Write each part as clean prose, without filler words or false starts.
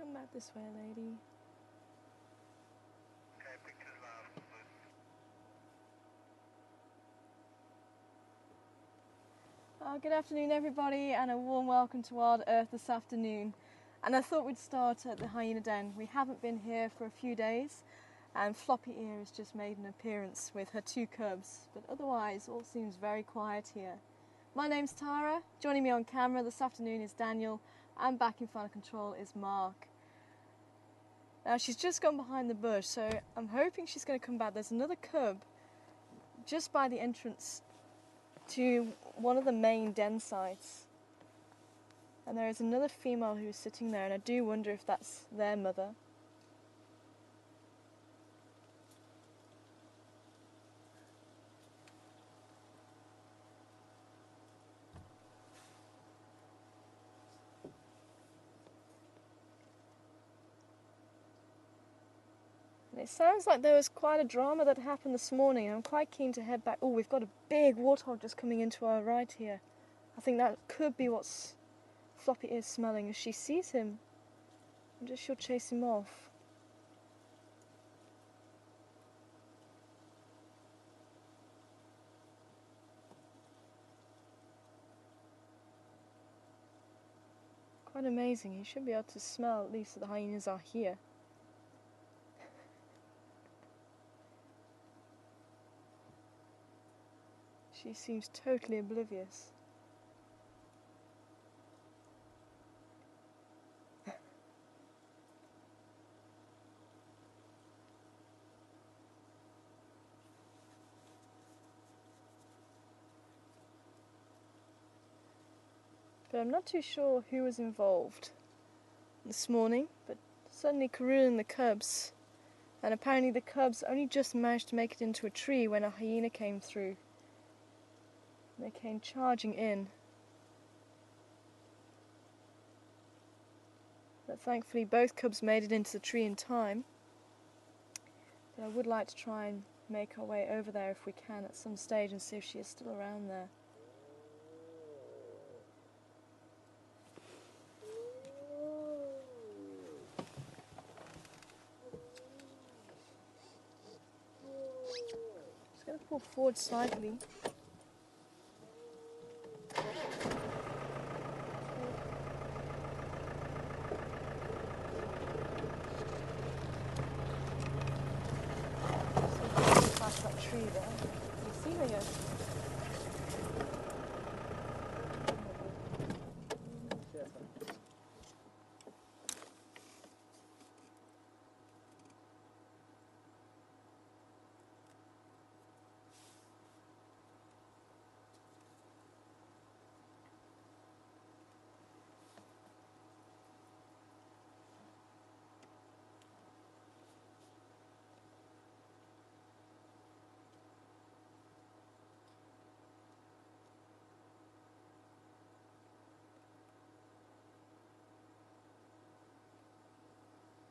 Come back this way, lady. Okay, pictures love. Good afternoon, everybody, and a warm welcome to Wild Earth this afternoon. And I thought we'd start at the hyena den. We haven't been here for a few days, and Floppy Ear has just made an appearance with her 2 cubs, but otherwise all seems very quiet here. My name's Tara. Joining me on camera this afternoon is Daniel, and back in final control is Mark. Now she's just gone behind the bush, so I'm hoping she's going to come back. There's another cub just by the entrance to one of the main den sites, and there is another female who's sitting there, and I do wonder if that's their mother. And it sounds like there was quite a drama that happened this morning. I'm quite keen to head back. Oh, we've got a big warthog just coming into our right here. I think that could be what's Floppy Ear's smelling. If she sees him, I wonder if she'll chase him off. Quite amazing. He should be able to smell at least that the hyenas are here. She seems totally oblivious. But I'm not too sure who was involved this morning, but suddenly Karun and the cubs, and apparently the cubs only just managed to make it into a tree when a hyena came through. They came charging in. But thankfully both cubs made it into the tree in time. But I would like to try and make our way over there if we can at some stage and see if she is still around there. Just going to pull forward slightly. Past that tree there. Can you see her yet?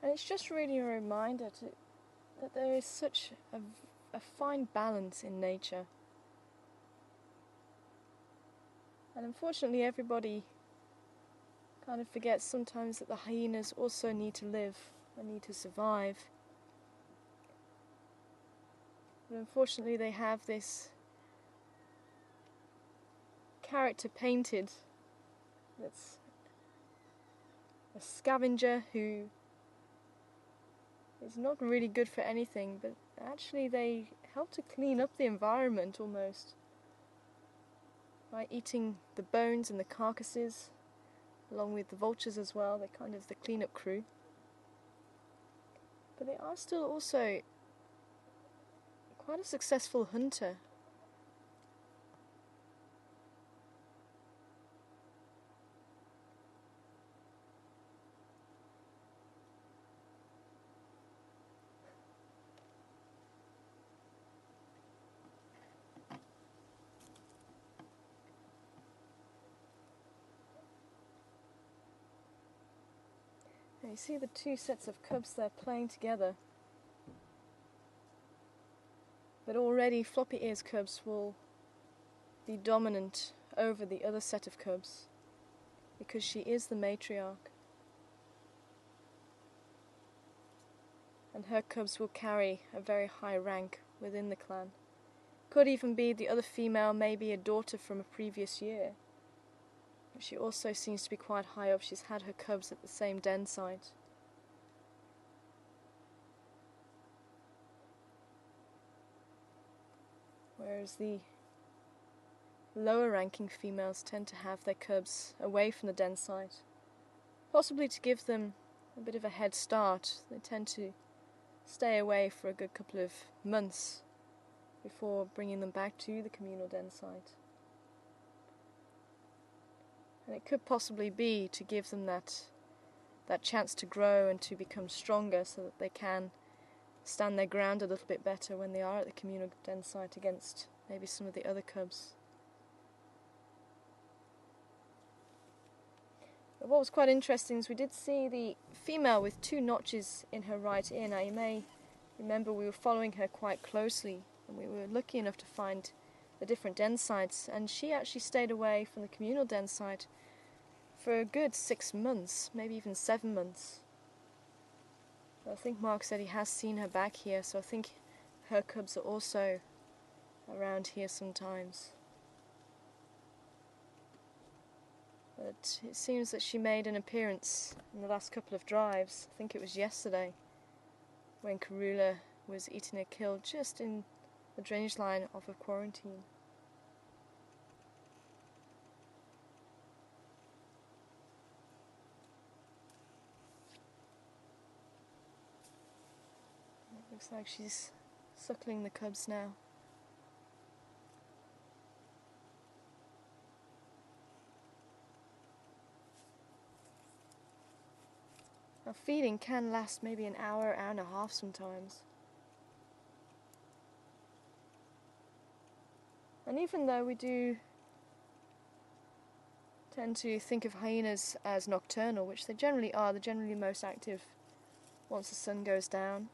And it's just really a reminder that there is such a fine balance in nature. And unfortunately everybody kind of forgets sometimes that the hyenas also need to live and need to survive. But unfortunately they have this character painted that's a scavenger who is not really good for anything, but actually they help to clean up the environment almost by eating the bones and the carcasses along with the vultures as well. They're kind of the cleanup crew, but they are still also quite a successful hunter. Now you see the 2 sets of cubs there playing together. But already Floppy Ear's cubs will be dominant over the other set of cubs because she is the matriarch. and her cubs will carry a very high rank within the clan. Could even be the other female, maybe a daughter from a previous year. But she also seems to be quite high up. She's had her cubs at the same den site. Whereas the lower ranking females tend to have their cubs away from the den site. Possibly to give them a bit of a head start. They tend to stay away for a good couple of months before bringing them back to the communal den site. And it could possibly be to give them that chance to grow and to become stronger so that they can stand their ground a little bit better when they are at the communal den site against maybe some of the other cubs. But what was quite interesting is we did see the female with 2 notches in her right ear. Now you may remember we were following her quite closely and we were lucky enough to find the different den sites, and she actually stayed away from the communal den site for a good 6 months, maybe even 7 months. I think Mark said he has seen her back here, so I think her cubs are also around here sometimes. But it seems that she made an appearance in the last couple of drives. I think it was yesterday when Karula was eating a kill just in the drainage line off of Quarantine. It looks like she's suckling the cubs now. Now feeding can last maybe an hour, hour and a half sometimes. And even though we do tend to think of hyenas as nocturnal, which they generally are, they're generally most active once the sun goes down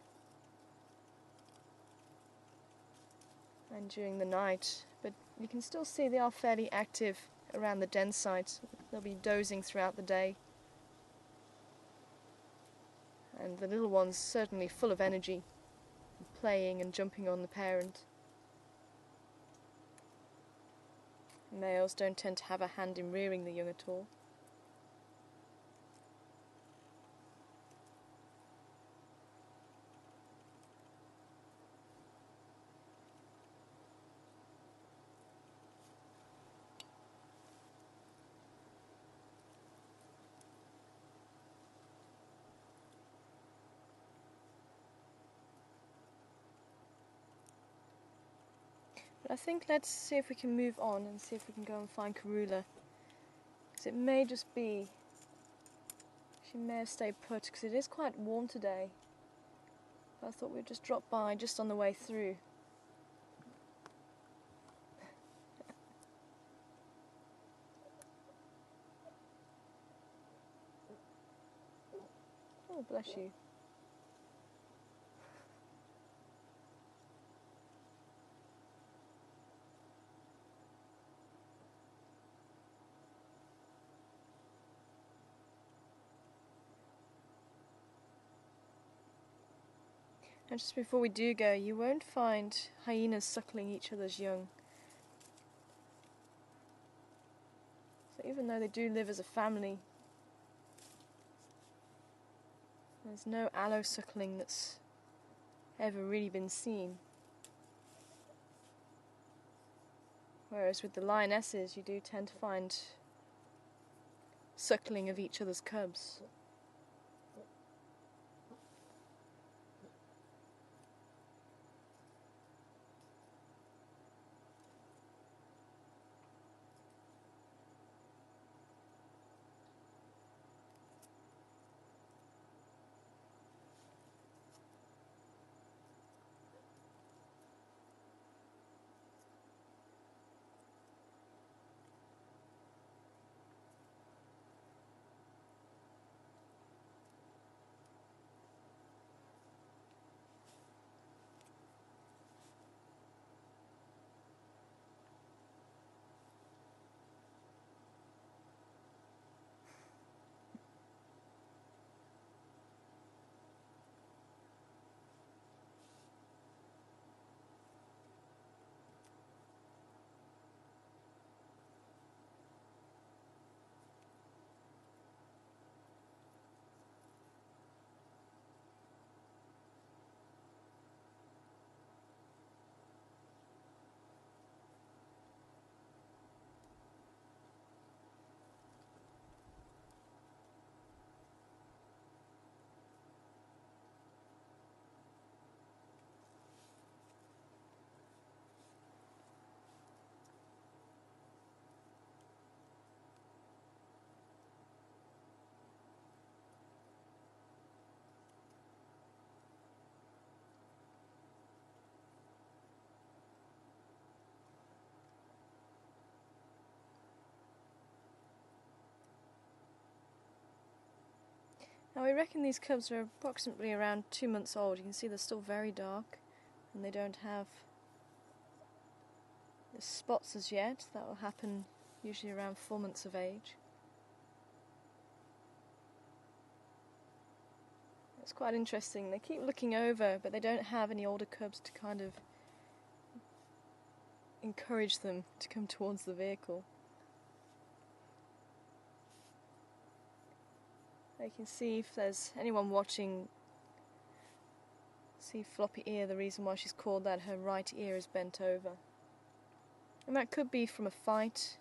and during the night, but you can still see they are fairly active around the den site. They'll be dozing throughout the day. And the little one's certainly full of energy, playing and jumping on the parent. Males don't tend to have a hand in rearing the young at all. But I think let's see if we can move on and see if we can go and find Karula. Because it may just be she may have stayed put, because it is quite warm today. I thought we'd just drop by just on the way through. Oh, bless you. And just before we do go, you won't find hyenas suckling each other's young. So even though they do live as a family, there's no allo suckling that's ever really been seen. Whereas with the lionesses, you do tend to find suckling of each other's cubs. Now we reckon these cubs are approximately around 2 months old. You can see they're still very dark and they don't have the spots as yet. That will happen usually around 4 months of age. It's quite interesting. They keep looking over, but they don't have any older cubs to kind of encourage them to come towards the vehicle. You can see if there's anyone watching, see floppy ear, the reason why she's called that, her right ear is bent over. And that could be from a fight,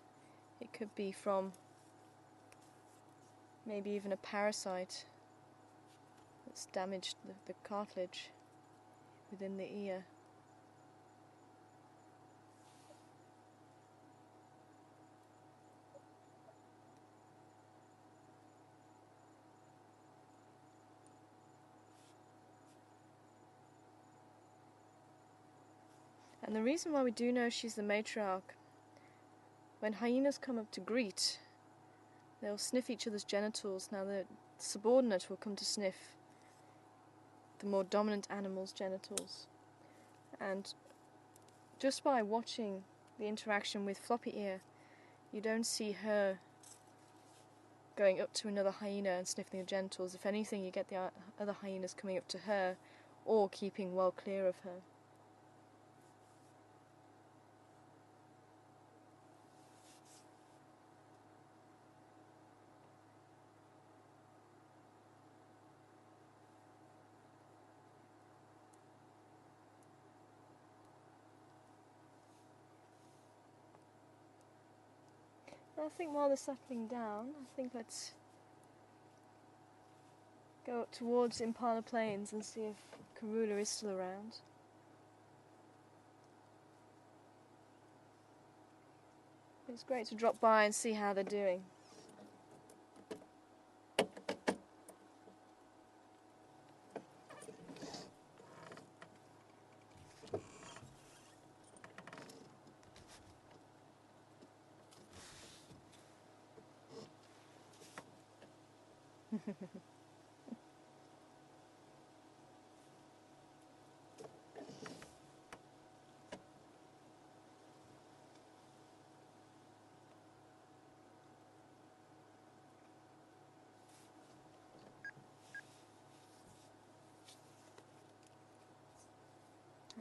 it could be from maybe even a parasite that's damaged the cartilage within the ear. And the reason why we do know she's the matriarch, when hyenas come up to greet, they'll sniff each other's genitals. Now the subordinate will come to sniff the more dominant animal's genitals. And just by watching the interaction with floppy ear, you don't see her going up to another hyena and sniffing the genitals. If anything, you get the other hyenas coming up to her or keeping well clear of her. I think while they're settling down, I think let's go up towards Impala Plains and see if Karula is still around. It's great to drop by and see how they're doing.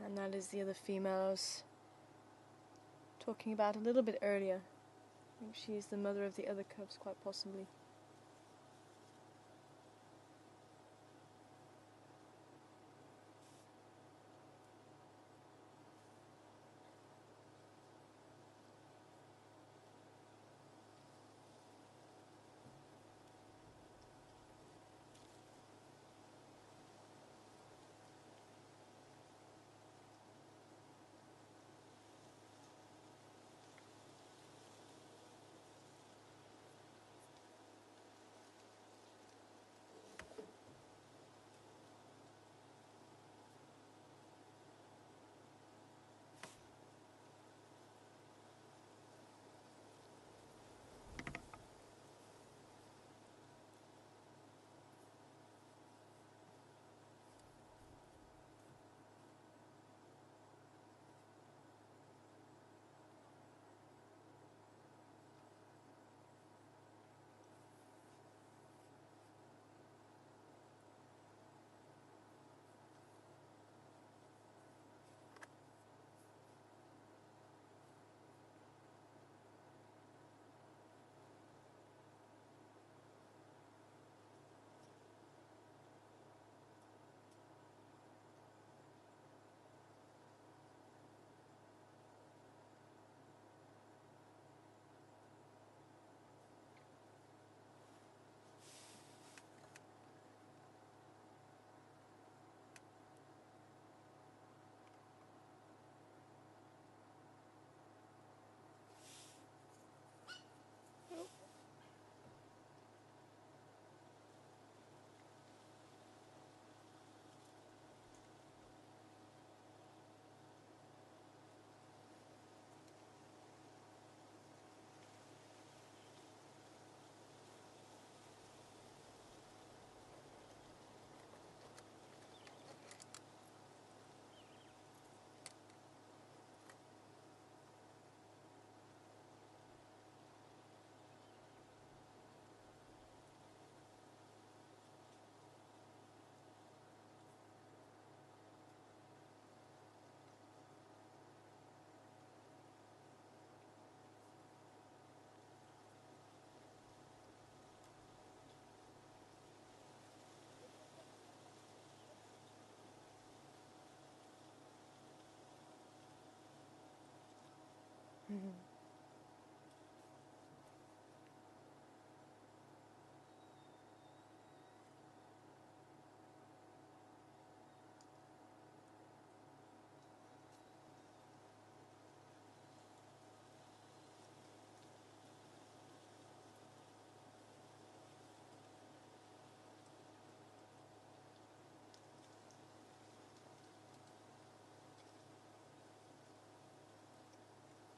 And that is the other female I was talking about a little bit earlier. I think she is the mother of the other cubs, quite possibly.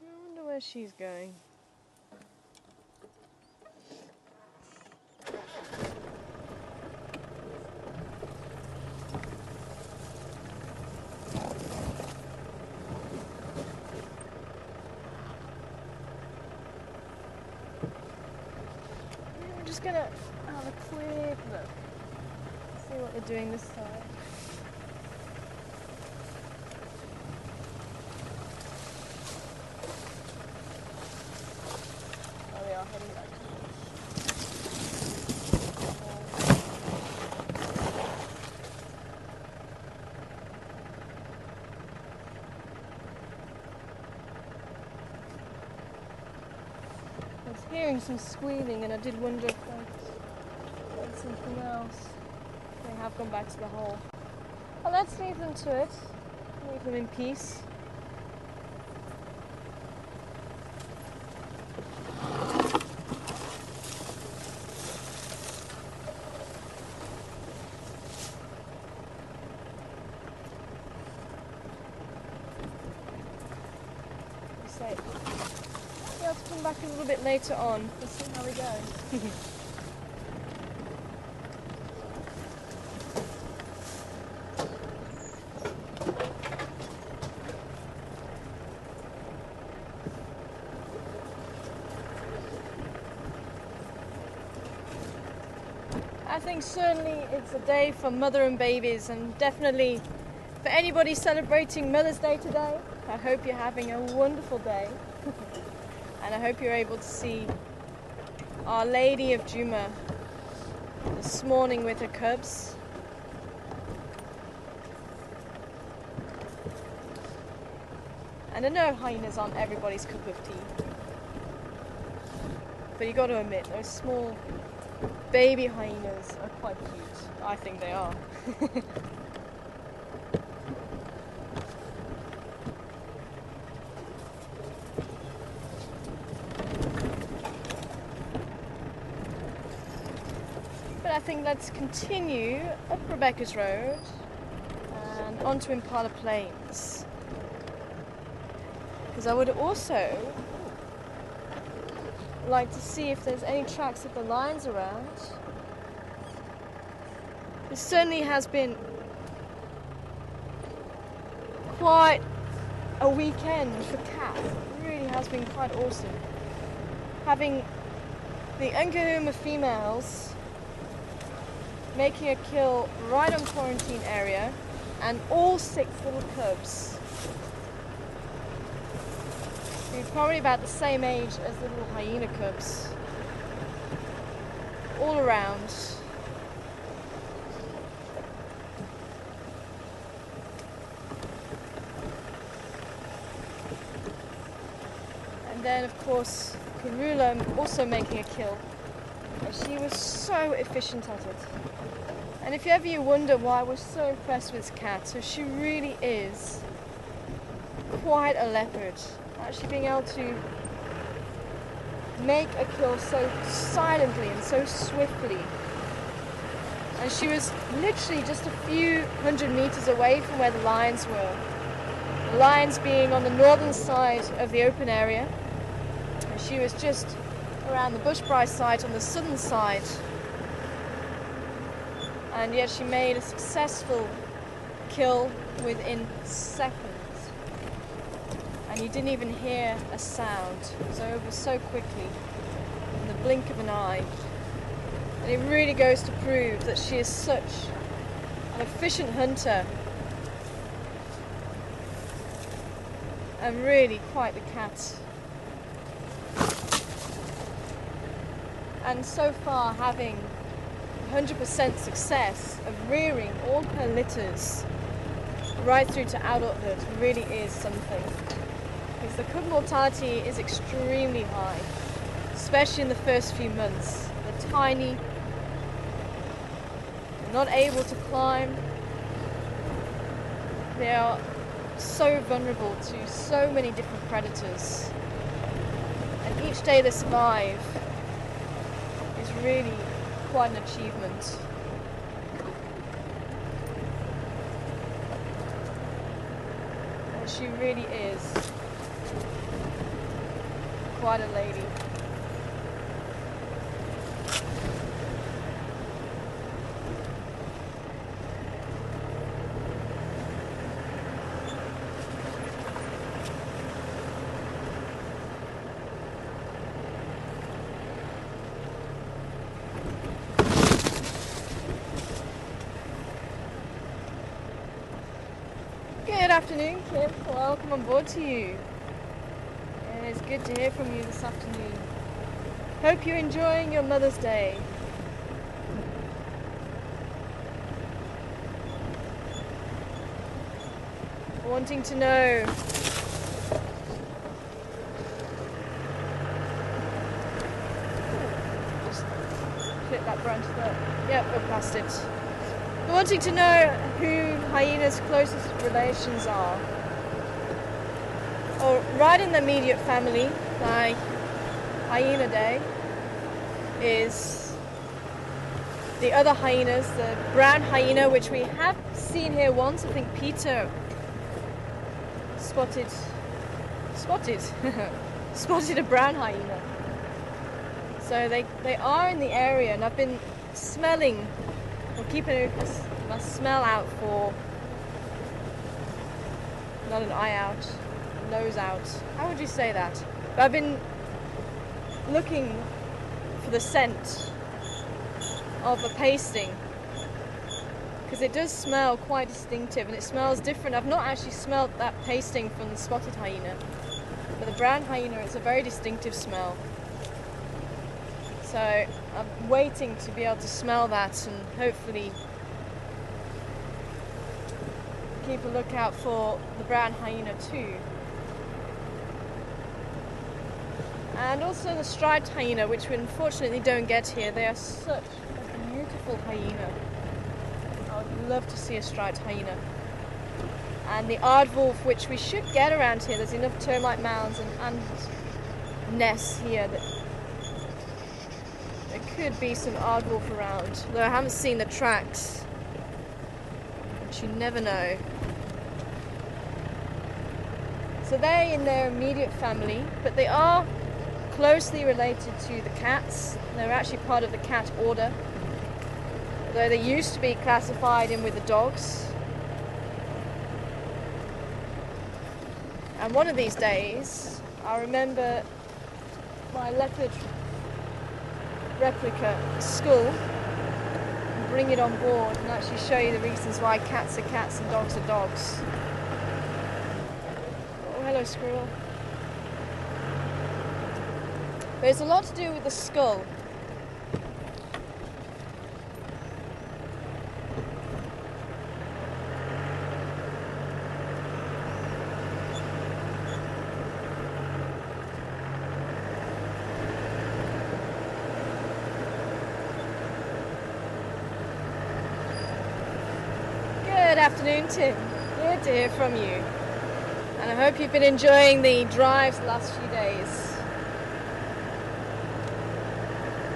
I wonder where she's going. We're just gonna have a quick look, see what they're doing this side. Oh, they are heading back to I was hearing some squealing and I did wonder if that's something else. They have gone back to the hole. Well, let's leave them to it. Leave them in peace. Say, you have to come back a little bit later on. Let's see how we go. I think certainly it's a day for mother and babies, and definitely for anybody celebrating Mother's Day today. I hope you're having a wonderful day and I hope you're able to see Our Lady of Juma this morning with her cubs. And I know hyenas aren't everybody's cup of tea, but you got to admit those small baby hyenas are quite cute. I think they are. But I think let's continue up Rebecca's Road and onto Impala Plains, because I would also like to see if there's any tracks of the lions around. It certainly has been quite a weekend for cats. It really has been quite awesome. Having the Nkahuma females making a kill right on quarantine area and all 6 little cubs. Probably about the same age as the little hyena cubs, all around. And then of course Karula also making a kill, and she was so efficient at it. And if ever you wonder why we're so impressed with this cat, so she really is quite a leopard. Actually being able to make a kill so silently and so swiftly. And she was literally just a few hundred meters away from where the lions were. The lions being on the northern side of the open area, and she was just around the Bushbrae site on the southern side. And yet she made a successful kill within seconds. And you didn't even hear a sound. It was over so quickly, in the blink of an eye. And it really goes to prove that she is such an efficient hunter. And really quite the cat. And so far having 100% success of rearing all her litters right through to adulthood really is something. is the cub mortality is extremely high, especially in the first few months. They're tiny, they're not able to climb, they are so vulnerable to so many different predators, and each day they survive is really quite an achievement. And she really is quite a lady. Good afternoon, Kim. Welcome on board to you. And it's good to hear from you this afternoon. Hope you're enjoying your Mother's Day. Wanting to know just clip that branch there. Yep, go past it. Wanting to know who hyena's closest relations are, or right in the immediate family, like Hyaenidae, is the other hyenas, the brown hyena, which we have seen here once. I think Peter spotted a brown hyena. So they are in the area, and I've been smelling, or keeping my smell out for, not an eye out, nose out. How would you say that? But I've been looking for the scent of a pasting, because it does smell quite distinctive and it smells different. I've not actually smelled that pasting from the spotted hyena, but the brown hyena, it's a very distinctive smell. So I'm waiting to be able to smell that and hopefully keep a lookout for the brown hyena too. And also the striped hyena, which we unfortunately don't get here. They are such a beautiful hyena. I would love to see a striped hyena. And the aardwolf, which we should get around here. There's enough termite mounds and nests here that there could be some aardwolf around. Though I haven't seen the tracks, but you never know. So they're in their immediate family, but they are closely related to the cats. They're actually part of the cat order, though they used to be classified in with the dogs. And one of these days, I remember my leopard replica skull and bring it on board and actually show you the reasons why cats are cats and dogs are dogs. Oh, hello squirrel. But it's a lot to do with the skull. Good afternoon, Tim. Good to hear from you. And I hope you've been enjoying the drives the last few days.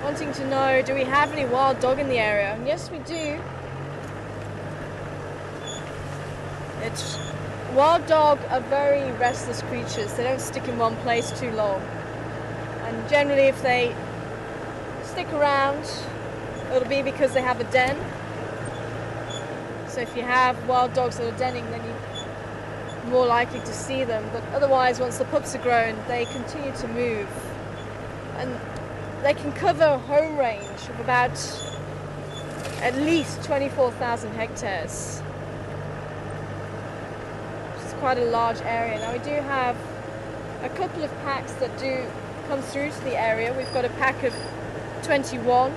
Wanting to know, do we have any wild dog in the area? And yes, we do. Wild dog are very restless creatures. They don't stick in one place too long. And generally if they stick around, it'll be because they have a den. So if you have wild dogs that are denning, then you're more likely to see them. But otherwise, once the pups are grown, they continue to move. And they can cover a home range of about at least 24,000 hectares. Which is quite a large area. Now we do have a couple of packs that do come through to the area. We've got a pack of 21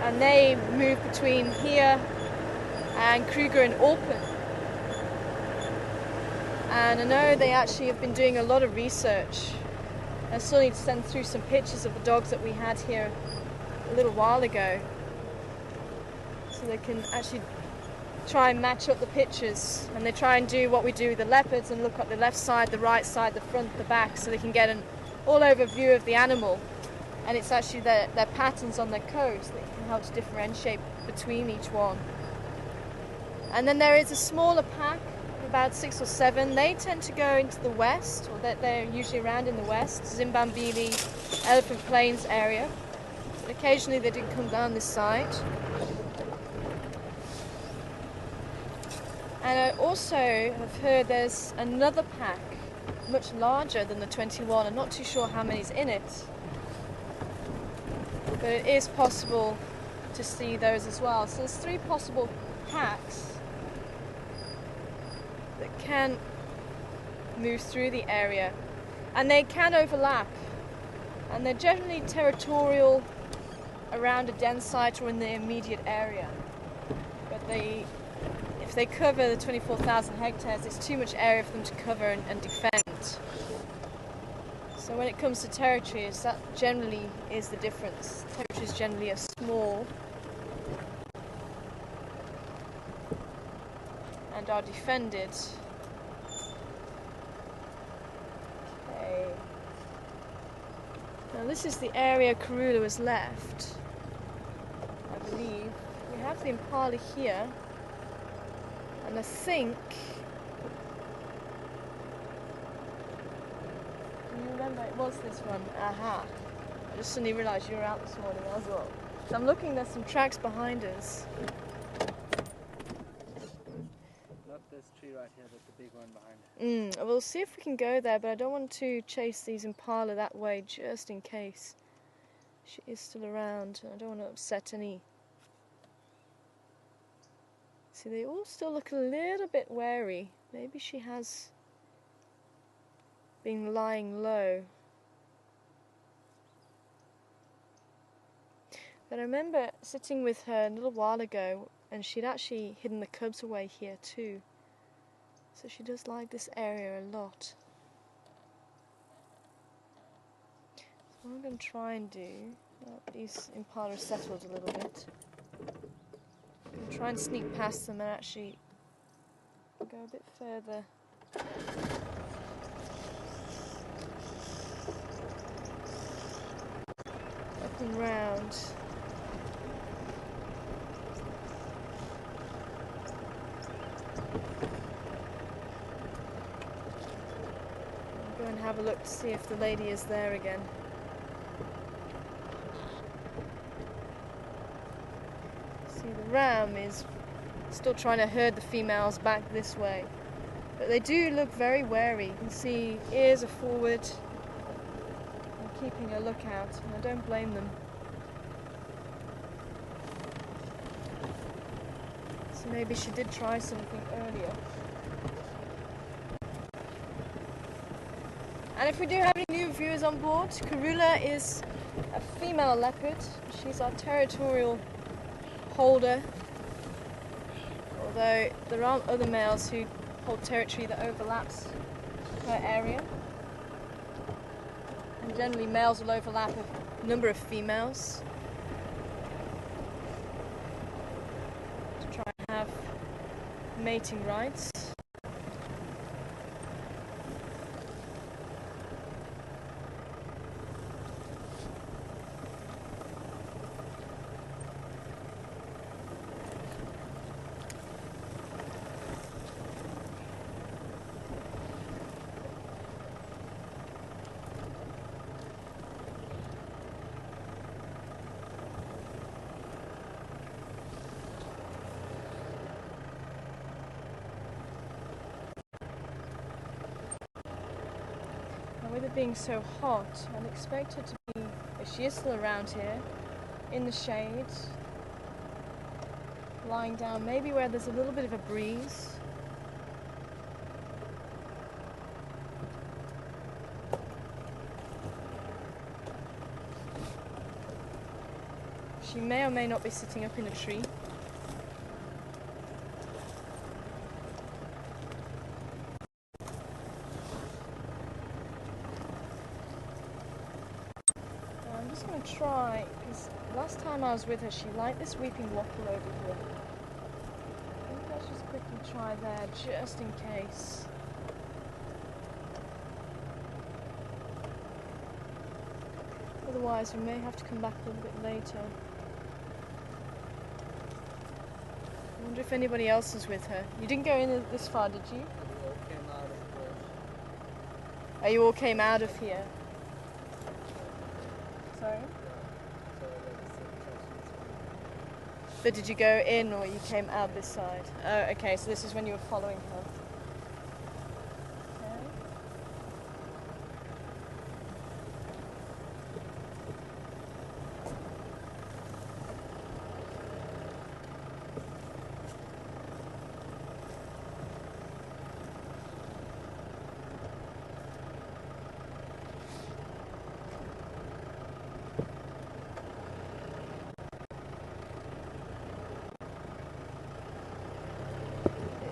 and they move between here and Kruger and Alpen. and I know they actually have been doing a lot of research. I still need to send through some pictures of the dogs that we had here a little while ago, so they can actually try and match up the pictures, and they try and do what we do with the leopards and look at the left side, the right side, the front, the back, so they can get an all-over view of the animal. And it's actually their patterns on their coats that can help to differentiate between each one. And then there is a smaller pack, about 6 or 7. They tend to go into the west, or they're usually around in the west, Zimbambili, Elephant Plains area. But occasionally they do come down this side. And I also have heard there's another pack, much larger than the 21. I'm not too sure how many's in it, but it is possible to see those as well. So there's 3 possible packs that can move through the area, and they can overlap, and they're generally territorial around a den site or in the immediate area. But if they cover the 24,000 hectares, it's too much area for them to cover and defend. So when it comes to territories, that generally is the difference. Territories generally are small and are defended. Okay. Now this is the area Karula has left, I believe. We have the impala here, and I think... Do you remember it was this one? Aha. I just suddenly realised you were out this morning as well. So I'm looking, there's some tracks behind us. Not this tree right here, but the big one behind it. We'll see if we can go there, but I don't want to chase these impala that way just in case she is still around. I don't want to upset any. See, they all still look a little bit wary. Maybe she has been lying low. But I remember sitting with her a little while ago, and she'd actually hidden the cubs away here too. So she does like this area a lot. So what I'm going to try and do, these impala are settled a little bit. I'm going to try and sneak past them and actually go a bit further. Up and round. I'll go and have a look to see if the lady is there again. See, the ram is still trying to herd the females back this way. But they do look very wary. You can see ears are forward. I'm keeping a lookout, and I don't blame them. So maybe she did try something earlier. And if we do have any new viewers on board, Karula is a female leopard. She's our territorial holder. Although there are other males who hold territory that overlaps her area. And generally males will overlap a number of females to try and have mating rights. With it being so hot, I'd expect her to be, if she is still around here, in the shade, lying down, maybe where there's a little bit of a breeze. She may or may not be sitting up in a tree. want to try, because last time I was with her, she liked this weeping wattle over here. I think let's just quickly try there, just in case. Otherwise, we may have to come back a little bit later. I wonder if anybody else is with her. You didn't go in this far, did you? We all came out of the Oh, you all came out of here. Sorry? But did you go in or you came out this side? Oh, okay, so this is when you were following her. Okay.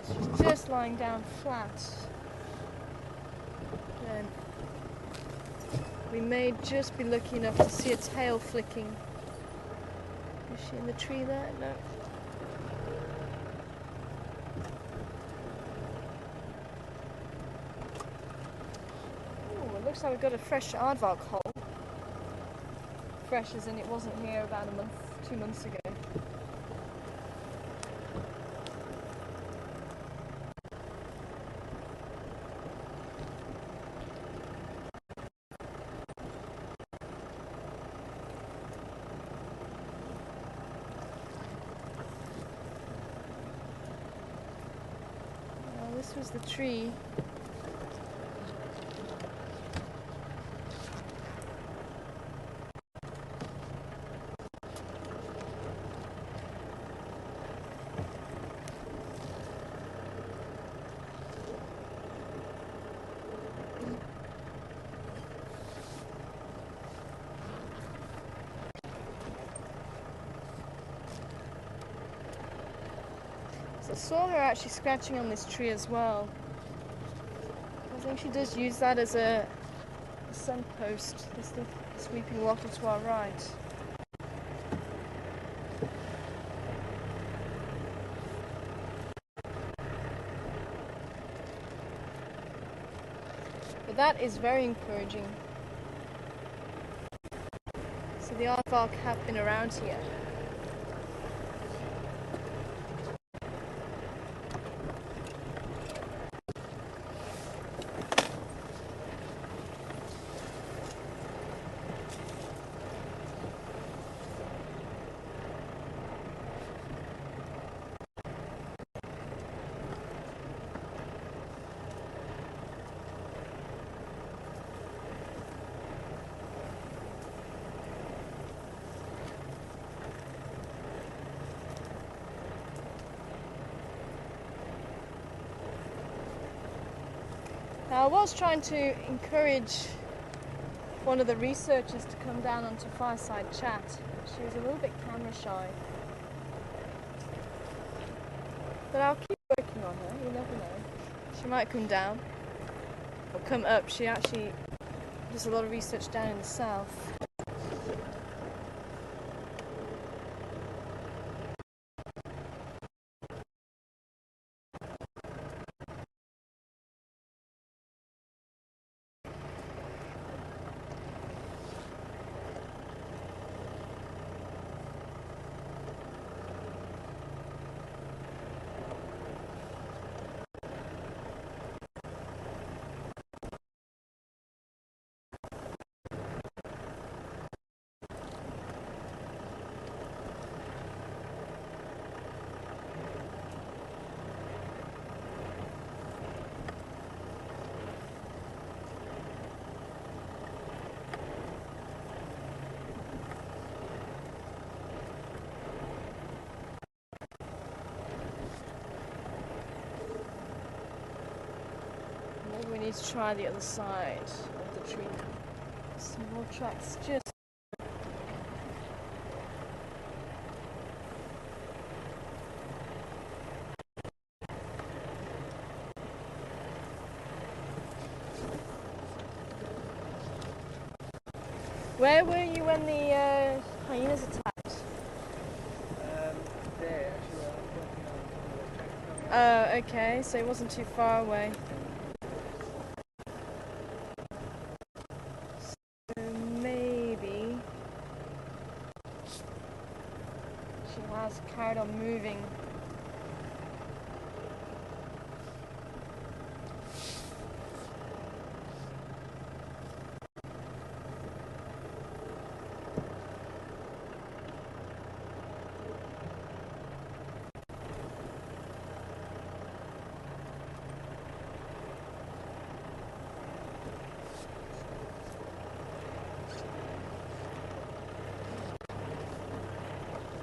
She's just lying down flat. Then we may just be lucky enough to see a tail flicking. Is she in the tree there? No. Oh, it looks like we've got a fresh aardvark hole. Fresh as in it wasn't here about 2 months ago. This was the tree. So I saw her actually scratching on this tree as well. I think she does use that as a scent post, this weeping wattle to our right. But that is very encouraging. So the aardvark have been around here. Now, I was trying to encourage one of the researchers to come down onto Fireside Chat. She was a little bit camera shy. But I'll keep working on her, you never know. She might come down or come up. She actually does a lot of research down in the south. Maybe we need to try the other side of the tree. Some more tracks just. Where were you when the hyenas attacked? There, actually, I was walking on the tracks coming Oh, out. okay, so it wasn't too far away. So maybe she has carried on moving.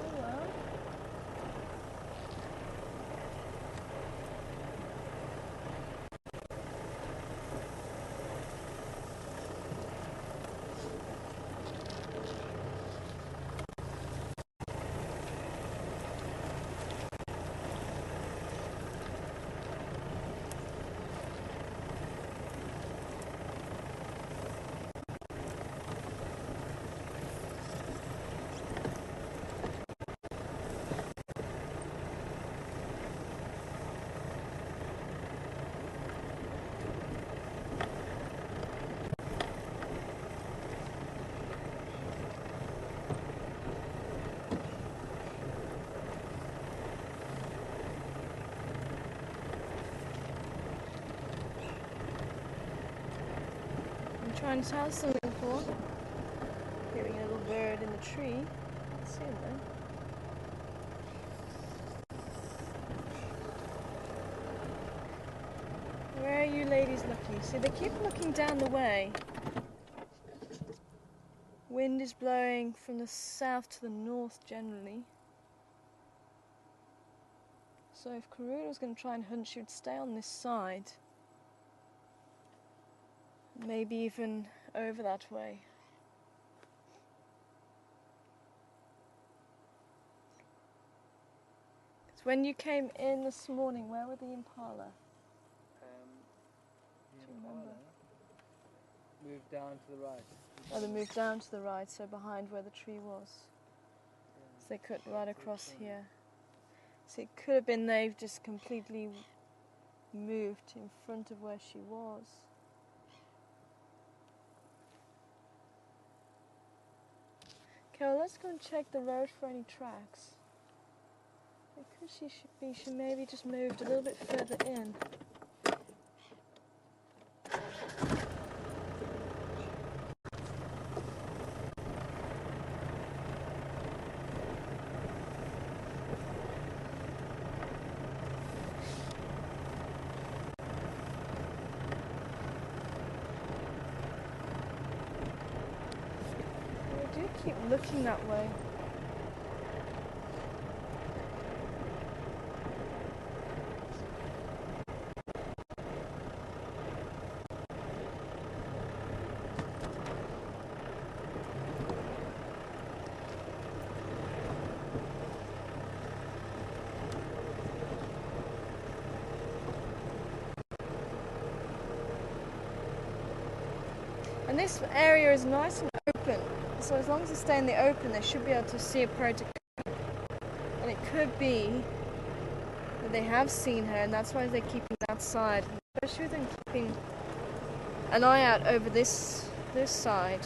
Oh well. I'm trying to tell something for. Hearing a little bird in the tree. Can't see him though. Where are you ladies looking? See, they keep looking down the way. Wind is blowing from the south to the north generally. So if Karuna was going to try and hunt, she would stay on this side. Maybe even over that way. Because when you came in this morning, where were the impala? The Do you remember? Impala moved down to the right. Oh, they moved down to the right, so behind where the tree was. So they cut right across here. So it could have been they've just completely moved in front of where she was. Okay, well, let's go and check the road for any tracks. Because she maybe just moved a little bit further in. I do keep looking that way. And this area is nice and open, so as long as they stay in the open, they should be able to see a predator. And it could be that they have seen her, and that's why they're keeping that side, especially with them keeping an eye out over this side.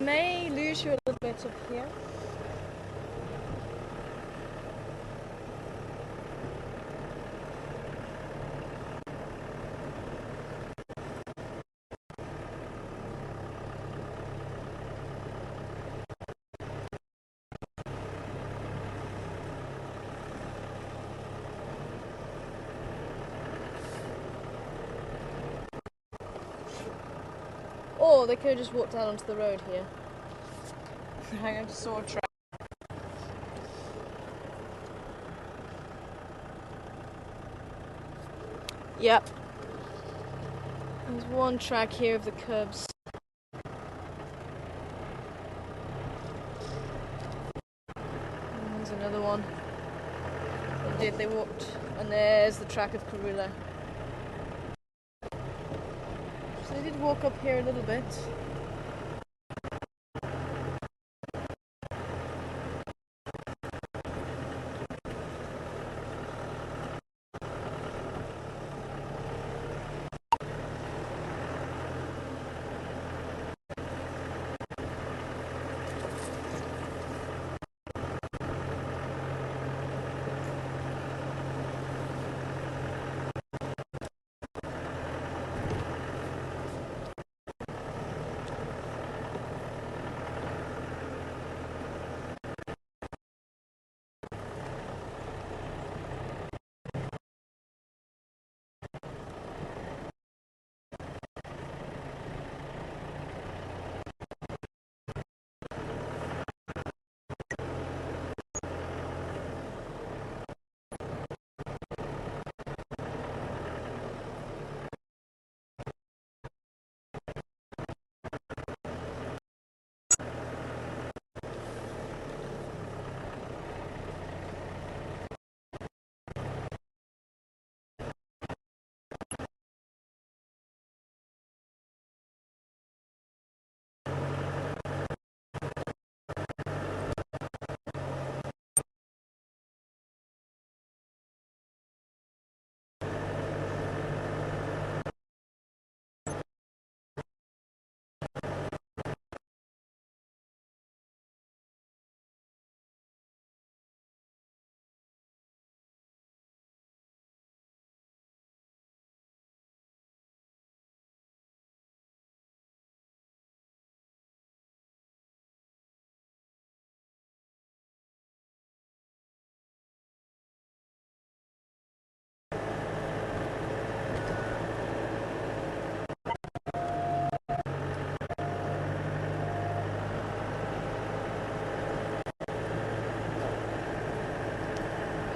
We may lose you a little bit up here. Or they could have just walked out onto the road here. Hang on, just saw a track. Yep. There's one track here of the Cubs. And there's another one. They walked, and there's the track of Karula. So they did walk up here a little bit.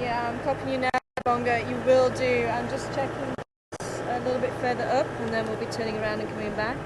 Yeah, I'm copying you now, Bonga. You will do. I'm just checking a little bit further up, and then we'll be turning around and coming back.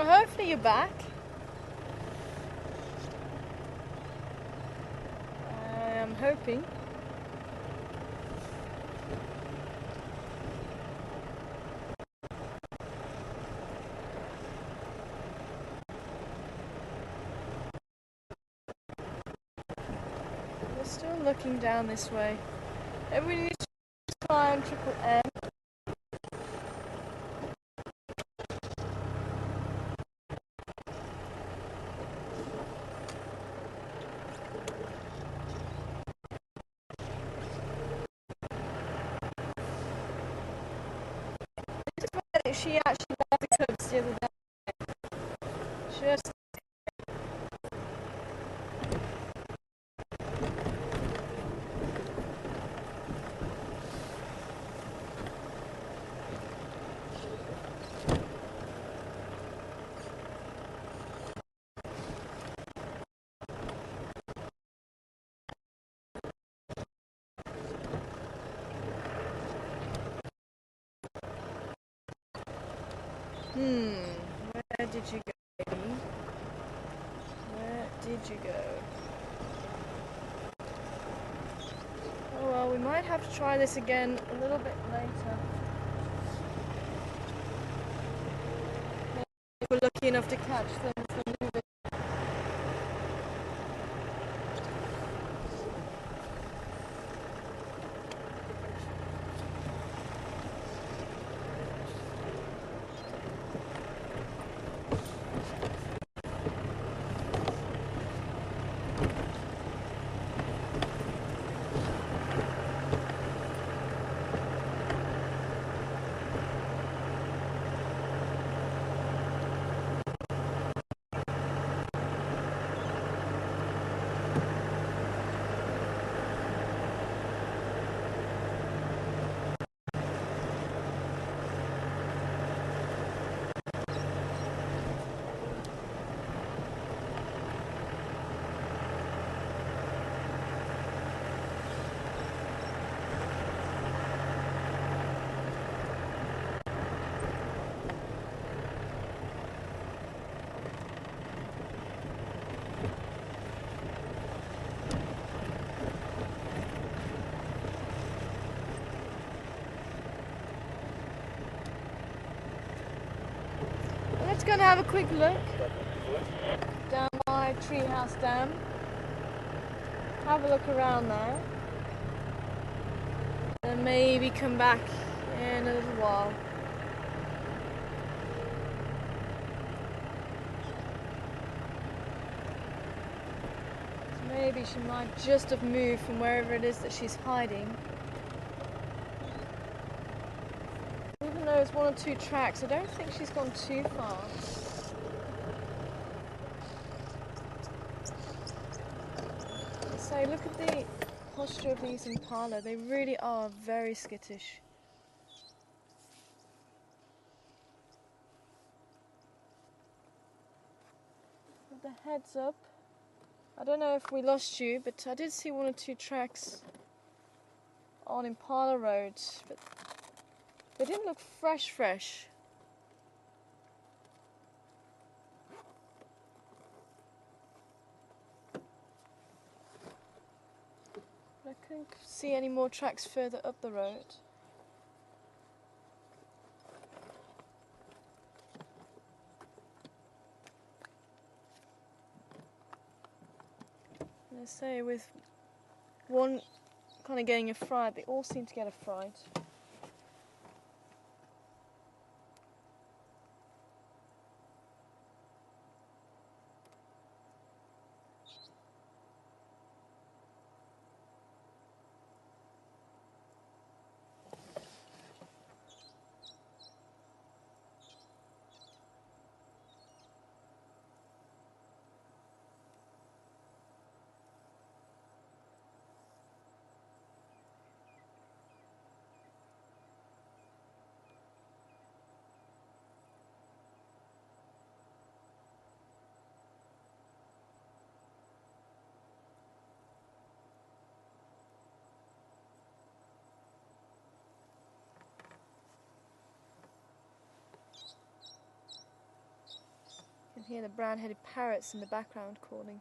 Well, hopefully you're back. I am hoping. We're still looking down this way. Maybe we need to climb Triple M. This is where she actually left the cubs the other day. Just where did you go, baby? Where did you go? Oh well, we might have to try this again a little bit later. Maybe if we're lucky enough to catch them for moving. Let's go and have a quick look down by Treehouse Dam. Have a look around there. And maybe come back in a little while. So maybe she might just have moved from wherever it is that she's hiding. Even though it's one or two tracks, I don't think she's gone too far. So look at the posture of these impala. They really are very skittish. With the heads up. I don't know if we lost you, but I did see one or two tracks on Impala Road, but they didn't look fresh. But I couldn't see any more tracks further up the road. And I say with one kind of getting a fright, they all seem to get a fright. hear the brown-headed parrots in the background calling.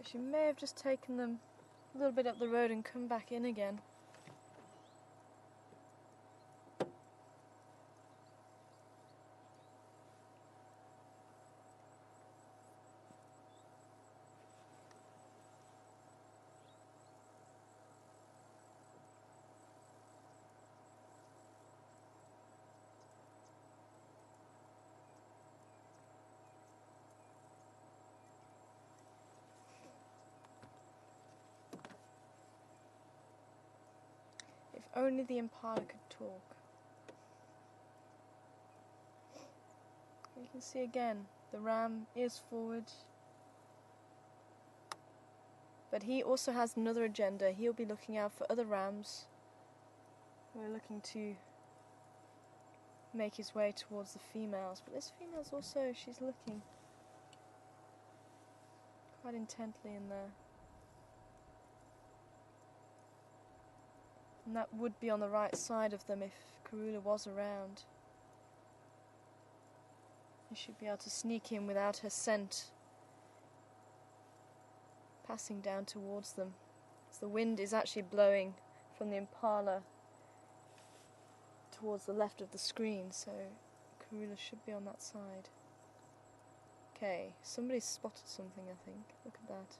She may have just taken them a little bit up the road and come back in again. If only the impala could talk. You can see again, the ram is forward. But he also has another agenda. He'll be looking out for other rams who are looking to make his way towards the females. But this female's also, she's looking quite intently in there. And that would be on the right side of them if Karula was around. He should be able to sneak in without her scent passing down towards them. As the wind is actually blowing from the impala towards the left of the screen, so Karula should be on that side. Okay, somebody's spotted something, I think. Look at that.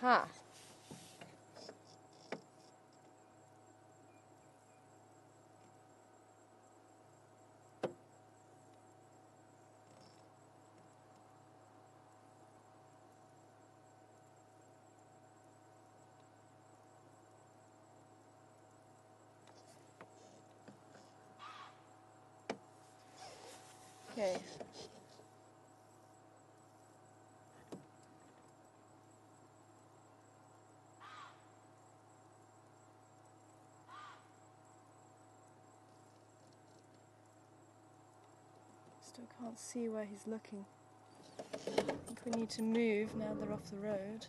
Ha! Okay. Still can't see where he's looking. I think we need to move now they're off the road.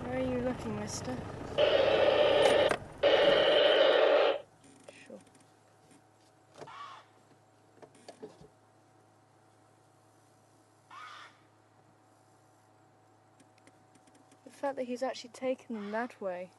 Where are you looking, mister? Sure. The fact that he's actually taken them that way.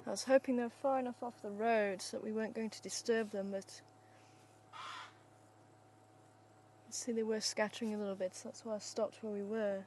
I was hoping they were far enough off the road so that we weren't going to disturb them, but you see they were scattering a little bit, so that's why I stopped where we were.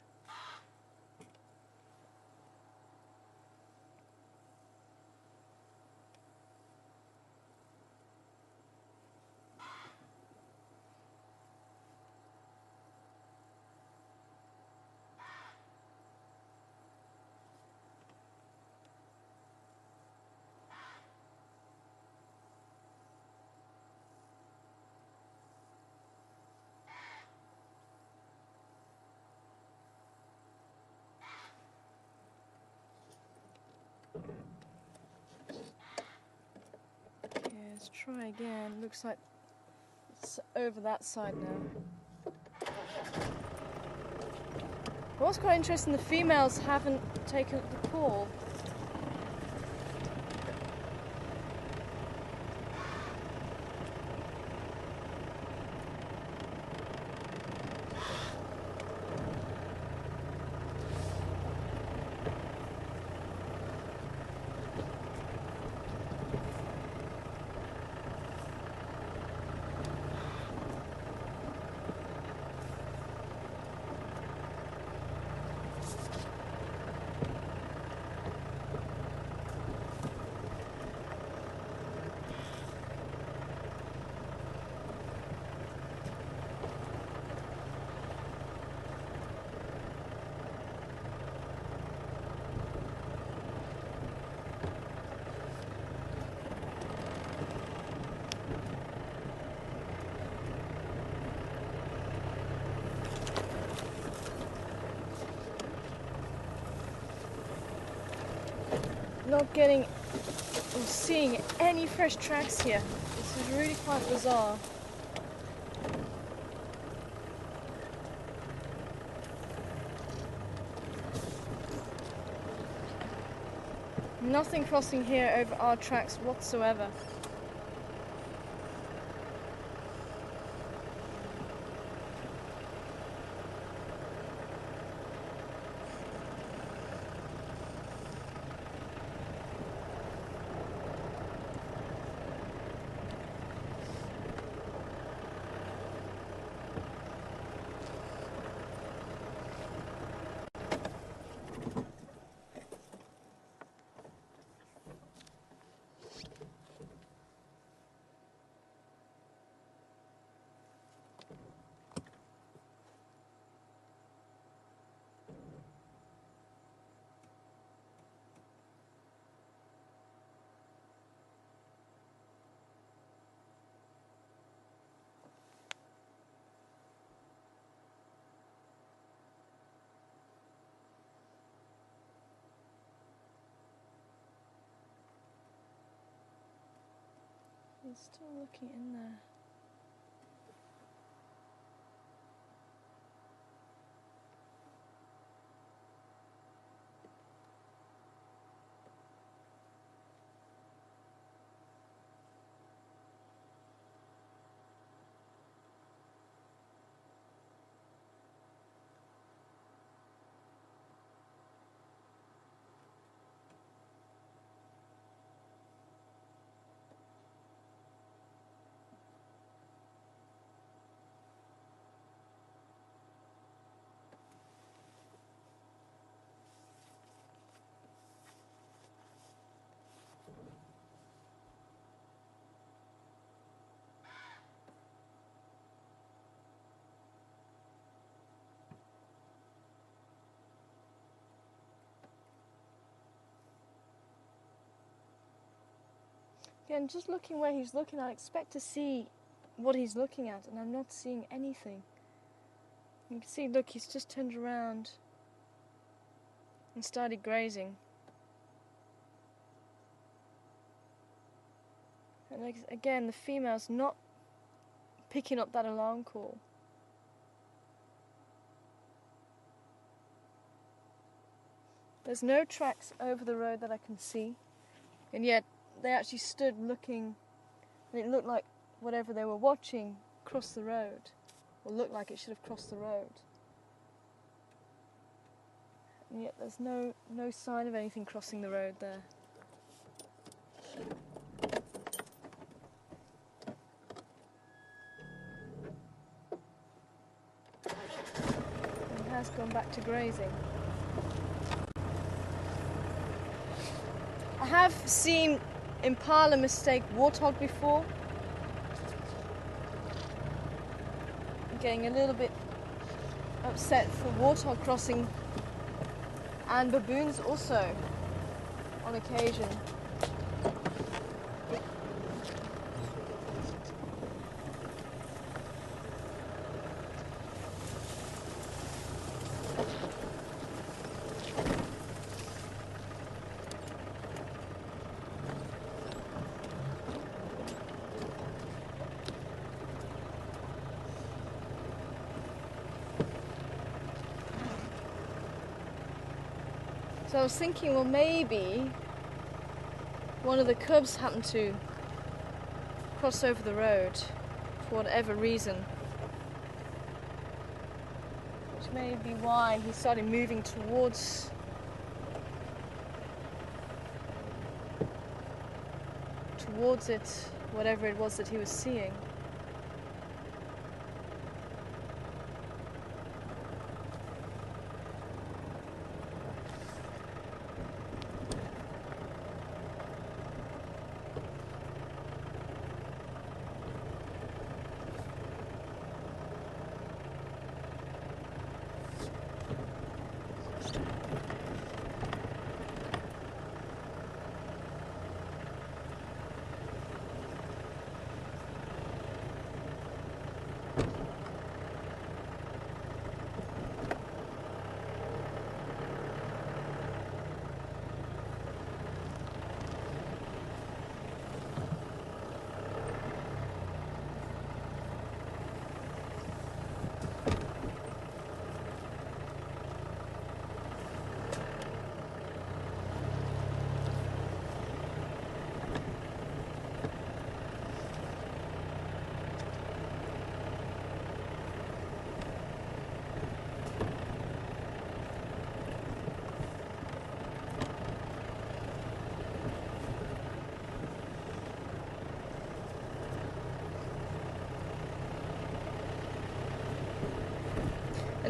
Okay, let's try again. Looks like it's over that side now. What's quite interesting, the females haven't taken up the call. not getting or seeing any fresh tracks here. This is really quite bizarre. Nothing crossing here over our tracks whatsoever. He's still looking in there. Again, just looking where he's looking, I expect to see what he's looking at, and I'm not seeing anything. You can see, look, he's just turned around and started grazing. And again, the female's not picking up that alarm call. There's no tracks over the road that I can see, and yet they actually stood looking, and it looked like whatever they were watching crossed the road, or looked like it should have crossed the road. And yet there's no sign of anything crossing the road there. He has gone back to grazing. I have seen impala mistake warthog before. I'm getting a little bit upset for warthog crossing, and baboons also on occasion. So I was thinking, well, maybe one of the cubs happened to cross over the road for whatever reason, which may be why he started moving towards it, whatever it was that he was seeing.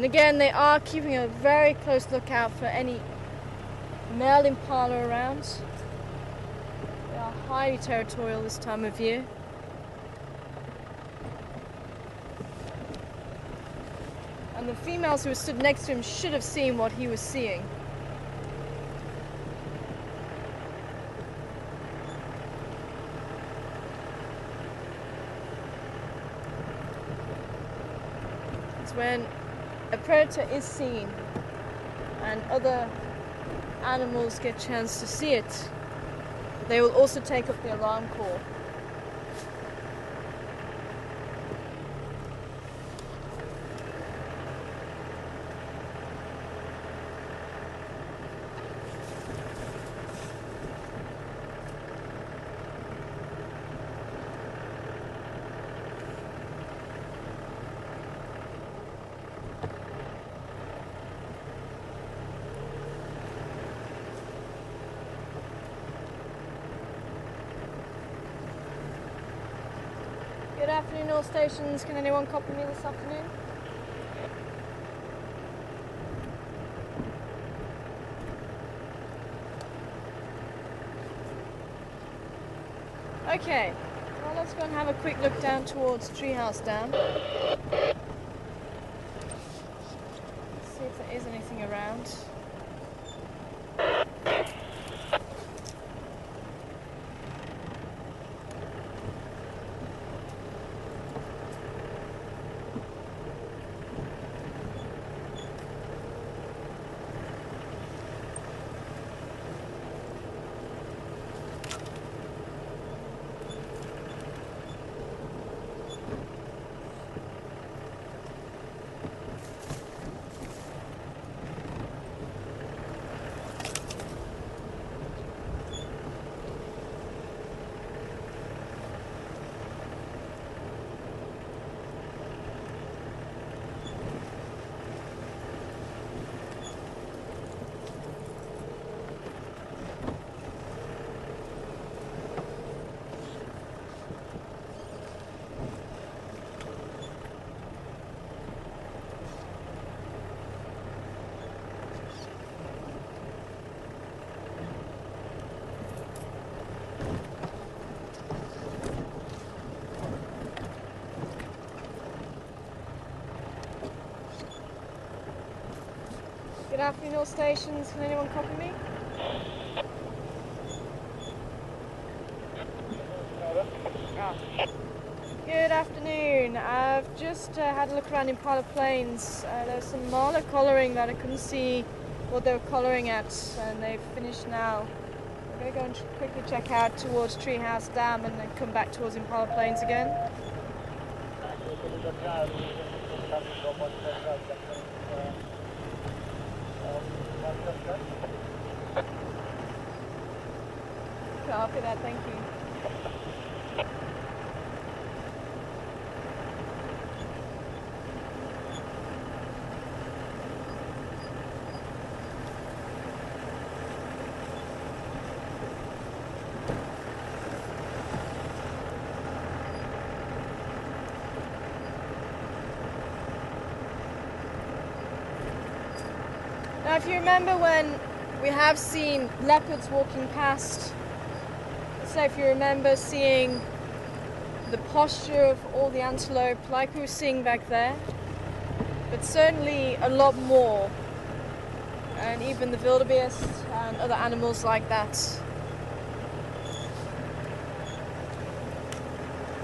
And again, they are keeping a very close lookout for any male impala around. They are highly territorial this time of year. And the females who stood next to him should have seen what he was seeing. It's when a predator is seen and other animals get a chance to see it, they will also take up the alarm call. Good afternoon, all stations. Can anyone copy me this afternoon? Okay, well, let's go and have a quick look down towards Treehouse Dam. See if there is anything around. Good afternoon, all stations. Can anyone copy me? Good afternoon. I've just had a look around Impala Plains. There's some marla collaring that I couldn't see what they were collaring at, and they've finished now. We're going to go and quickly check out towards Treehouse Dam and then come back towards Impala Plains again. Copy that, thank you. Now, if you remember when we have seen leopards walking past, so if you remember seeing the posture of all the antelope like we were seeing back there, but certainly a lot more, and even the wildebeest and other animals like that,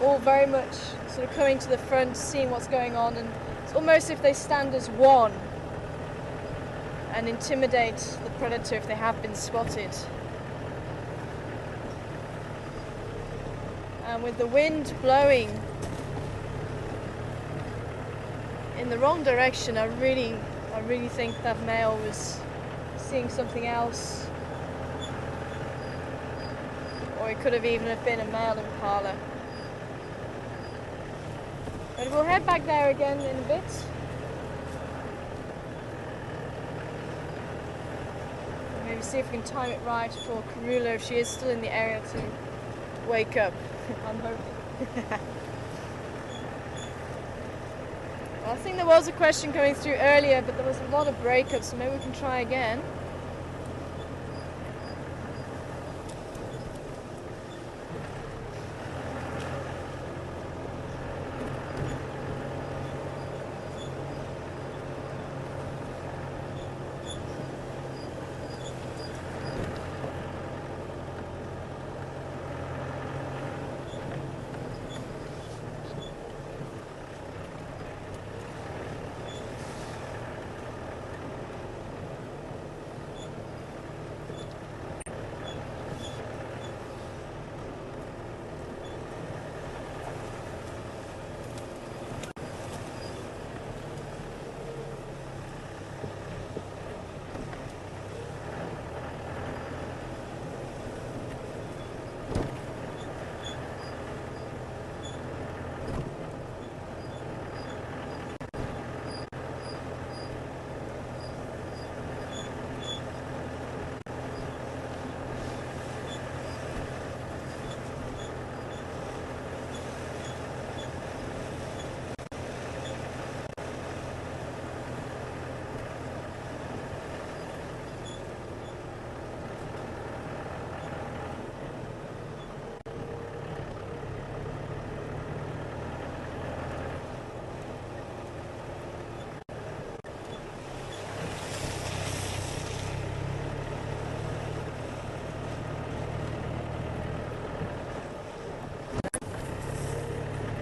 all very much sort of coming to the front, seeing what's going on, and it's almost as if they stand as one and intimidate the predator if they have been spotted. And with the wind blowing in the wrong direction, I really think that male was seeing something else, or it could have even have been a male impala. But we'll head back there again in a bit. Maybe see if we can time it right for Karula, if she is still in the area, to wake up. I'm hoping. I think there was a question coming through earlier, but there was a lot of breakups, so maybe we can try again.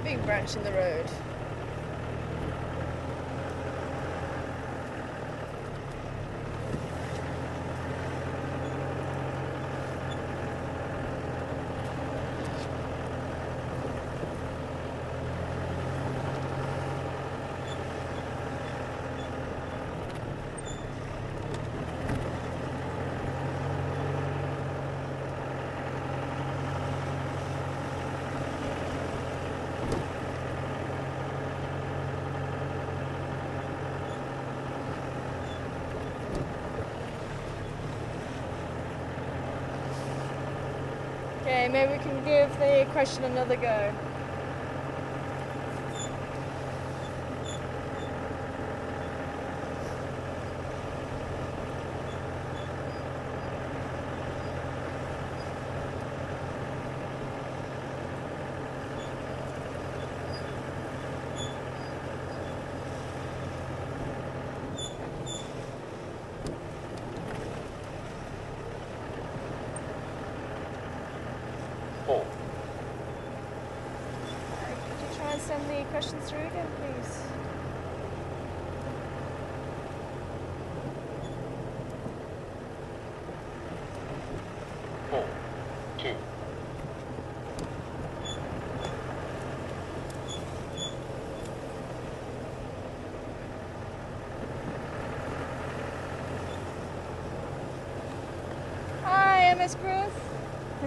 Big branch in the road. Okay, maybe we can give the question another go. Could you try and send the question through again, please? Hi, MS Chris.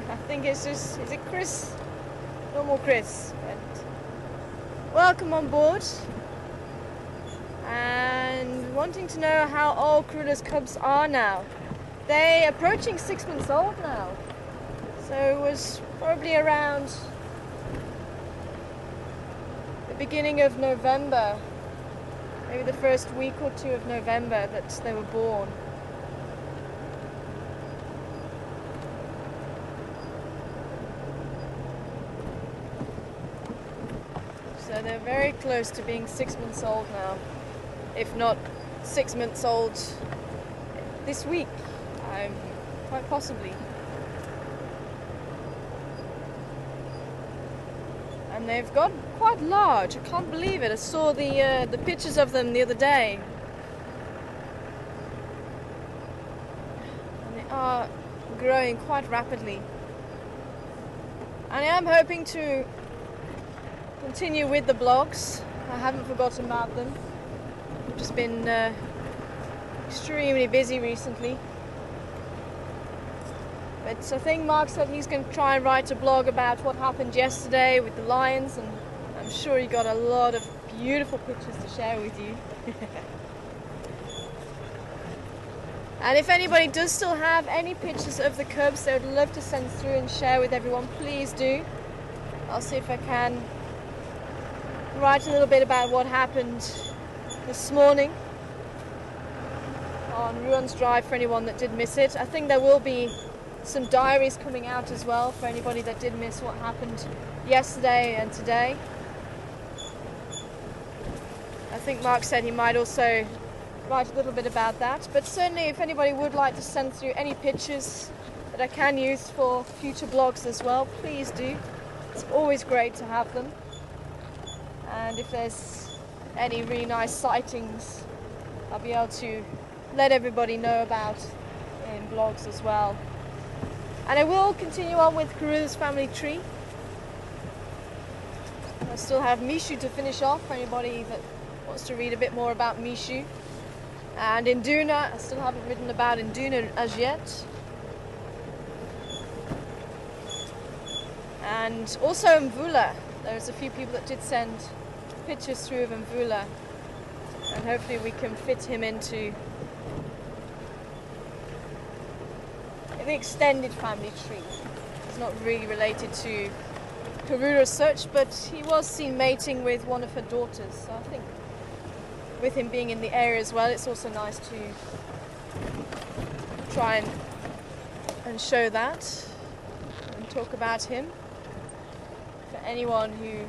I think it's just, is it Chris? Normal Chris. But welcome on board. And wanting to know how old Cruella's cubs are now. They're approaching 6 months old now. So it was probably around the beginning of November, maybe the first week or two of November that they were born. So they're very close to being 6 months old now, if not 6 months old this week, quite possibly. And they've got quite large. I can't believe it. I saw the pictures of them the other day. And they are growing quite rapidly. And I am hoping to continue with the blogs. I haven't forgotten about them. I've just been extremely busy recently. But I think Mark said he's going to try and write a blog about what happened yesterday with the lions, and I'm sure he got a lot of beautiful pictures to share with you. And if anybody does still have any pictures of the cubs they would love to send through and share with everyone, please do. I'll see if I can write a little bit about what happened this morning on Ruan's Drive for anyone that did miss it. I think there will be some diaries coming out as well for anybody that did miss what happened yesterday and today. I think Mark said he might also write a little bit about that, but certainly if anybody would like to send through any pictures that I can use for future blogs as well, please do. It's always great to have them. And if there's any really nice sightings, I'll be able to let everybody know about in blogs as well. And I will continue on with Karu's family tree. I still have Mishu to finish off for anybody that wants to read a bit more about Mishu. And Induna, I still haven't written about Induna as yet. And also Mvula. There's a few people that did send pictures through of Mvula. And hopefully we can fit him into the extended family tree. He's not really related to Karura as such, but he was seen mating with one of her daughters. So I think with him being in the area as well, it's also nice to try and show that and talk about him. For anyone who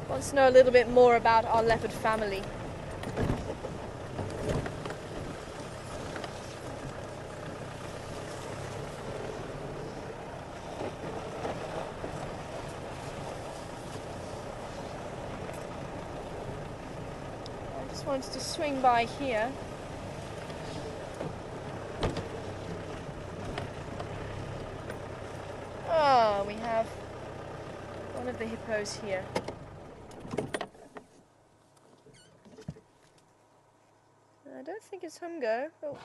wants to know a little bit more about our leopard family. I just wanted to swing by here. Ah, we have one of the hippos here. I don't think it's Humgo. Oh.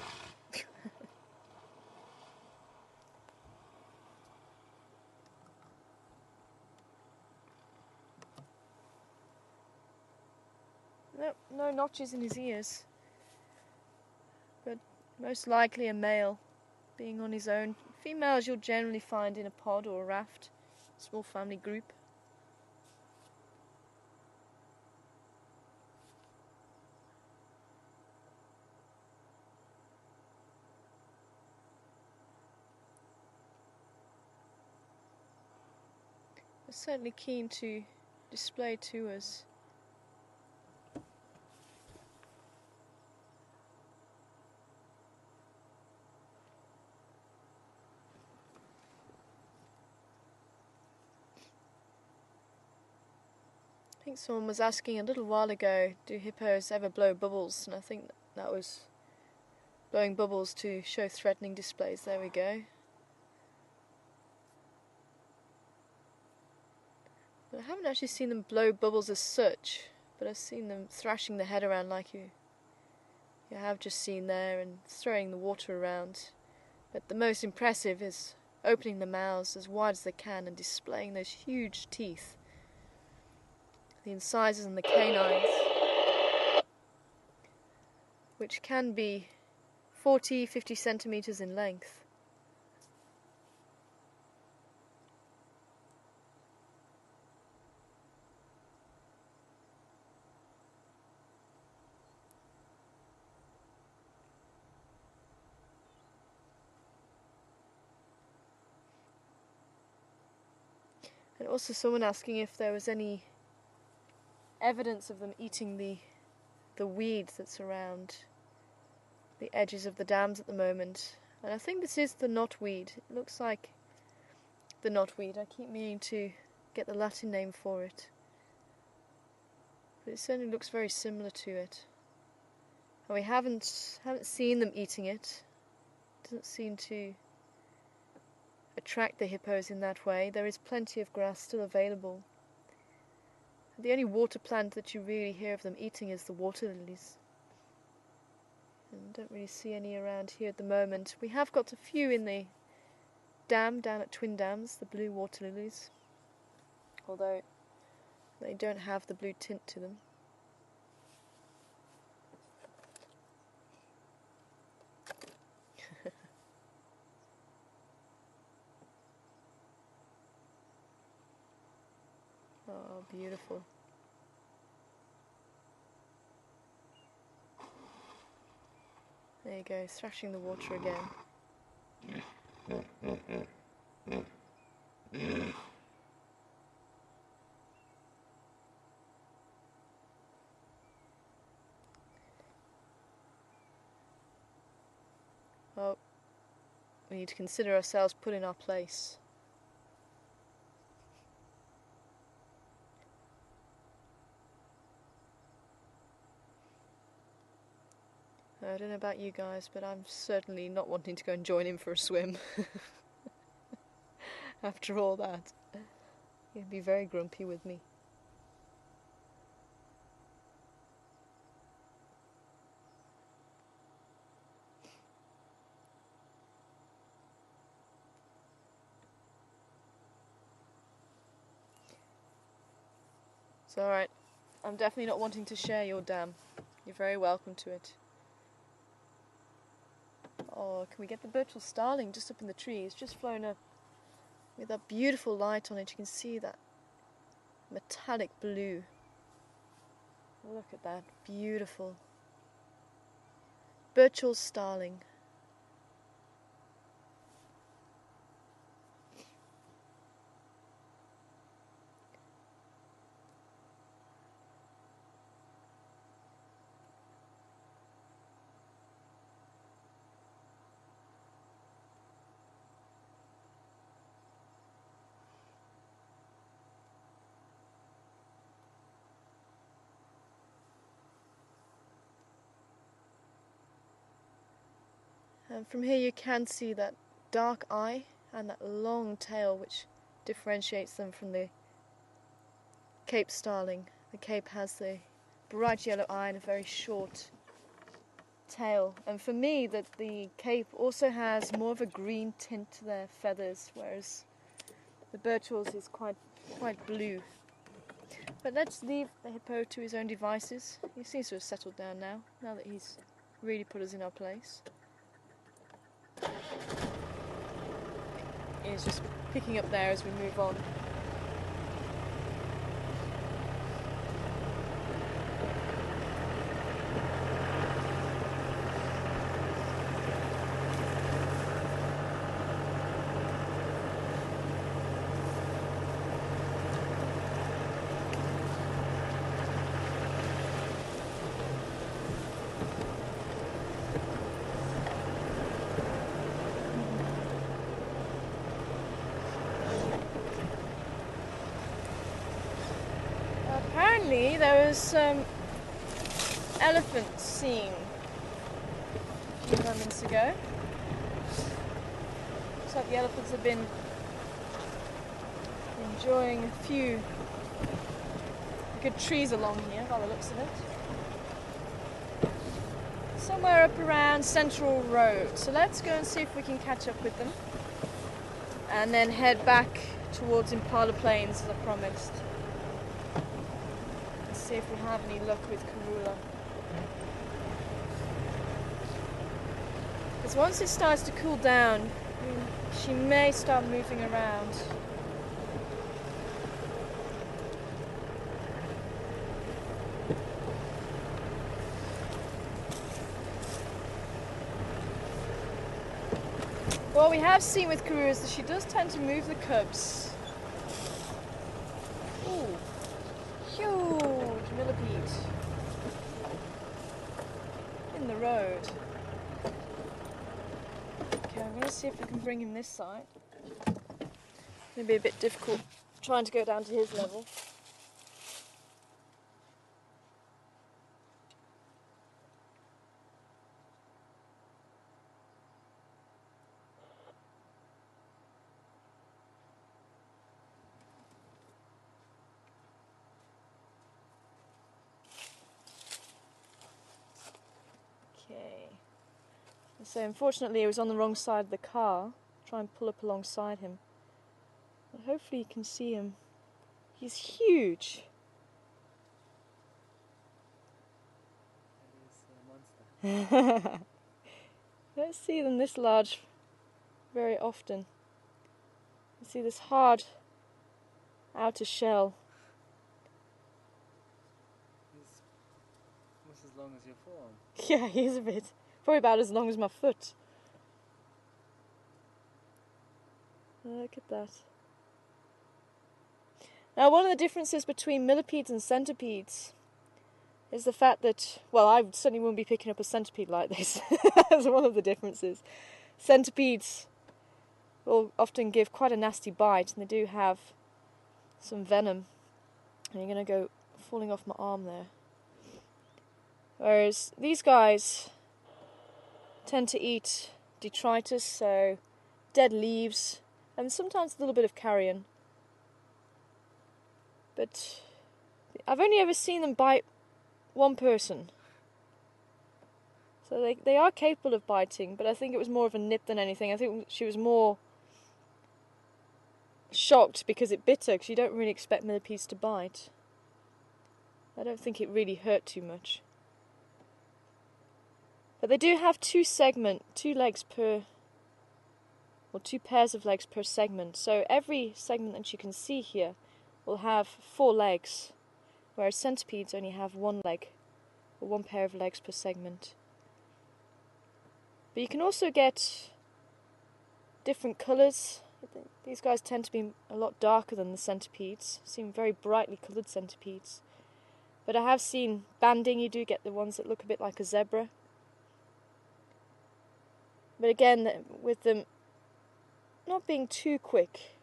Nope, no notches in his ears. But most likely a male, being on his own. Females you'll generally find in a pod or a raft, small family group. They're certainly keen to display to us. I think someone was asking a little while ago, do hippos ever blow bubbles? And I think that was blowing bubbles to show threatening displays. There we go. But I haven't actually seen them blow bubbles as such, but I've seen them thrashing the head around like you have just seen there and throwing the water around. But the most impressive is opening the mouths as wide as they can and displaying those huge teeth. The incisors and the canines, which can be 40-50 centimeters in length. And also someone asking if there was any evidence of them eating the weed that's around the edges of the dams at the moment. And I think this is the knotweed. It looks like the knotweed. I keep meaning to get the Latin name for it. But it certainly looks very similar to it. And we haven't seen them eating it. It doesn't seem to attract the hippos in that way. There is plenty of grass still available. The only water plant that you really hear of them eating is the water lilies. And don't really see any around here at the moment. We have got a few in the dam down at Twin Dams, the blue water lilies. Although they don't have the blue tint to them. Oh, beautiful. There you go, thrashing the water again. Well, we need to consider ourselves put in our place. I don't know about you guys, but I'm certainly not wanting to go and join him for a swim. After all that, he'd be very grumpy with me. It's alright. I'm definitely not wanting to share your dam. You're very welcome to it. Oh, can we get the Birchall starling just up in the tree? It's just flown up with that beautiful light on it. You can see that metallic blue. Look at that, beautiful. Birchall starling. And from here you can see that dark eye and that long tail which differentiates them from the Cape starling. The Cape has the bright yellow eye and a very short tail. And for me, that the Cape also has more of a green tint to their feathers, whereas the Birchall's is quite blue. But let's leave the hippo to his own devices. He seems to have settled down now that he's really put us in our place. He's just picking up there as we move on. Apparently there was some elephants seen a few moments ago. Looks like the elephants have been enjoying a few good trees along here by the looks of it. Somewhere up around Central Road. So let's go and see if we can catch up with them. And then head back towards Impala Plains as I promised. See if we have any luck with Karula. Because once it starts to cool down, she may start moving around. What we have seen with Karula is that she does tend to move the cubs. Ooh, huge millipede in the road. Okay, I'm going to see if I can bring him this side. It's going to be a bit difficult trying to go down to his level. Okay. So unfortunately he was on the wrong side of the car. Try and pull up alongside him. But hopefully you can see him. He's huge. He's a monster. Don't see them this large very often. You see this hard outer shell. He's almost as long as your forearm. Yeah, he's a bit. Probably about as long as my foot. Look at that. Now, one of the differences between millipedes and centipedes is the fact that, well, I certainly wouldn't be picking up a centipede like this. That's one of the differences. Centipedes will often give quite a nasty bite, and they do have some venom. And you're going to go falling off my arm there. Whereas these guys tend to eat detritus, so dead leaves, and sometimes a little bit of carrion. But I've only ever seen them bite one person. So they are capable of biting, but I think it was more of a nip than anything. I think she was more shocked because it bit her, because you don't really expect millipedes to bite. I don't think it really hurt too much. But they do have two pairs of legs per segment. So every segment that you can see here will have 4 legs, whereas centipedes only have 1 leg, or 1 pair of legs per segment. But you can also get different colours. These guys tend to be a lot darker than the centipedes. Seem very brightly coloured centipedes. But I have seen banding, you do get the ones that look a bit like a zebra. But again, with them not being too quick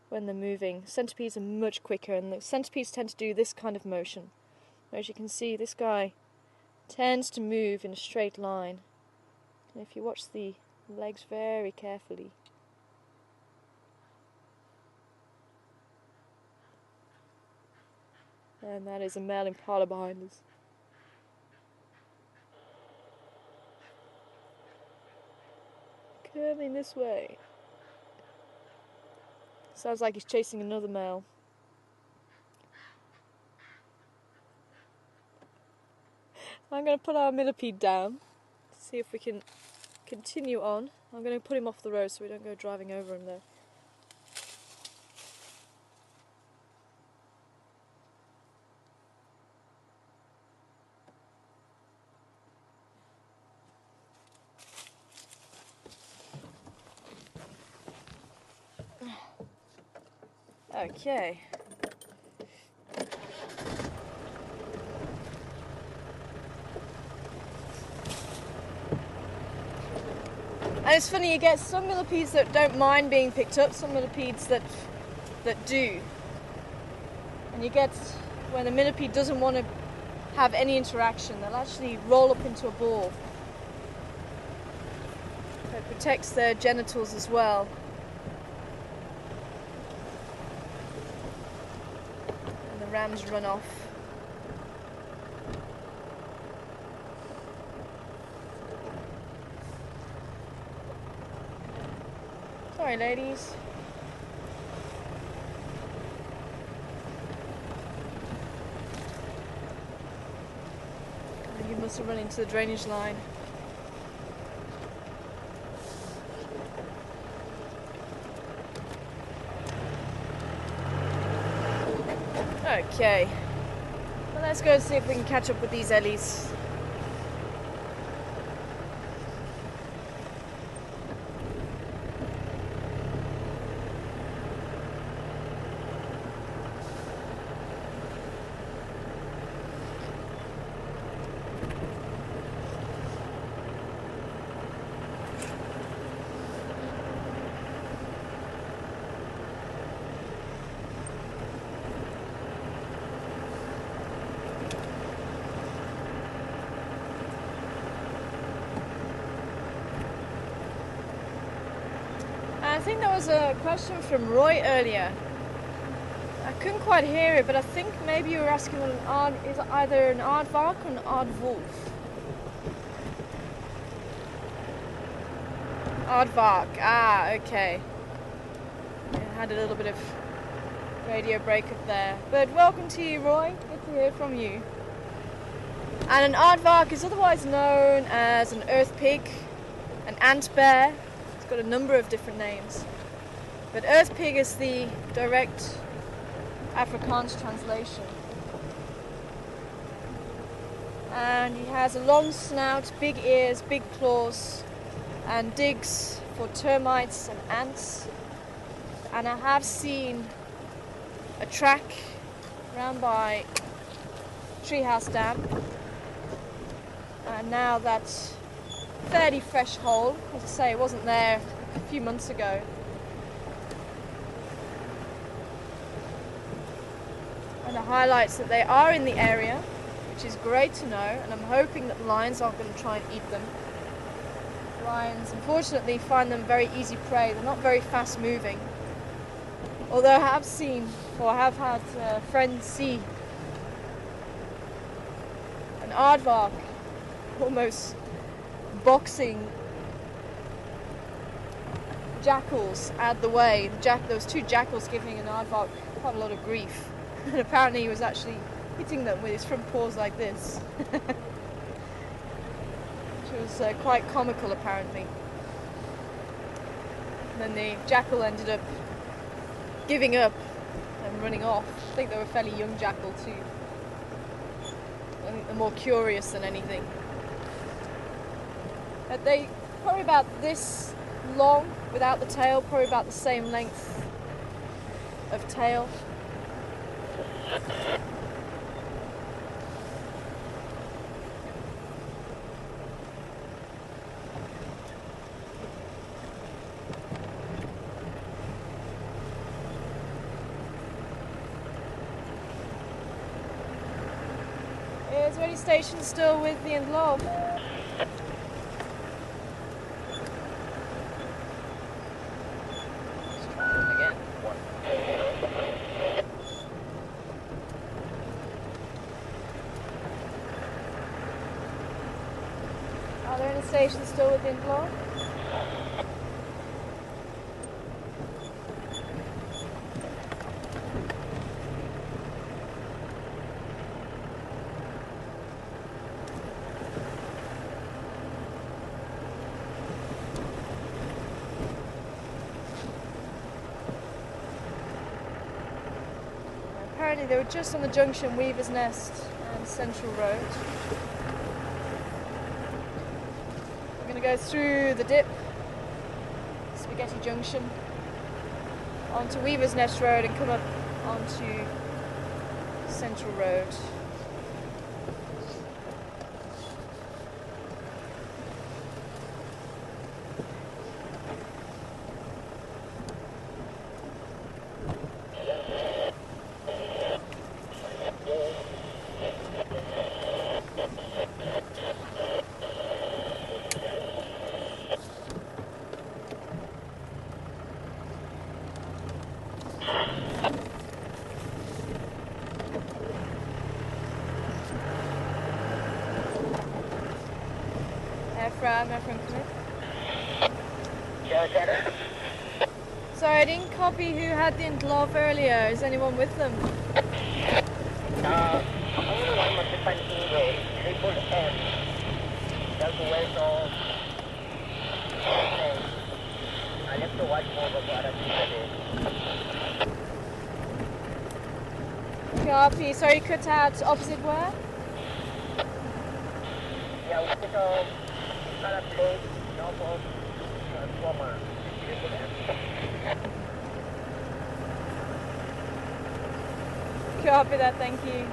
when they're moving, centipedes are much quicker, and the centipedes tend to do this kind of motion. As you can see, this guy tends to move in a straight line. And if you watch the legs very carefully, and that is a male impala behind us. Coming this way. Sounds like he's chasing another male. I'm going to put our millipede down to see if we can continue on. I'm going to put him off the road so we don't go driving over him there. Okay. And it's funny, you get some millipedes that don't mind being picked up, some millipedes that do. And you get, when the millipede doesn't want to have any interaction, they'll actually roll up into a ball. So it protects their genitals as well. And the rams run off. Sorry, ladies. You must have run into the drainage line. Okay. Well, let's go and see if we can catch up with these Ellies. I think there was a question from Roy earlier. I couldn't quite hear it, but I think maybe you were asking what is either an aardvark or an aardwolf. Aardvark, okay. I had a little bit of radio breakup there. But welcome to you, Roy. Good to hear from you. And an aardvark is otherwise known as an earth pig, an ant bear. It's got a number of different names. But earth pig is the direct Afrikaans translation. and he has a long snout, big ears, big claws, and digs for termites and ants. And I have seen a track round by Treehouse Dam, and now that's fairly fresh hole. As I say, it wasn't there a few months ago. And it highlights that they are in the area, which is great to know, and I'm hoping that the lions aren't going to try and eat them. Lions, unfortunately, find them very easy prey. They're not very fast moving. Although I have seen, or I have had friends see an aardvark almost boxing jackals out of the way. There was 2 jackals giving an aardvark quite a lot of grief. And apparently he was actually hitting them with his front paws like this. Which was quite comical, apparently. And then the jackal ended up giving up and running off. I think they were a fairly young jackal too. I think they're more curious than anything. They probably about this long without the tail, probably about the same length of tail. Is Ready Station still with the Indlov? Again. Are there any stations still with the Indlov? Apparently they were just on the junction Weaver's Nest and Central Road. We're going to go through the dip, Spaghetti Junction, onto Weaver's Nest Road and come up onto Central Road. Ephraim, come in. Sorry, I didn't copy who had the Indlov earlier. Is anyone with them? Copy. Sorry, you cut out opposite where? Copy that, thank you.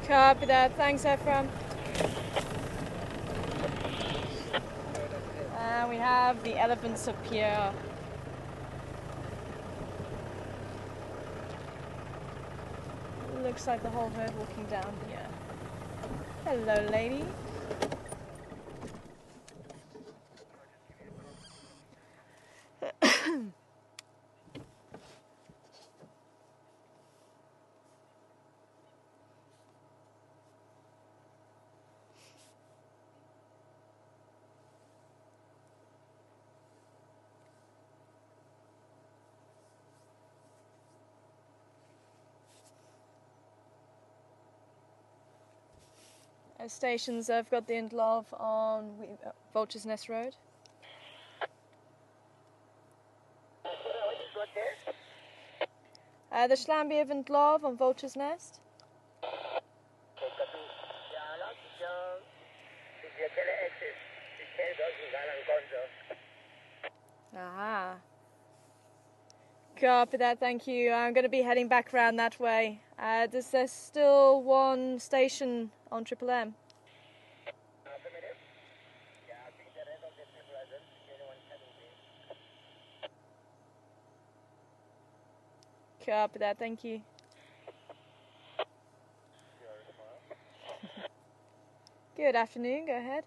Copy that, thanks Ephraim. And we have the elephants up here. Looks like the whole herd walking down here. Hello, lady. stations. I've got the Indlov on Vulture's Nest Road. The Schlambi of Indlov on Vulture's Nest. Aha. Copy that, thank you. I'm going to be heading back around that way. There's still one station on Triple M? Copy that, thank you. Good afternoon, go ahead.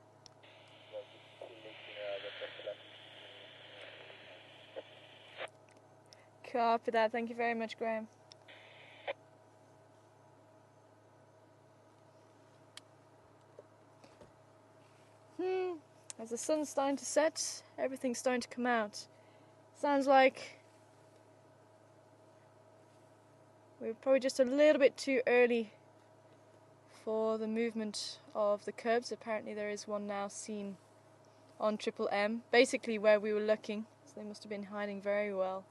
Copy that, thank you very much, Graham. As the sun's starting to set, everything's starting to come out. Sounds like we're probably just a little bit too early for the movement of the curbs. Apparently there is one now seen on Triple M, basically where we were looking, so they must have been hiding very well.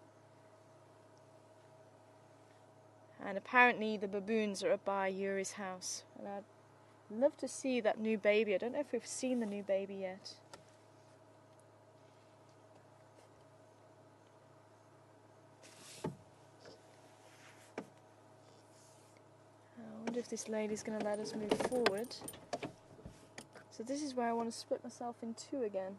And apparently the baboons are up by Yuri's house, and I'd love to see that new baby. I don't know if we've seen the new baby yet. I wonder if this lady's going to let us move forward. So this is where I want to split myself in two again.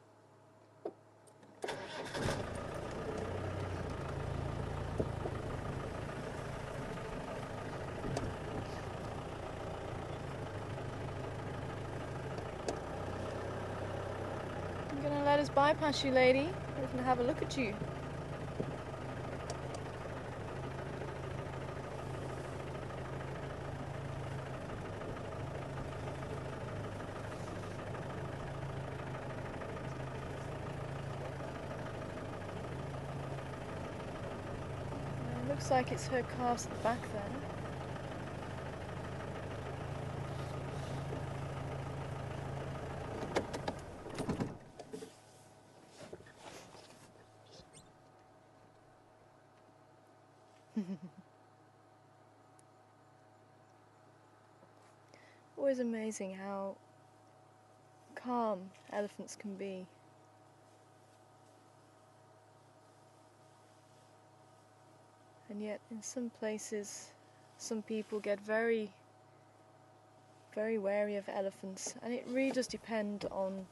I'm going to let us bypass you, lady. We're going to have a look at you. Looks like it's her cast at the back there. Always amazing how calm elephants can be. And yet in some places, some people get very, very wary of elephants, and it really does depend on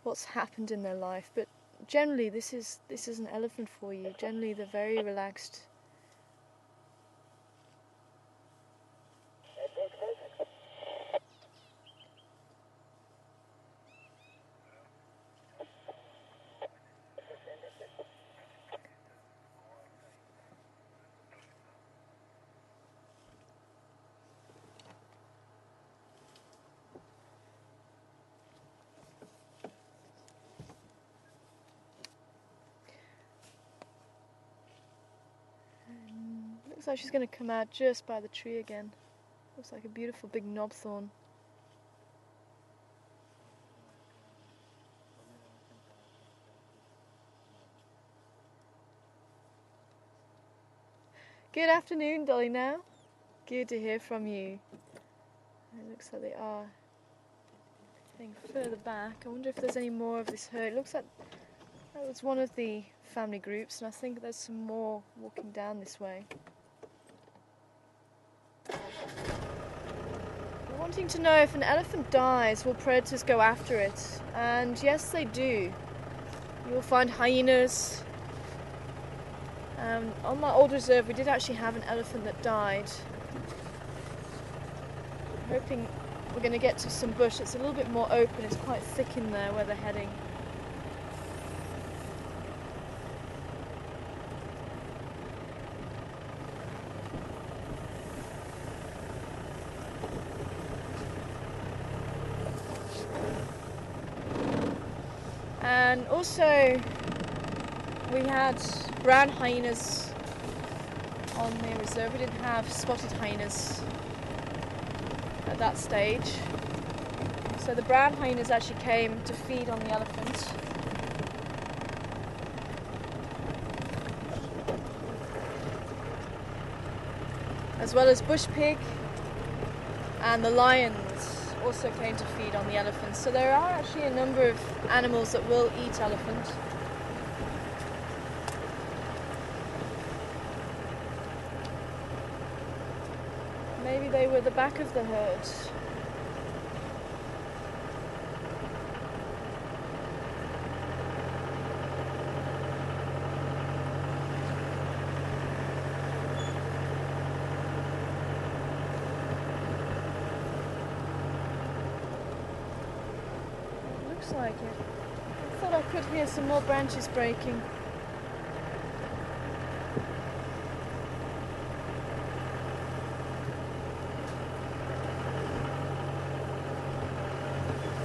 what's happened in their life. But generally this is an elephant for you. Generally they're very relaxed. Looks like she's going to come out just by the tree again. Looks like a beautiful big knobthorn. Good afternoon, Dolly now. Good to hear from you. It looks like they are heading further back. I wonder if there's any more of this herd. It looks like that was one of the family groups, and I think there's some more walking down this way. We're wanting to know if an elephant dies, will predators go after it? And yes, they do. You will find hyenas. On my old reserve, we did actually have an elephant that died. I'm hoping we're going to get to some bush. It's a little bit more open. It's quite thick in there where they're heading. And also we had brown hyenas on the reserve. We didn't have spotted hyenas at that stage. So the brown hyenas actually came to feed on the elephant. As well as bush pig, and the lions also came to feed on the elephants. So there are actually a number of animals that will eat elephant. Maybe they were the back of the herd. Looks like it. I thought I could hear some more branches breaking.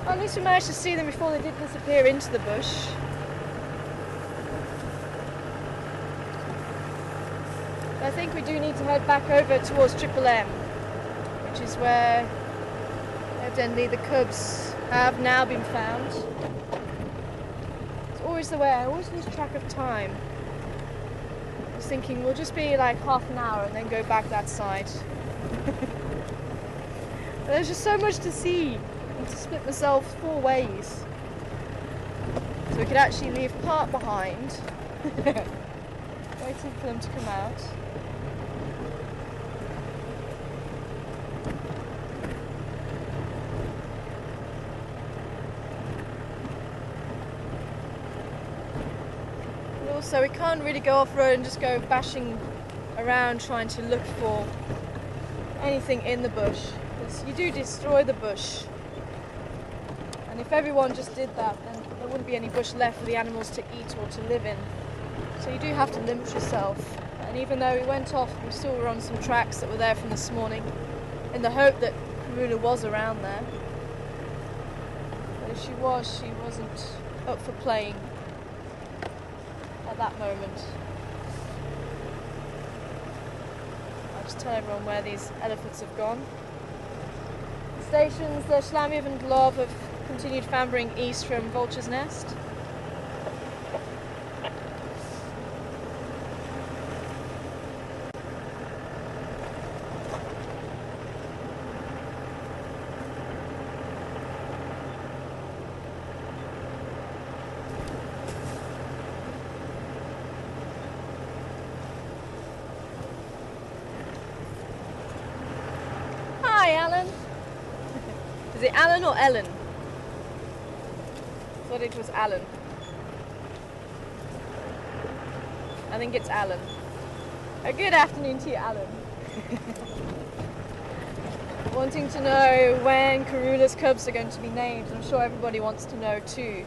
Well, at least we managed to see them before they did disappear into the bush. I think we do need to head back over towards Triple M, which is where evidently the cubs have now been found. It's always the way, I always lose track of time. I was thinking we'll just be like half an hour and then go back that side. There's just so much to see. I need to split myself 4 ways. So we could actually leave part behind, waiting for them to come out. So we can't really go off-road and just go bashing around trying to look for anything in the bush, because you do destroy the bush, and if everyone just did that then there wouldn't be any bush left for the animals to eat or to live in. So you do have to limit yourself, and even though we went off, we still were on some tracks that were there from this morning in the hope that Karula was around there, but if she wasn't up for playing at that moment. I'll just tell everyone where these elephants have gone. The stations, the Shlamiv and Glov have continued fambering east from Vulture's Nest. Alan? Is it Alan or Ellen? I thought it was Alan. I think it's Alan. A good afternoon to you, Alan. Wanting to know when Karula's cubs are going to be named. I'm sure everybody wants to know too.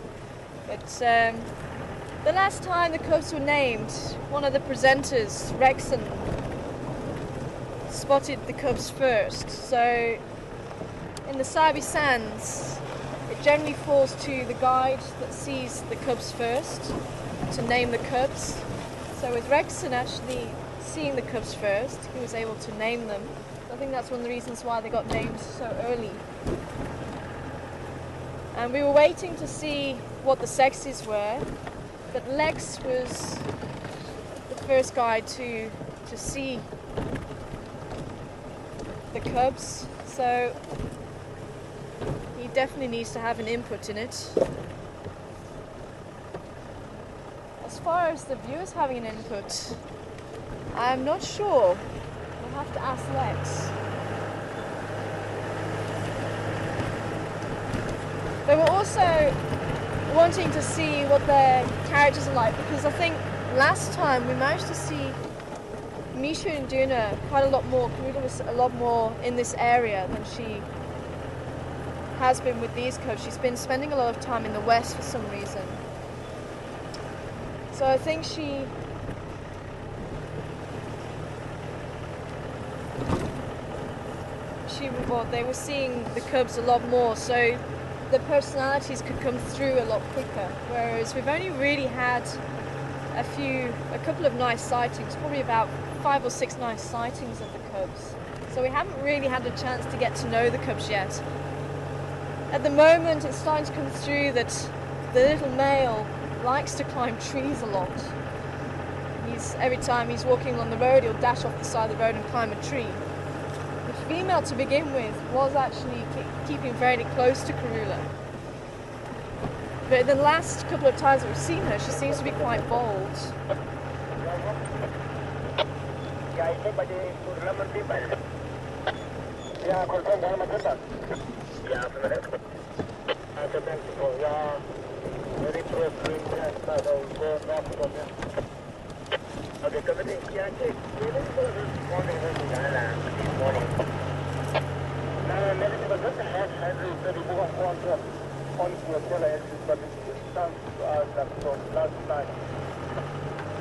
But the last time the cubs were named, one of the presenters, Rexon, spotted the cubs first. So in the Sabi Sands, it generally falls to the guide that sees the cubs first to name the cubs. So with Rexon actually seeing the cubs first, he was able to name them. I think that's one of the reasons why they got named so early. And we were waiting to see what the sexes were, but Lex was the first guy to see the cubs, so he definitely needs to have an input in it. As far as the viewers having an input, I'm not sure. We'll have to ask Lex. They were also wanting to see what their characters are like, because I think last time we managed to see Misha and Duna quite a lot more. Karula was a lot more in this area than she has been with these cubs. She's been spending a lot of time in the west for some reason. So I think they were seeing the cubs a lot more, so the personalities could come through a lot quicker, whereas we've only really had a couple of nice sightings, probably about 5 or 6 nice sightings of the cubs. So we haven't really had a chance to get to know the cubs yet. At the moment it's starting to come through that the little male likes to climb trees a lot. Every time he's walking along the road, he'll dash off the side of the road and climb a tree. The female, to begin with, was actually keeping fairly close to Karula. But the last couple of times that we've seen her, she seems to be quite bold.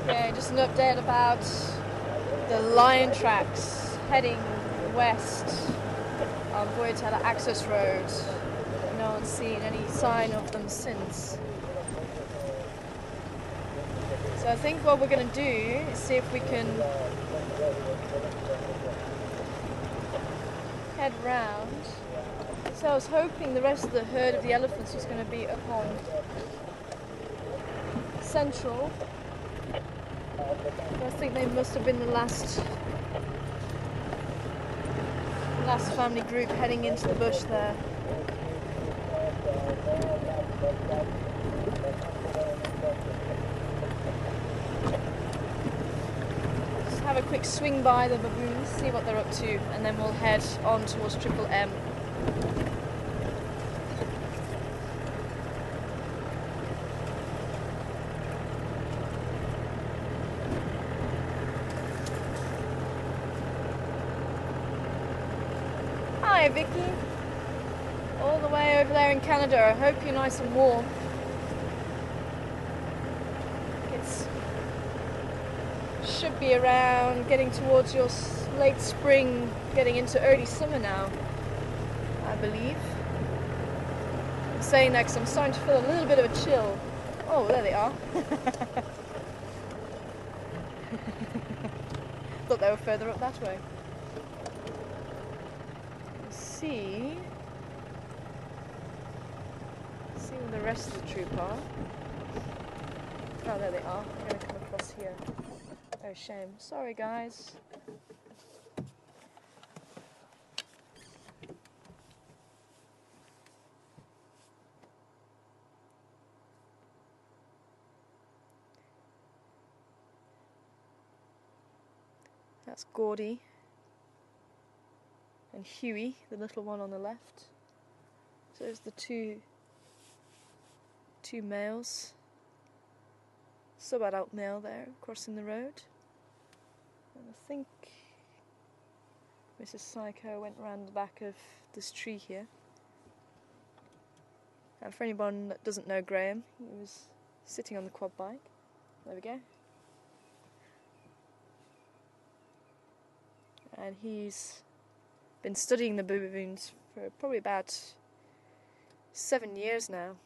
Okay, just an update about the lion tracks heading west on Voyatella Access Road. No one's seen any sign of them since. So I think what we're going to do is see if we can head round. So I was hoping the rest of the herd of the elephants was going to be up on Central. But I think they must have been the last family group heading into the bush there. Just have a quick swing by the baboons, see what they're up to, and then we'll head on towards Triple M. Hi Vicky, all the way over there in Canada. I hope you're nice and warm. Should be around getting towards your late spring, getting into early summer now, I believe. I'm saying that because I'm starting to feel a little bit of a chill. Oh, there they are. Thought they were further up that way. See where the rest of the troop are. Oh, there they are. I'm going to come across here. Oh, shame. Sorry, guys. That's Gordy and Huey, the little one on the left. So there's the two males. Sub-adult male there crossing the road. And I think Mrs. Psycho went around the back of this tree here. And for anyone that doesn't know Graham, he was sitting on the quad bike. There we go. And he's been studying the baboons for probably about 7 years now.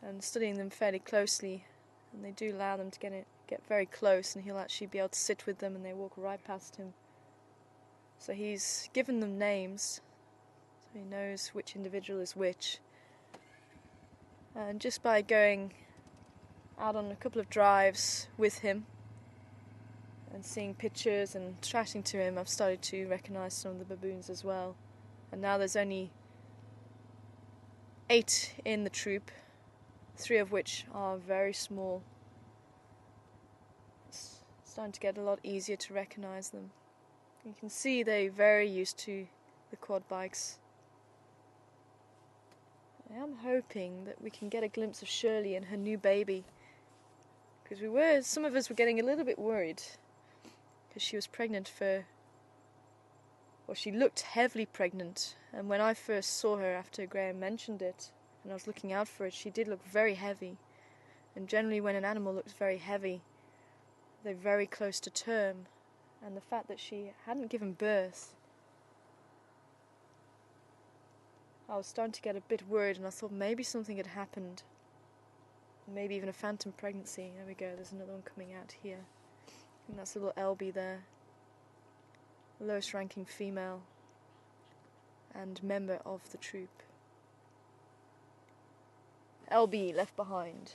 And studying them fairly closely, and they do allow them to get very close, and he'll actually be able to sit with them and they walk right past him. So he's given them names, so he knows which individual is which. And just by going out on a couple of drives with him and seeing pictures and chatting to him, I've started to recognise some of the baboons as well. And now there's only 8 in the troop, 3 of which are very small. It's starting to get a lot easier to recognise them. You can see they're very used to the quad bikes. I am hoping that we can get a glimpse of Shirley and her new baby, because some of us were getting a little bit worried because she was pregnant she looked heavily pregnant, and when I first saw her after Graham mentioned it and I was looking out for it, she did look very heavy. And generally when an animal looks very heavy, they're very close to term, and the fact that she hadn't given birth, I was starting to get a bit worried, and I thought maybe something had happened. Maybe even a phantom pregnancy. There we go, there's another one coming out here. And that's a little Elby there. lowest ranking female and member of the troop. LB left behind.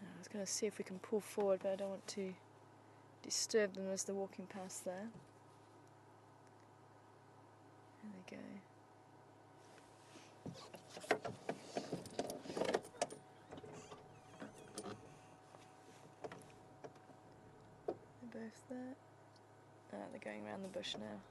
I was going to see if we can pull forward, but I don't want to disturb them as they're walking past there. There they go. They're both there. Ah, they're going around the bush now.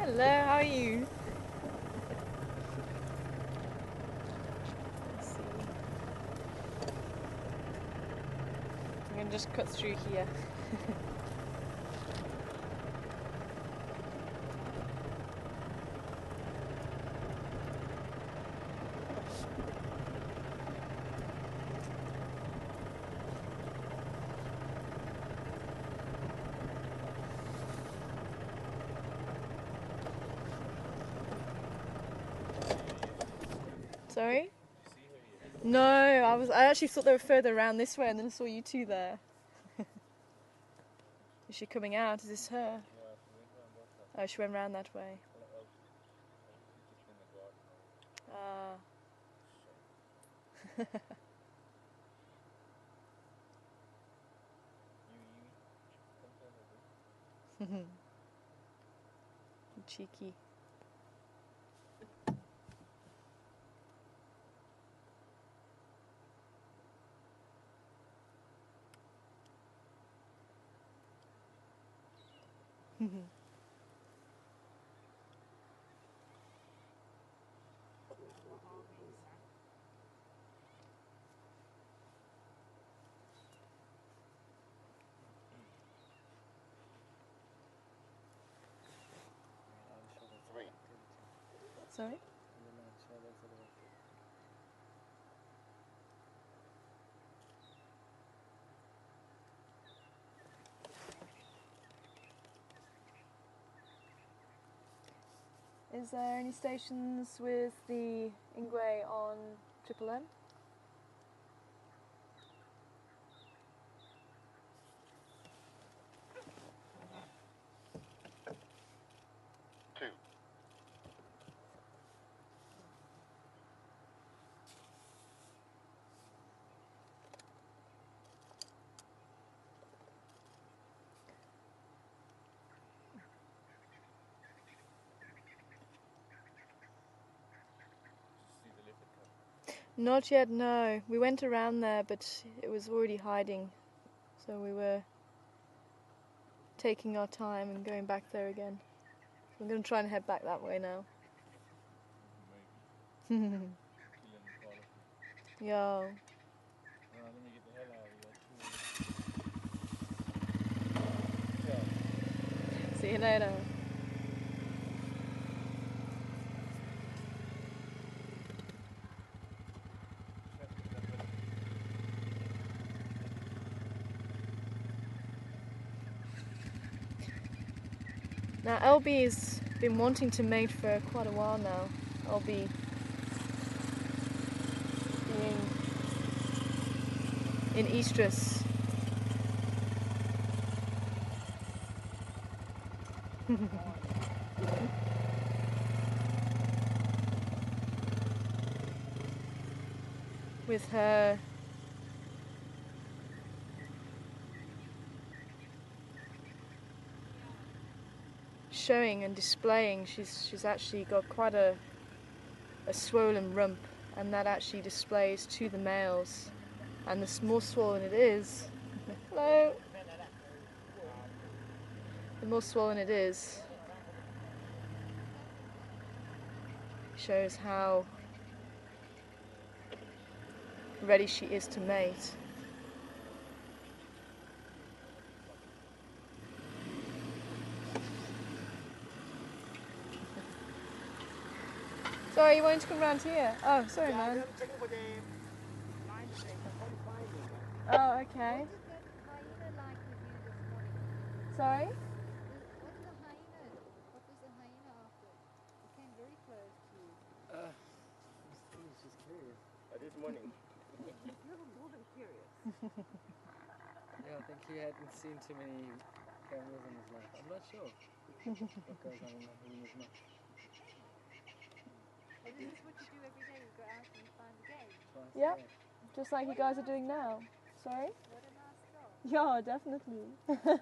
Hello, how are you? Let's see. I'm going to just cut through here. Sorry? No, I actually thought they were further around this way and then I saw you two there. Is she coming out? Is this her? Oh, she went round that way. Ah. Cheeky. Sorry? Is there any stations with the Ingwe on Triple M? Not yet, no. We went around there, but it was already hiding. So we were taking our time and going back there again. So I'm going to try and head back that way now. Yeah. See you later. Now LB's been wanting to mate for quite a while now. LB being in estrus. With her showing and displaying, she's actually got quite a swollen rump, and that actually displays to the males And the more swollen it is, hello, the more swollen it is, shows how ready she is to mate. Sorry, you wanted to come round here? Oh, sorry, man. Oh, okay. Sorry? What was the hyena after? It came very close to you. He was just curious. This morning. You're more than curious. Yeah, I think he hadn't seen too many cameras in his life. I'm not sure what goes on in the hyena's mouth. And is this what you do every day? You go out and you find the game? Twice Yeah. a day. Just like you guys are doing now. Sorry? What a nice job. Yeah, definitely. Are you just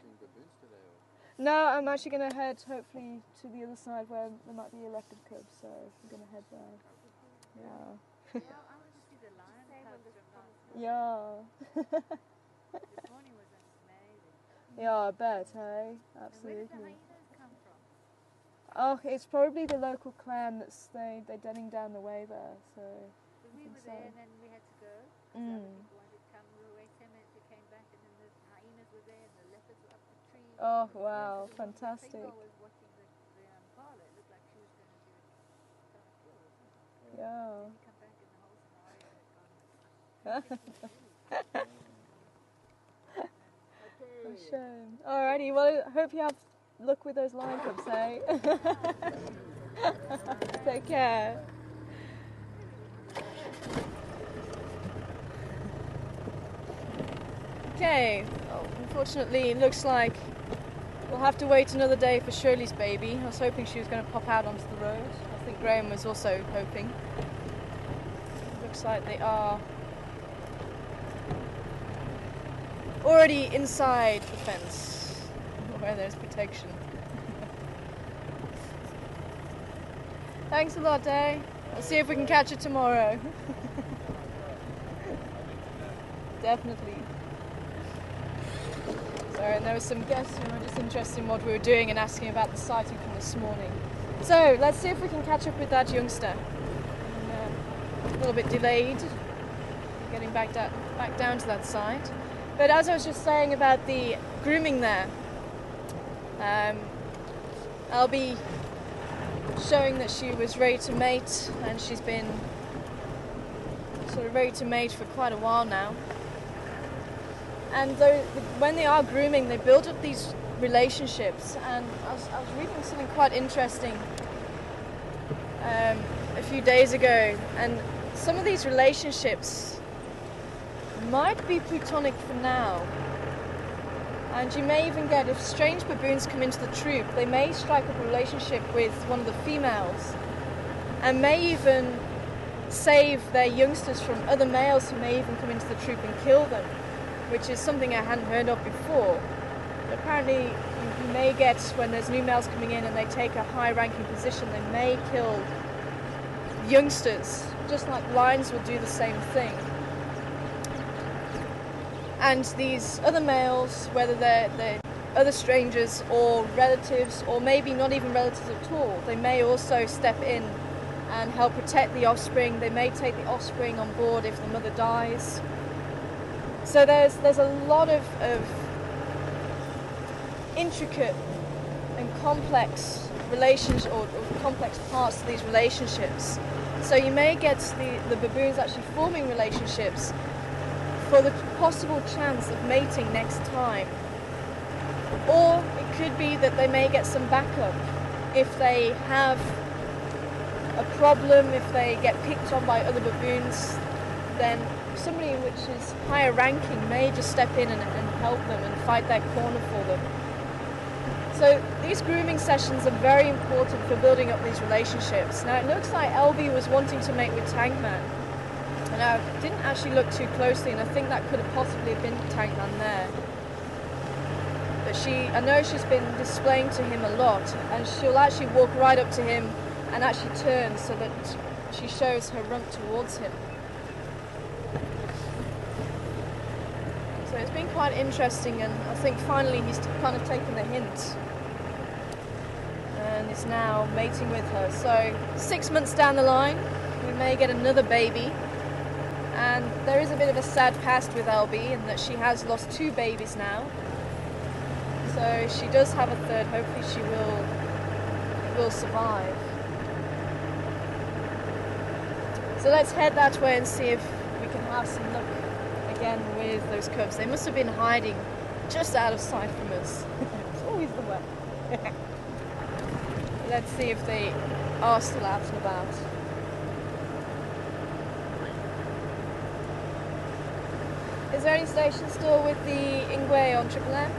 doing baboons today? Or? No, I'm actually going to head hopefully to the other side where there might be elected cubs, so I'm going to head there. Yeah. Well, I want to see the lion cubs from last night. Yeah. This morning was amazing. Yeah, I bet, hey? And where did the Absolutely. hyenas come from? Oh, it's probably the local clan they're denning down the way there, so. Because we think were so. there and then we had to go. Other Mm. people wanted to come. We were waiting 10 minutes. We came back and then the hyenas were there and the leopards were up the tree. Oh, wow, The fantastic. female was watching the impala. It looked like she was going to do it. Kind of kill or something. Yeah. Then you come back and the whole scenario had gone. For shame. Alrighty, well, I hope you have luck with those lion cubs, eh? Take care. Okay, well, unfortunately it looks like we'll have to wait another day for Shirley's baby. I was hoping she was going to pop out onto the road. I think Graham was also hoping. Looks like they are already inside the fence where there's protection. Thanks a lot, Day. I'll see if we can catch it tomorrow. Definitely. Sorry, and there were some guests who were just interested in what we were doing and asking about the sighting from this morning. So let's see if we can catch up with that youngster. And, a little bit delayed getting back down to that site. But as I was just saying about the grooming there, I'll be showing that she was ready to mate, and she's been sort of ready to mate for quite a while now. And when they are grooming, they build up these relationships. And I was reading something quite interesting a few days ago, and some of these relationships might be platonic for now. And you may even get, if strange baboons come into the troop, they may strike up a relationship with one of the females and may even save their youngsters from other males who may even come into the troop and kill them, which is something I hadn't heard of before. But apparently you may get, when there's new males coming in and they take a high-ranking position, they may kill youngsters, just like lions will do the same thing. And these other males, whether they're other strangers or relatives, or maybe not even relatives at all, they may also step in and help protect the offspring. They may take the offspring on board if the mother dies. So there's a lot of intricate and complex relations or complex parts to these relationships. So you may get the baboons actually forming relationships for the possible chance of mating next time. Or it could be that they may get some backup if they have a problem, if they get picked on by other baboons, then somebody which is higher ranking may just step in and help them and fight their corner for them. So these grooming sessions are very important for building up these relationships. Now it looks like Elby was wanting to mate with Tankman, and I didn't actually look too closely, and I think that could have possibly been Tankman there. But I know she's been displaying to him a lot, and she'll actually walk right up to him and actually turn so that she shows her rump towards him. So it's been quite interesting, and I think finally he's kind of taken the hint and is now mating with her. So 6 months down the line, we may get another baby. And there is a bit of a sad past with Albie in that she has lost 2 babies now. So she does have a third. Hopefully she will survive. So let's head that way and see if we can have some luck again with those cubs. They must have been hiding just out of sight from us. It's always the way. Let's see if they are still out and about. Is there any station still with the Ingwe on Triple M?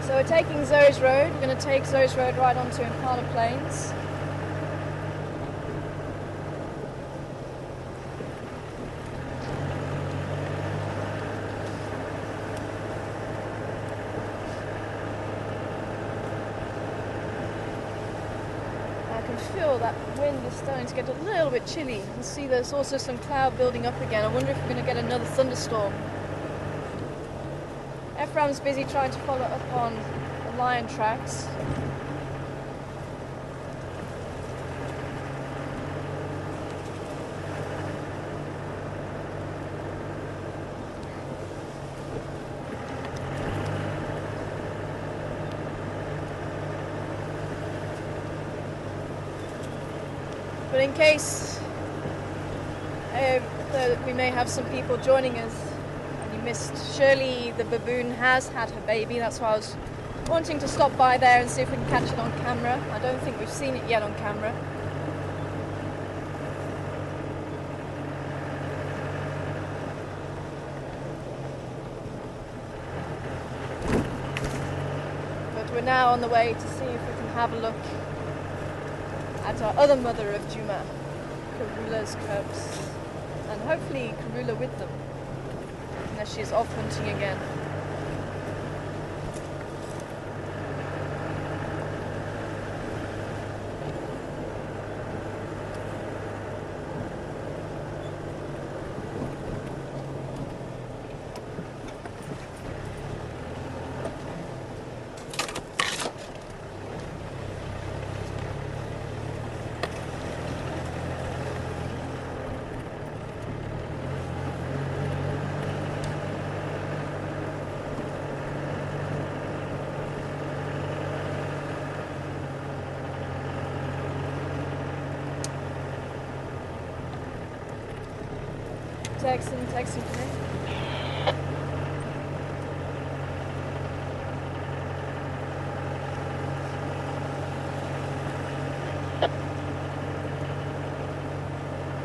So we're taking Zoe's Road. We're going to take Zoe's Road right onto Impala Plains. I can feel that wind is starting to get a little bit chilly. You can see there's also some cloud building up again. I wonder if we're going to get another thunderstorm. Ephraim's busy trying to follow up on the lion tracks. But in case we may have some people joining us, missed, Shirley the baboon has had her baby. That's why I was wanting to stop by there and see if we can catch it on camera. I don't think we've seen it yet on camera. But we're now on the way to see if we can have a look at our other mother of Juma, Karula's cubs, and hopefully Karula with them. As she's off hunting again. Texting for me.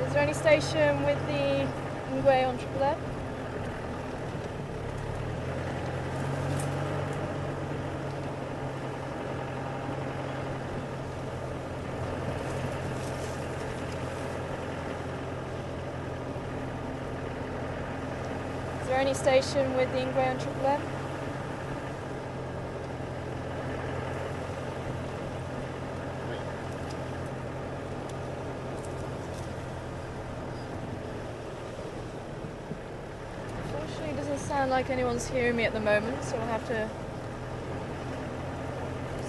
Is there any station with the Ngwe on Triple M? Is there any station with the Ingwe on Triple M? Unfortunately, it doesn't sound like anyone's hearing me at the moment, so we'll have to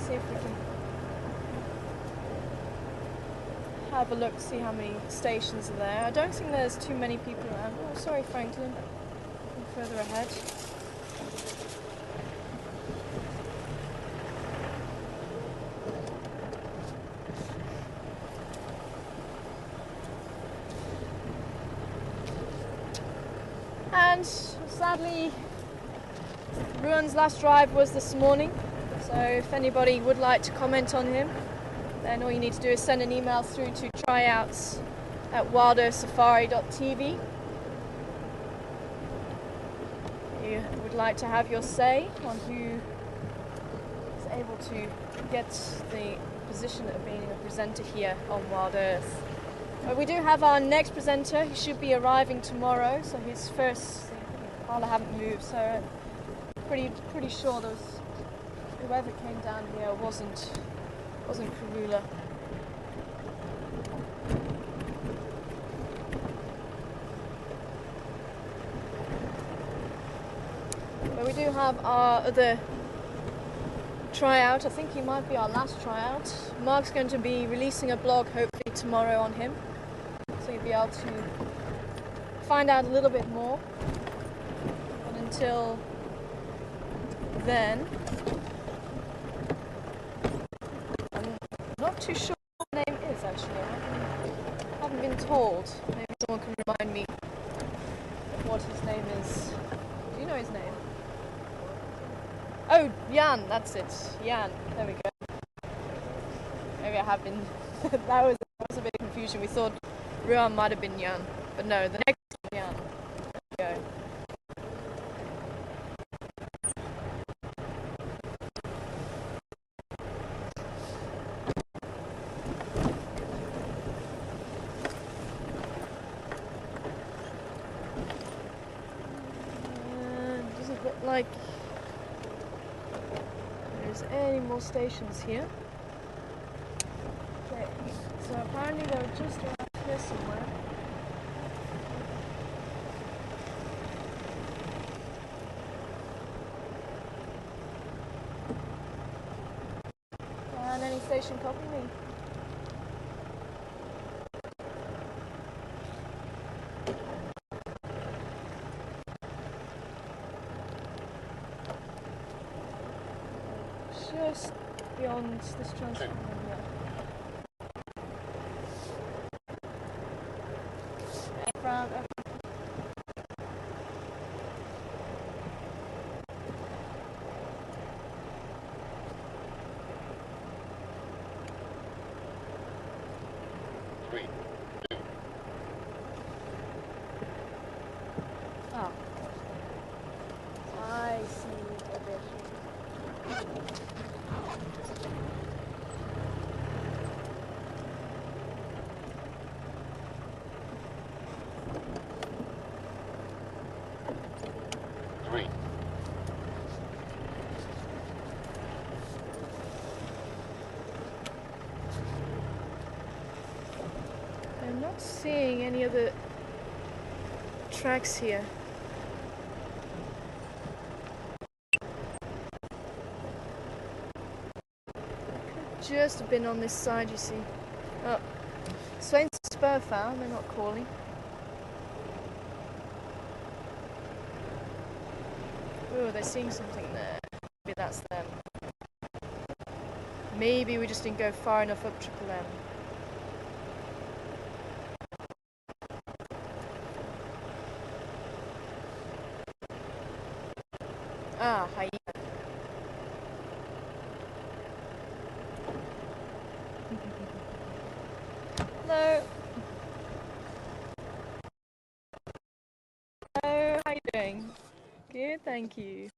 see if we can have a look, see how many stations are there. I don't think there's too many people around. Oh, sorry, Franklin. Further ahead. sadly, Ruan's last drive was this morning, so if anybody would like to comment on him, then all you need to do is send an email through to tryouts@wildearthsafari.tv. You would like to have your say on who is able to get the position of being a presenter here on Wild Earth. But we do have our next presenter. He should be arriving tomorrow, so his first Carla haven't moved, so pretty sure those whoever came down here wasn't Karula. But we do have our other tryout. I think he might be our last tryout. Mark's going to be releasing a blog hopefully tomorrow on him, so you'll be able to find out a little bit more. But until then, I'm not too sure what his name is actually. I haven't been told. Maybe someone can remind me of what his name is. Do you know his name? Oh, Jan, that's it. Jan, there we go. Maybe I have been. that was a bit of confusion. We thought Ruan might have been Jan, but no, the next one, Jan. There we go. Doesn't look like there's any more stations here. Okay, so apparently they were just around here somewhere. And any station copy me? Just beyond this transformer here. Around, oh. I see a bit. I'm not seeing any other tracks here. Could just have been on this side, you see. Oh, Swain's Spur found, they're not calling. Oh, they're seeing something there. Maybe that's them. Maybe we just didn't go far enough up Triple M. Ah, hyena. Hello. Hello, how you doing? Good, thank you.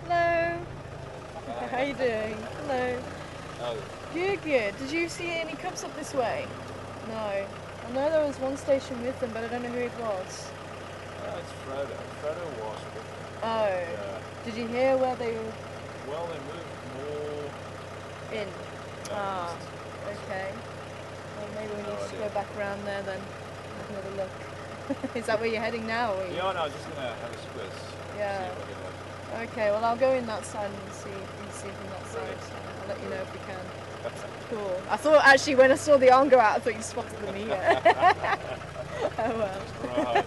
Hello. How you doing? Hello. Oh, Good, good. Did you see any cubs up this way? No. I know there was one station with them, but I don't know who it was. It's Frodo. Frodo was with them. Oh. Did you hear where they were Well, they moved more in? Ah, okay. Well, maybe we need to go back around there then. Have another look. Is that where you're heading now? Or Yeah, no, I was just going to have a squiz. Yeah. See if I can Okay, well I'll go in that side and see from that side. I'll let you know if we can. Cool. I thought actually when I saw the arm go out, I thought you spotted the meter. Oh well. Right.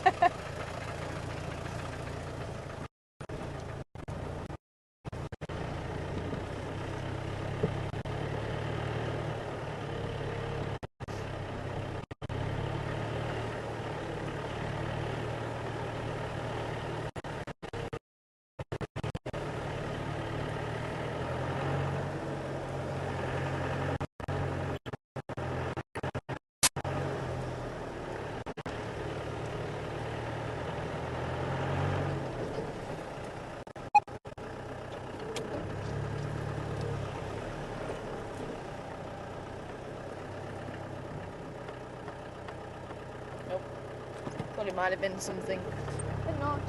Thought it might have been something, but not.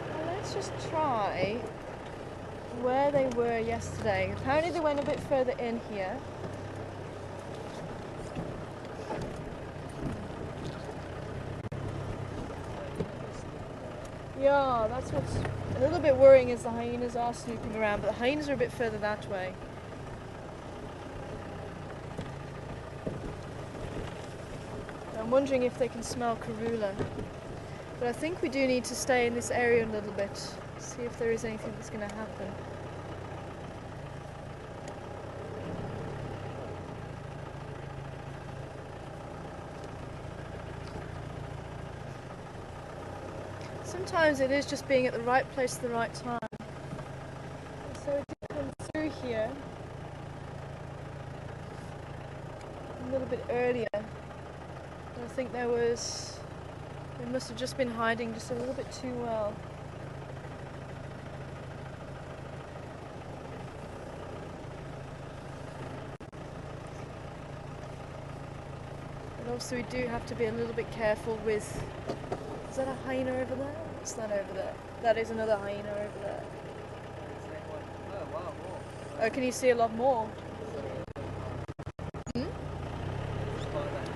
Well, let's just try where they were yesterday. Apparently they went a bit further in here. Yeah, that's what's a little bit worrying is the hyenas are snooping around, but the hyenas are a bit further that way. I'm wondering if they can smell Karula. But I think we do need to stay in this area a little bit, see if there is anything that's going to happen. Sometimes it is just being at the right place at the right time. And so it did come through here a little bit earlier. I think they must have just been hiding just a little bit too well. But also we do have to be a little bit careful with... Is that a hyena over there? What's that over there? That is another hyena over there. Oh, wow, more. Oh, can you see a lot more? Hmm?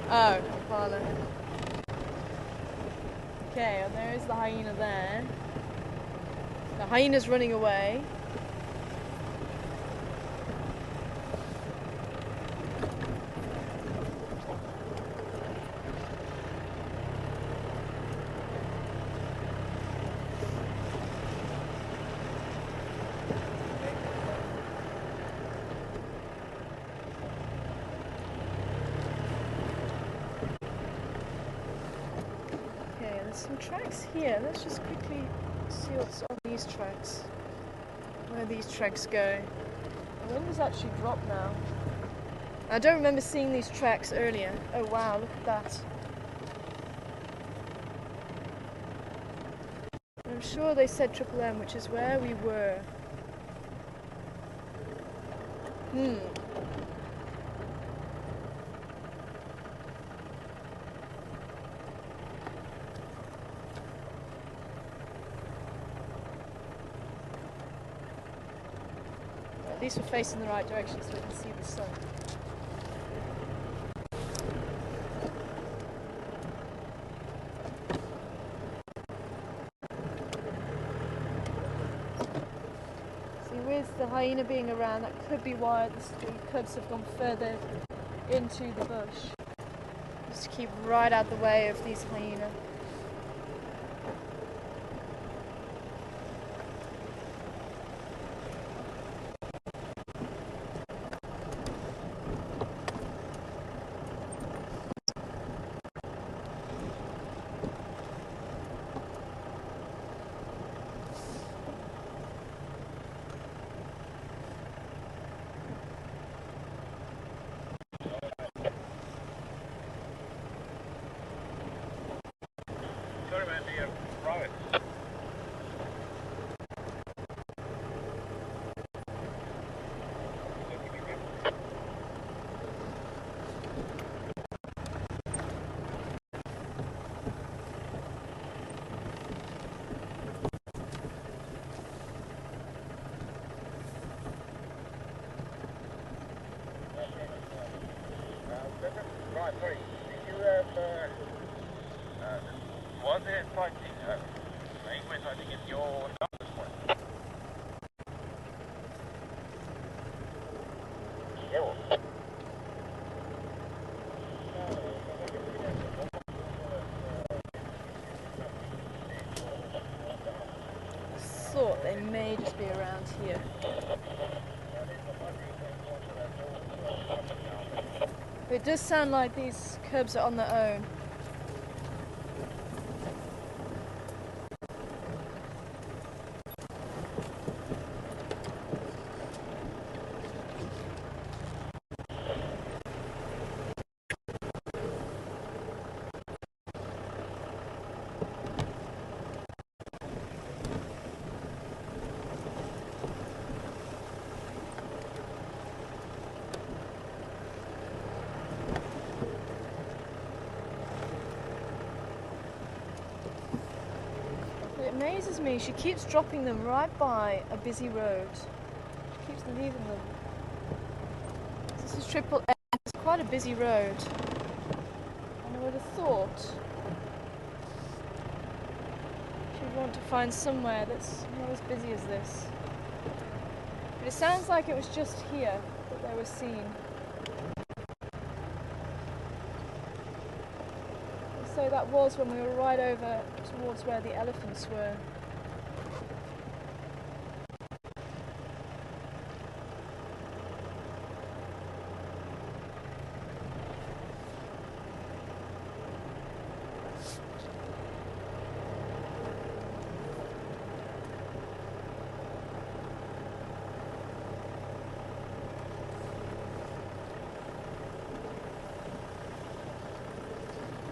Oh, Impala. Okay, and there is the hyena there. The hyena's running away. Some tracks here. Let's just quickly see what's on these tracks. Where these tracks go. The wind has actually dropped now. I don't remember seeing these tracks earlier. Oh wow, look at that. I'm sure they said Triple M, which is where we were. At least we're facing the right direction so we can see the sun. See, with the hyena being around, that could be why the cubs have gone further into the bush. Just to keep right out the way of these hyenas. Sorry about the road. your numbers were. Kill. I thought they may just be around here. But it does sound like these cubs are on their own. It amazes me, she keeps dropping them right by a busy road. She keeps leaving them. This is Triple M, it's quite a busy road. And I would have thought she'd want to find somewhere that's not as busy as this. But it sounds like it was just here that they were seen. So that was when we were right over towards where the elephants were.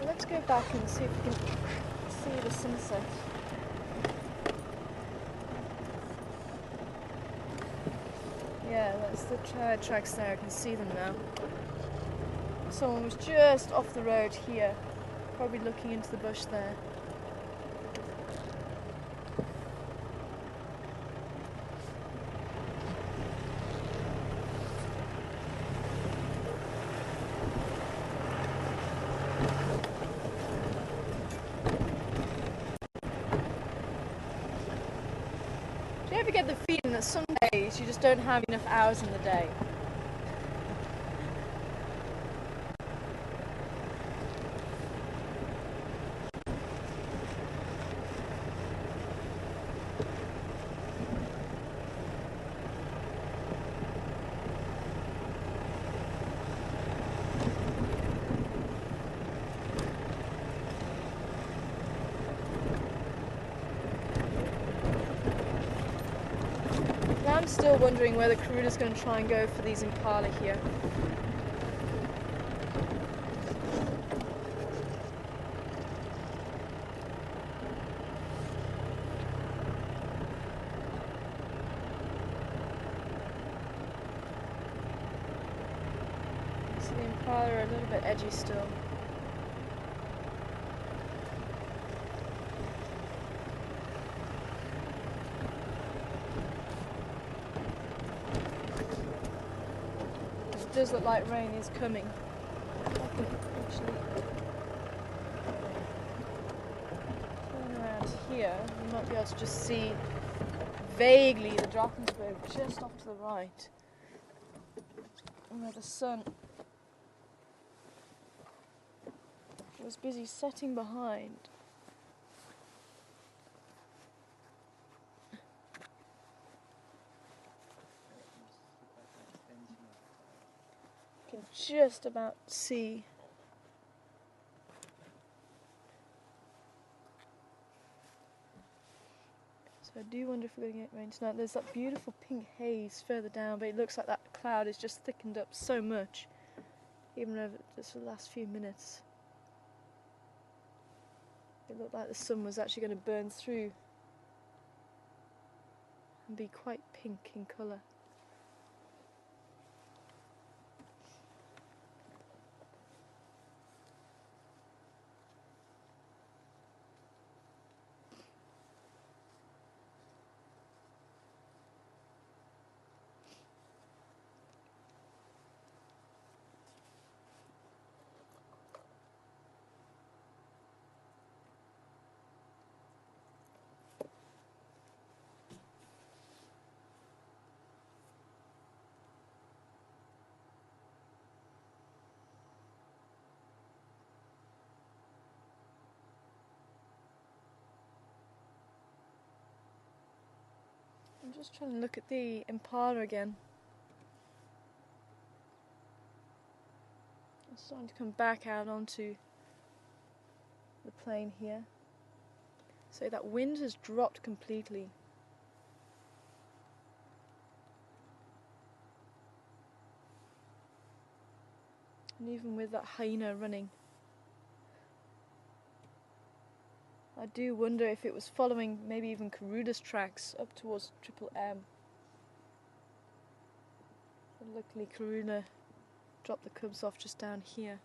Let's go back and see if we can see the sunset. Yeah, that's the tire tracks there, I can see them now. Someone was just off the road here, probably looking into the bush there. Do you ever get the feeling that some days you just don't have enough hours in the day? I'm still wondering whether Karuda's going to try and go for these impala here. So the impala are a little bit edgy still. It does look like rain is coming. I can actually turn around here. You might be able to just see vaguely the Drakensberg just off to the right, and where the sun was busy setting behind. You can just about see. So I do wonder if we're going to get rain tonight. There's that beautiful pink haze further down, but it looks like that cloud is just thickened up so much, even over just the last few minutes. It looked like the sun was actually going to burn through and be quite pink in colour. Just trying to look at the impala again. It's starting to come back out onto the plain here. So that wind has dropped completely. And even with that hyena running, I do wonder if it was following maybe even Karuda's tracks up towards Triple M. But luckily Karuda dropped the cubs off just down here.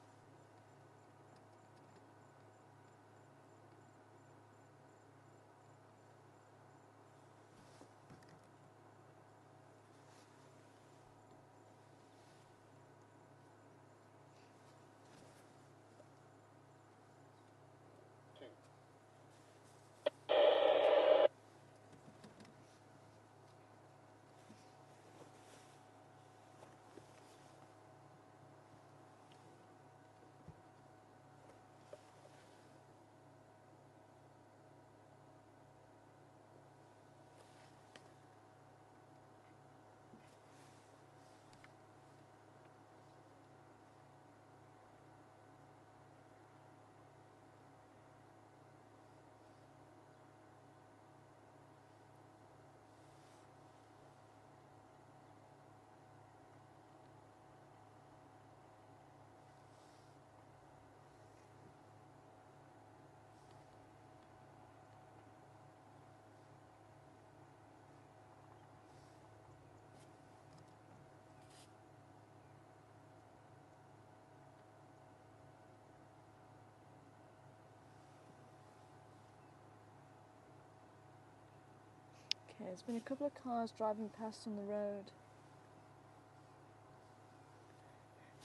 Okay, there's been a couple of cars driving past on the road.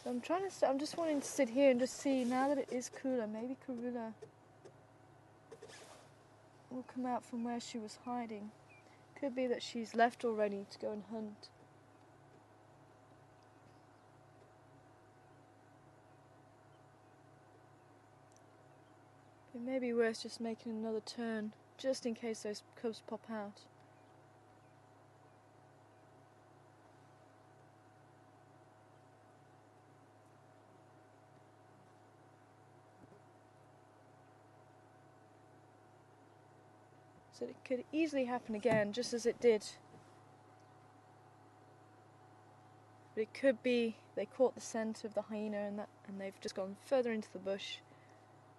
So I'm just wanting to sit here and just see, now that it is cooler, maybe Karuda will come out from where she was hiding. Could be that she's left already to go and hunt. It may be worth just making another turn, just in case those cubs pop out. So it could easily happen again, just as it did. But it could be they caught the scent of the hyena and they've just gone further into the bush.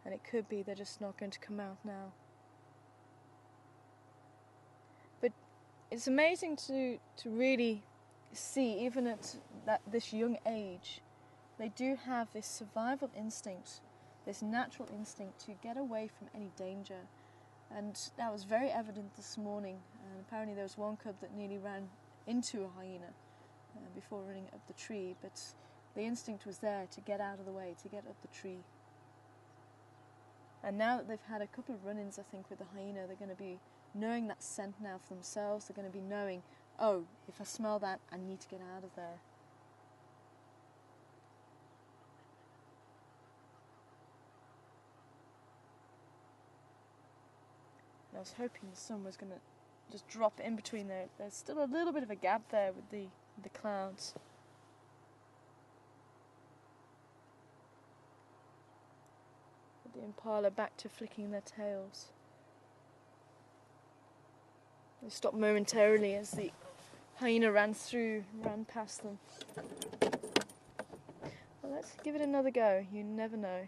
And it could be they're just not going to come out now. But it's amazing to really see, even at this young age, they do have this survival instinct, this natural instinct to get away from any danger. And that was very evident this morning. And apparently there was one cub that nearly ran into a hyena before running up the tree, but the instinct was there to get out of the way, to get up the tree. And now that they've had a couple of run-ins, I think, with the hyena, they're going to be knowing that scent now for themselves. They're going to be knowing, oh, if I smell that, I need to get out of there. And I was hoping the sun was going to just drop in between there. There's still a little bit of a gap there with the clouds. The impala back to flicking their tails. They stopped momentarily as the hyena ran past them. Well, let's give it another go. You never know.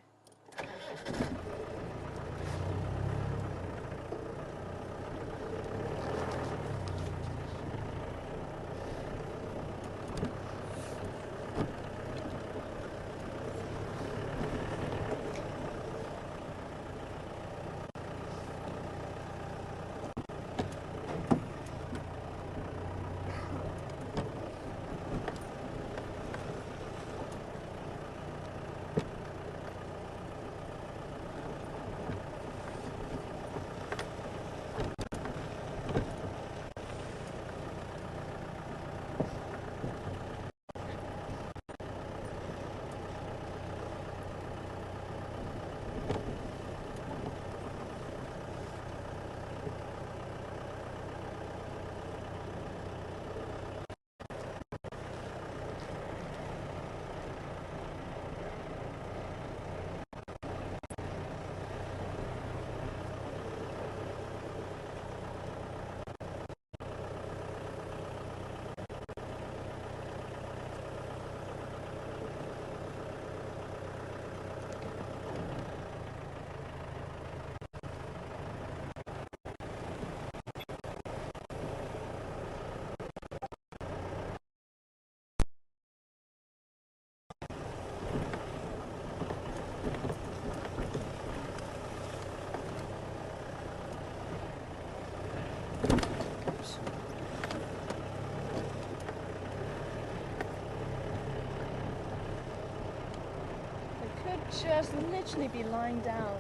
just literally be lying down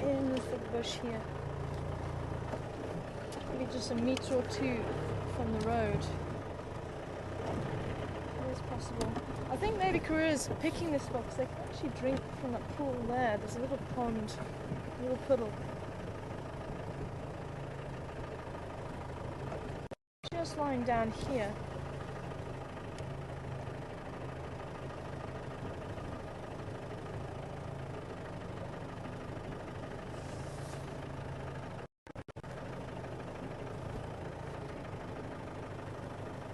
in the thick bush here. Maybe just a metre or two from the road. It is possible. I think maybe Karura's picking this spot because they can actually drink from that pool there. There's a little pond, a little puddle. Just lying down here.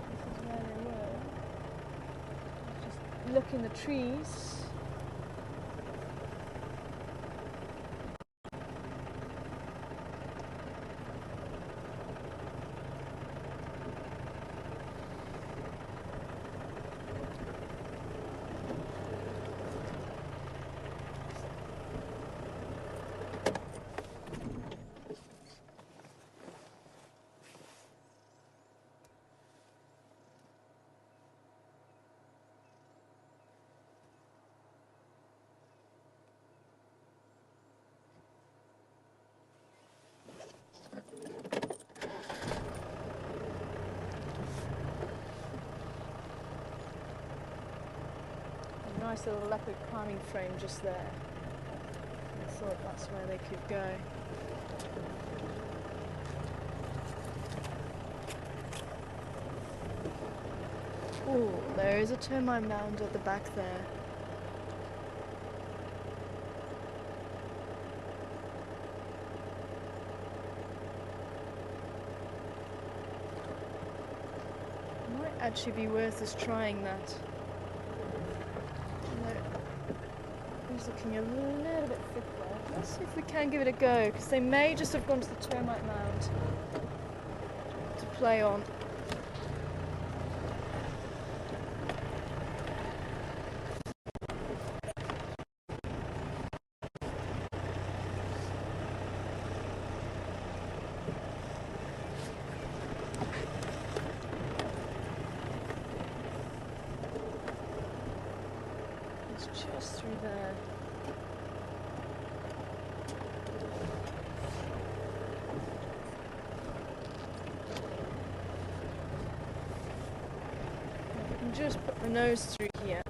This is where they were. Just look in the trees. Nice little leopard climbing frame just there. I thought that's where they could go. Oh, there is a termite mound at the back there. Might actually be worth us trying that. He's looking a little bit thick there. Let's see if we can give it a go, because they may just have gone to the termite mound to play on. It's just through there. We can just put the nose through here.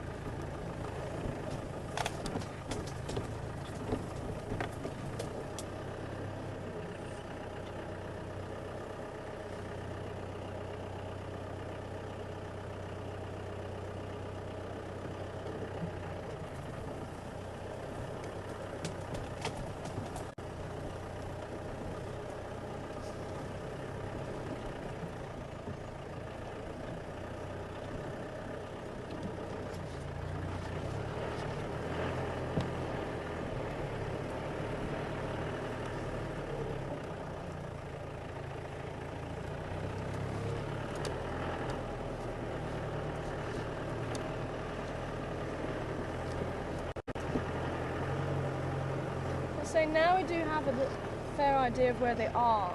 So now we do have a fair idea of where they are.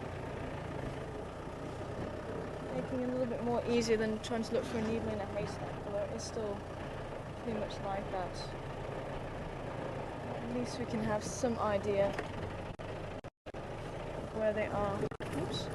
Making it a little bit more easier than trying to look for a needle in a haystack, although it is still pretty much like that. At least we can have some idea of where they are. Oops.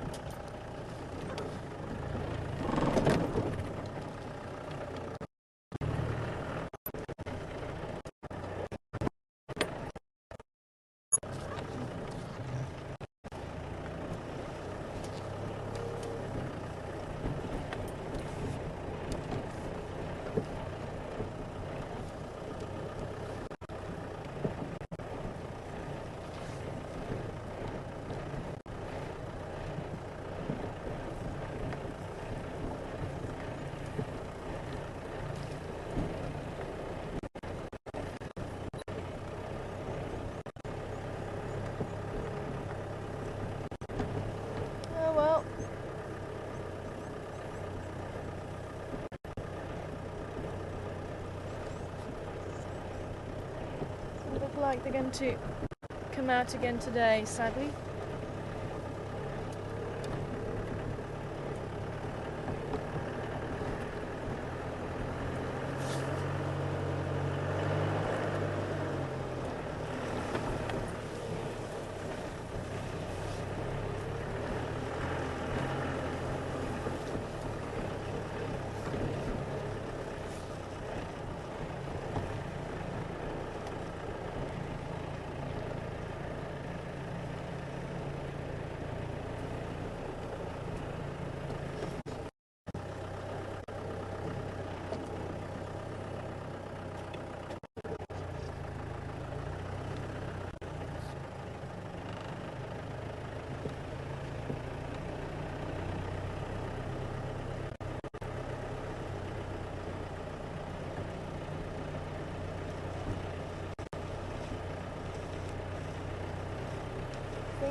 Oh well. Doesn't look like they're going to come out again today, sadly.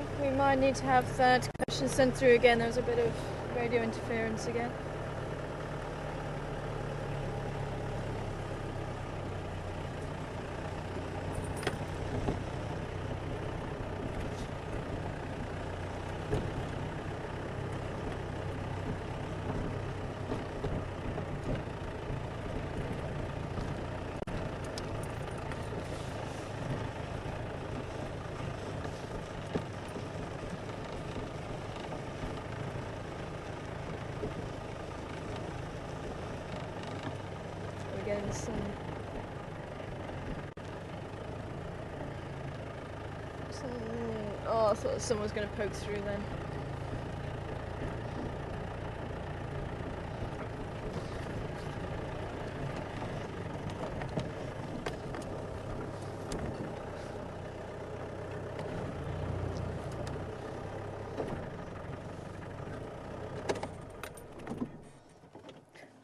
think we might need to have that question sent through again. There was a bit of radio interference again. Getting some oh, I thought someone was going to poke through then.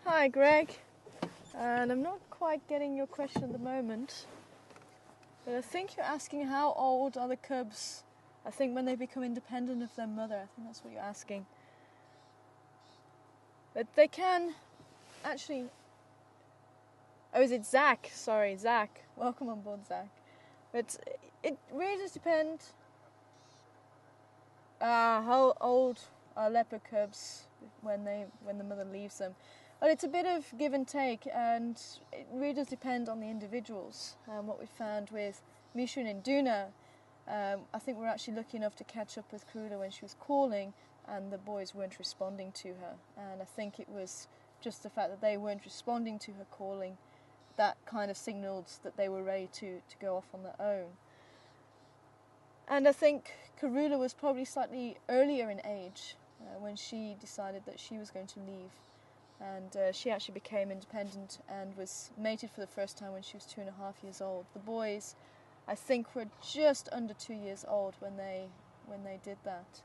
Hi Greg. And I'm not quite getting your question at the moment, but I think you're asking how old are the cubs, I think when they become independent of their mother. I think that's what you're asking. But they can actually... Oh, is it Zach? Sorry, Zach. Welcome on board, Zach. But it really does depend how old are leopard cubs when the mother leaves them. But it's a bit of give and take, and it really does depend on the individuals. What we found with Misha and Induna, I think we're actually lucky enough to catch up with Karula when she was calling, and the boys weren't responding to her. And I think it was just the fact that they weren't responding to her calling that kind of signalled that they were ready to go off on their own. And I think Karula was probably slightly earlier in age when she decided that she was going to leave. And she actually became independent and was mated for the first time when she was 2.5 years old. The boys, I think, were just under 2 years old when they did that.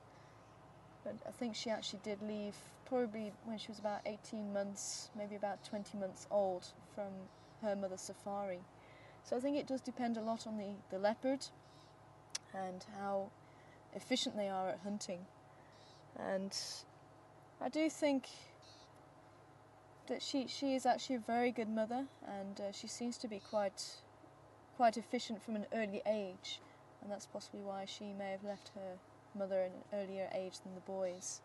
But I think she actually did leave probably when she was about 18 months, maybe about 20 months old from her mother's safari. So I think it does depend a lot on the leopard and how efficient they are at hunting. And I do think that she is actually a very good mother, and she seems to be quite efficient from an early age, and that's possibly why she may have left her mother at an earlier age than the boys.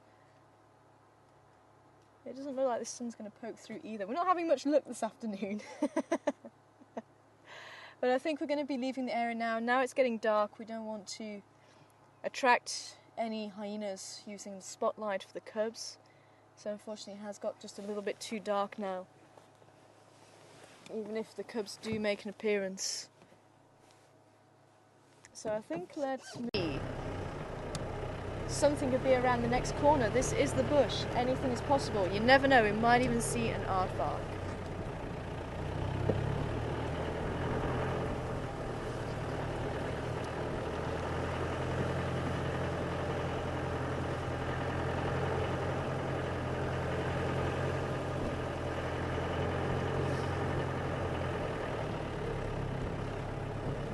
It doesn't look like the sun's going to poke through either. We're not having much luck this afternoon. But I think we're going to be leaving the area now. Now it's getting dark. We don't want to attract any hyenas using the spotlight for the cubs. So unfortunately it has got just a little bit too dark now, even if the cubs do make an appearance. So I think something could be around the next corner. This is the bush. Anything is possible. You never know, we might even see an aardvark.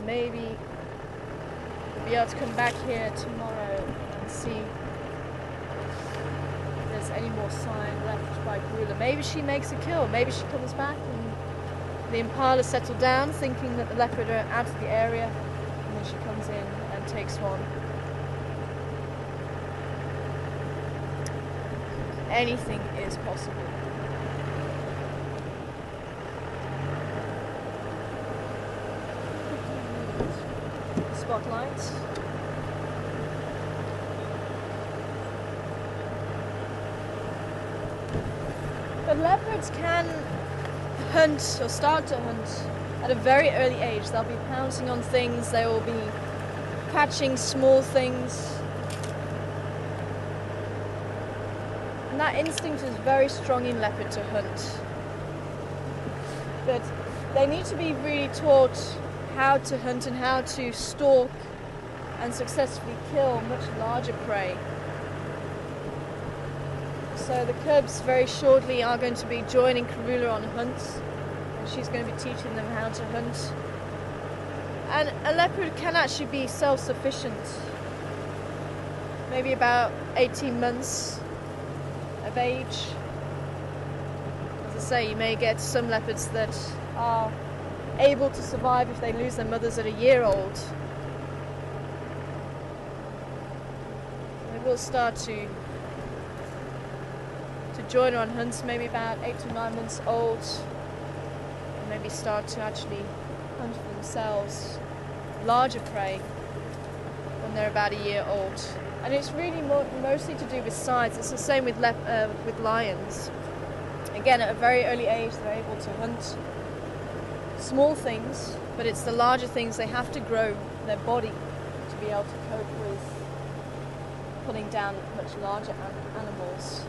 Maybe we'll be able to come back here tomorrow and see if there's any more sign left by Karula. Maybe she makes a kill. Maybe she comes back and the impala settle down thinking that the leopard are out of the area, and then she comes in and takes one. Anything is possible. Spotlight. But leopards can hunt or start to hunt at a very early age. They'll be pouncing on things, they will be catching small things. And that instinct is very strong in leopard to hunt. But they need to be really taught how to hunt and how to stalk and successfully kill much larger prey. So the cubs very shortly are going to be joining Karula on hunts, and she's going to be teaching them how to hunt. And a leopard can actually be self-sufficient. maybe about 18 months of age. As I say, you may get some leopards that are able to survive if they lose their mothers at a year old. They will start to join on hunts maybe about 8 to 9 months old, and maybe start to actually hunt for themselves larger prey when they're about a year old. And it's really mostly to do with size. It's the same with lions. Again, at a very early age, they're able to hunt small things, but it's the larger things they have to grow their body to be able to cope with pulling down much larger animals.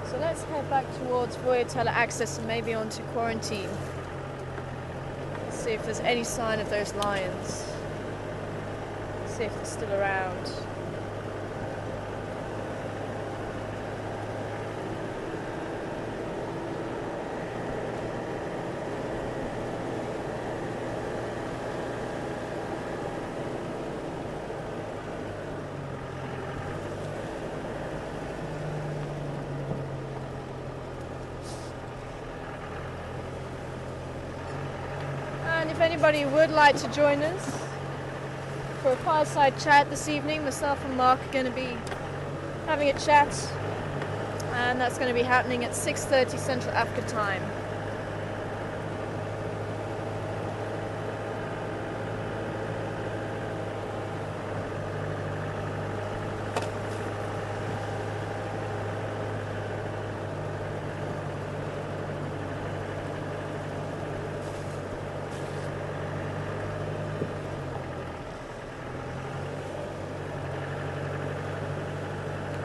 So let's head back towards Voyatella Access and maybe onto Quarantine. Let's see if there's any sign of those lions. See if they're still around. And if anybody would like to join us for a fireside chat this evening, myself and Mark are going to be having a chat, and that's going to be happening at 6:30 Central Africa time.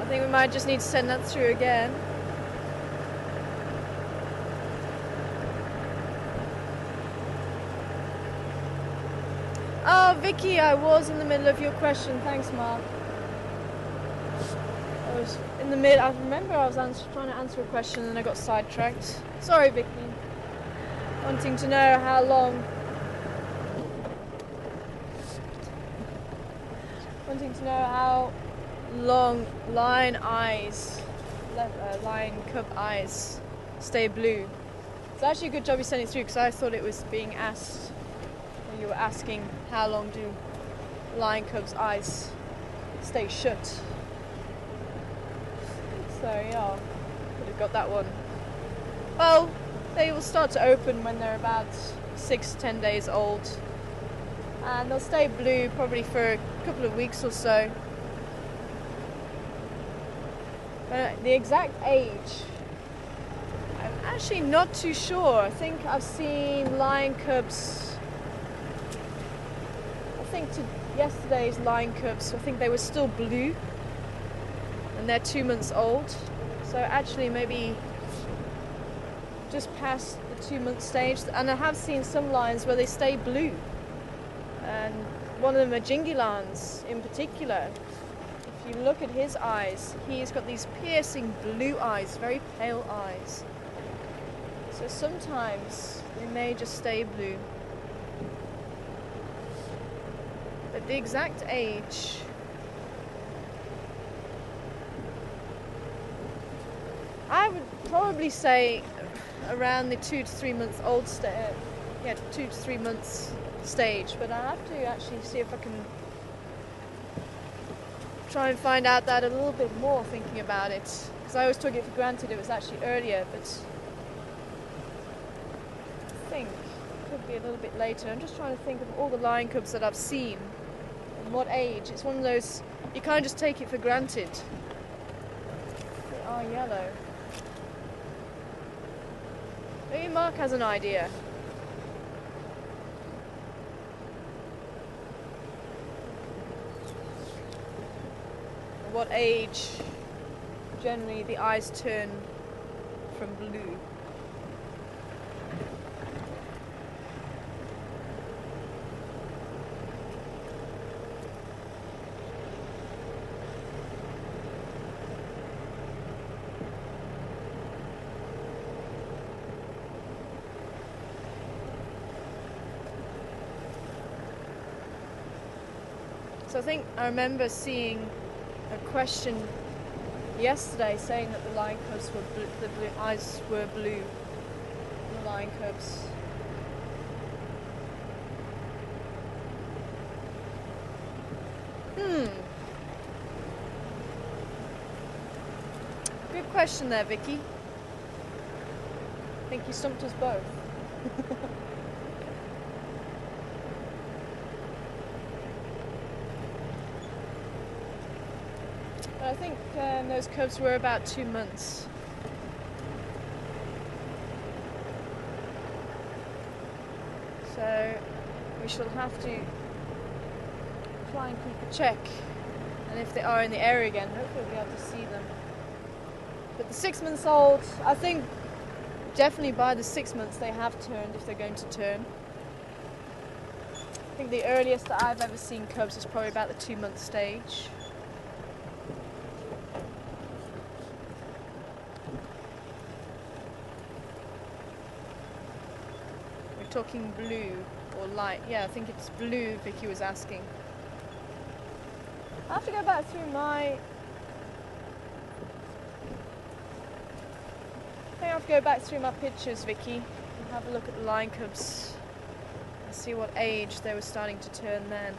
I think we might just need to send that through again. Oh, Vicky, I was in the middle of your question. Thanks, Mark. I was in the mid. I remember I was trying to answer a question and I got sidetracked. Sorry, Vicky. Wanting to know how long. Wanting to know how long lion cub eyes stay blue. It's actually a good job you sent it through, because I thought it was being asked, or you were asking how long do lion cubs' eyes stay shut. So yeah, could have got that one. Well, they will start to open when they're about 6 to 10 days old, and they'll stay blue probably for a couple of weeks or so. The exact age, I'm actually not too sure. I think I've seen lion cubs, yesterday's lion cubs, I think they were still blue, and they're 2 months old. So actually maybe just past the 2 month stage. And I have seen some lions where they stay blue, and one of them are Jingilans in particular. If you look at his eyes, he's got these piercing blue eyes, very pale eyes. So sometimes they may just stay blue. But the exact age, I would probably say around the 2 to 3 months old 2 to 3 months stage. But I have to actually see if I can try and find out that a little bit more, thinking about it, because I always took it for granted it was actually earlier, but I think it could be a little bit later. I'm just trying to think of all the lion cubs that I've seen and what age. It's one of those, you can't just take it for granted. They are yellow. Maybe Mark has an idea. What age generally the eyes turn from blue. So I think I remember seeing a question yesterday saying that the lion cubs were the blue eyes were blue. The lion cubs. Good question there, Vicky. I think you stumped us both. But I think those cubs were about 2 months. So we shall have to try and keep a check. And if they are in the area again, hopefully we'll be able to see them. But the 6 months old, I think definitely by the 6 months they have turned if they're going to turn. I think the earliest that I've ever seen cubs is probably about the 2 month stage. We're talking blue or light. Yeah, I think it's blue, Vicky was asking. I have to go back through my... I have to go back through my pictures, Vicky, and have a look at the lion cubs and see what age they were starting to turn then.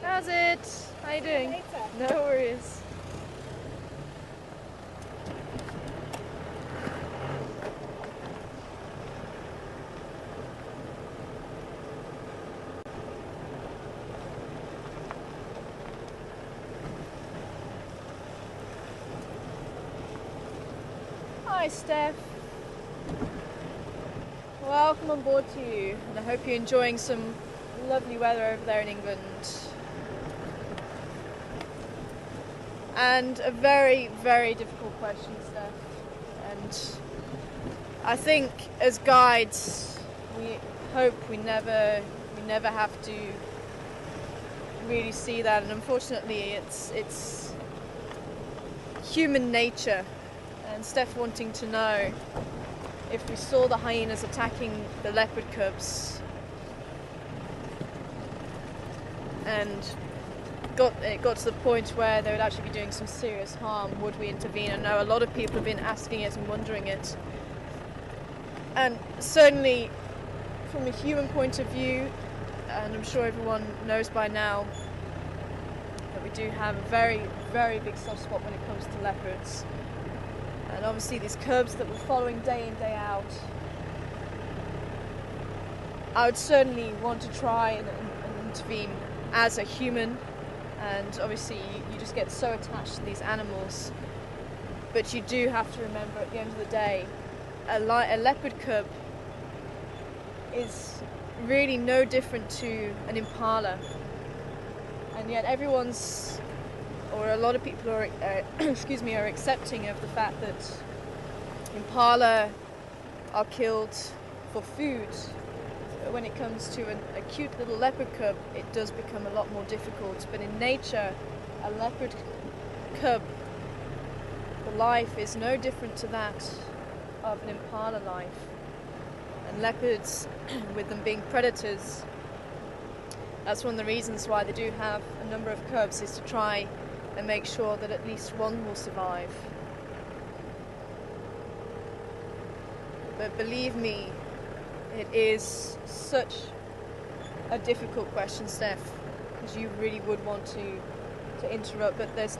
How's it? How you doing? No worries. Hi, Steph. Welcome on board to you, and I hope you're enjoying some lovely weather over there in England. And a very, very difficult question, Steph. And I think as guides, we hope we never have to really see that. And unfortunately, it's human nature. And Steph wanting to know if we saw the hyenas attacking the leopard cubs, and it got to the point where they would actually be doing some serious harm, would we intervene? I know a lot of people have been asking it and wondering it. And certainly from a human point of view, and I'm sure everyone knows by now, that we do have a very, very big soft spot when it comes to leopards. And obviously these cubs that we're following day in, day out, I would certainly want to try and intervene as a human. And obviously you just get so attached to these animals. But you do have to remember at the end of the day, a leopard cub is really no different to an impala. And yet everyone's, or a lot of people are, are accepting of the fact that impala are killed for food. But when it comes to a cute little leopard cub, it does become a lot more difficult. But in nature, a leopard cub, the life is no different to that of an impala life. And leopards, with them being predators, that's one of the reasons why they do have a number of cubs, is to try and make sure that at least one will survive. But believe me, it is such a difficult question, Steph, because you really would want to interrupt, but there's,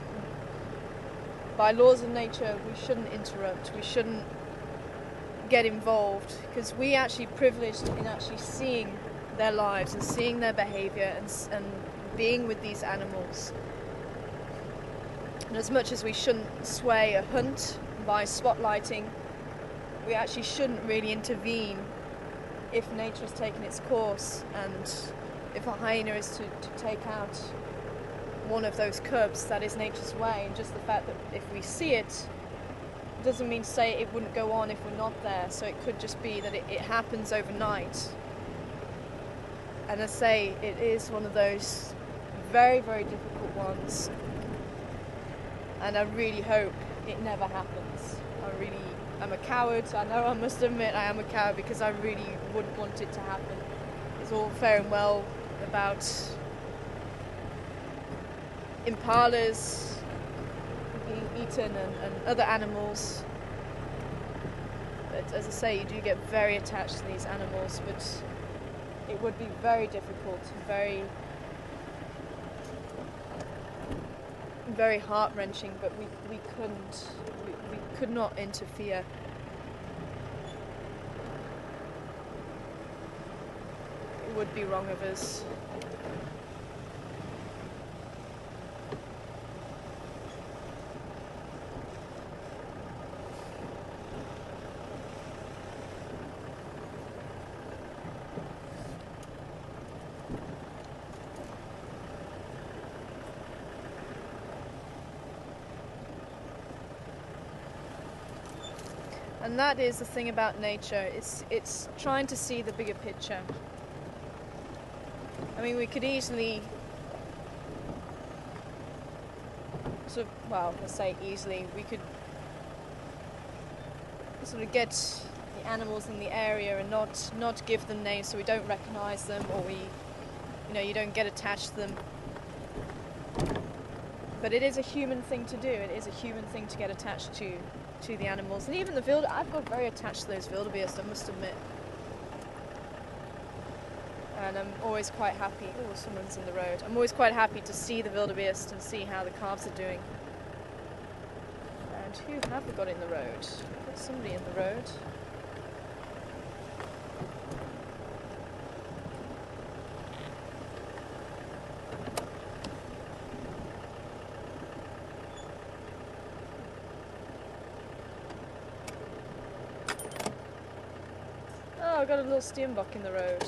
by laws of nature, we shouldn't interrupt, we shouldn't get involved, because we actually privileged in actually seeing their lives and seeing their behaviour and being with these animals. And as much as we shouldn't sway a hunt by spotlighting, we actually shouldn't really intervene if nature has taken its course. And if a hyena is to take out one of those cubs, that is nature's way, and just the fact that if we see it doesn't mean to say it wouldn't go on if we're not there. So it could just be that it happens overnight. And I say, it is one of those very, very difficult ones, and I really hope it never happens. I'm a coward. I know, I must admit I am a coward, because I really wouldn't want it to happen. It's all fair and well about impalas being eaten and other animals, but as I say, you do get very attached to these animals, but it would be very difficult, very, very heart-wrenching, but we could not interfere. It would be wrong of us. And that is the thing about nature, it's trying to see the bigger picture. I mean, we could easily let's say easily, we could sort of get the animals in the area and not give them names so we don't recognise them, or you don't get attached to them. But it is a human thing to do. It is a human thing to get attached to the animals, and even the I've got very attached to those wildebeest, I must admit. And I'm always quite happy. Oh, someone's in the road. I'm always quite happy to see the wildebeest and see how the calves are doing. And who have we got in the road? We've got somebody in the road. Oh, I got a little steenbok in the road.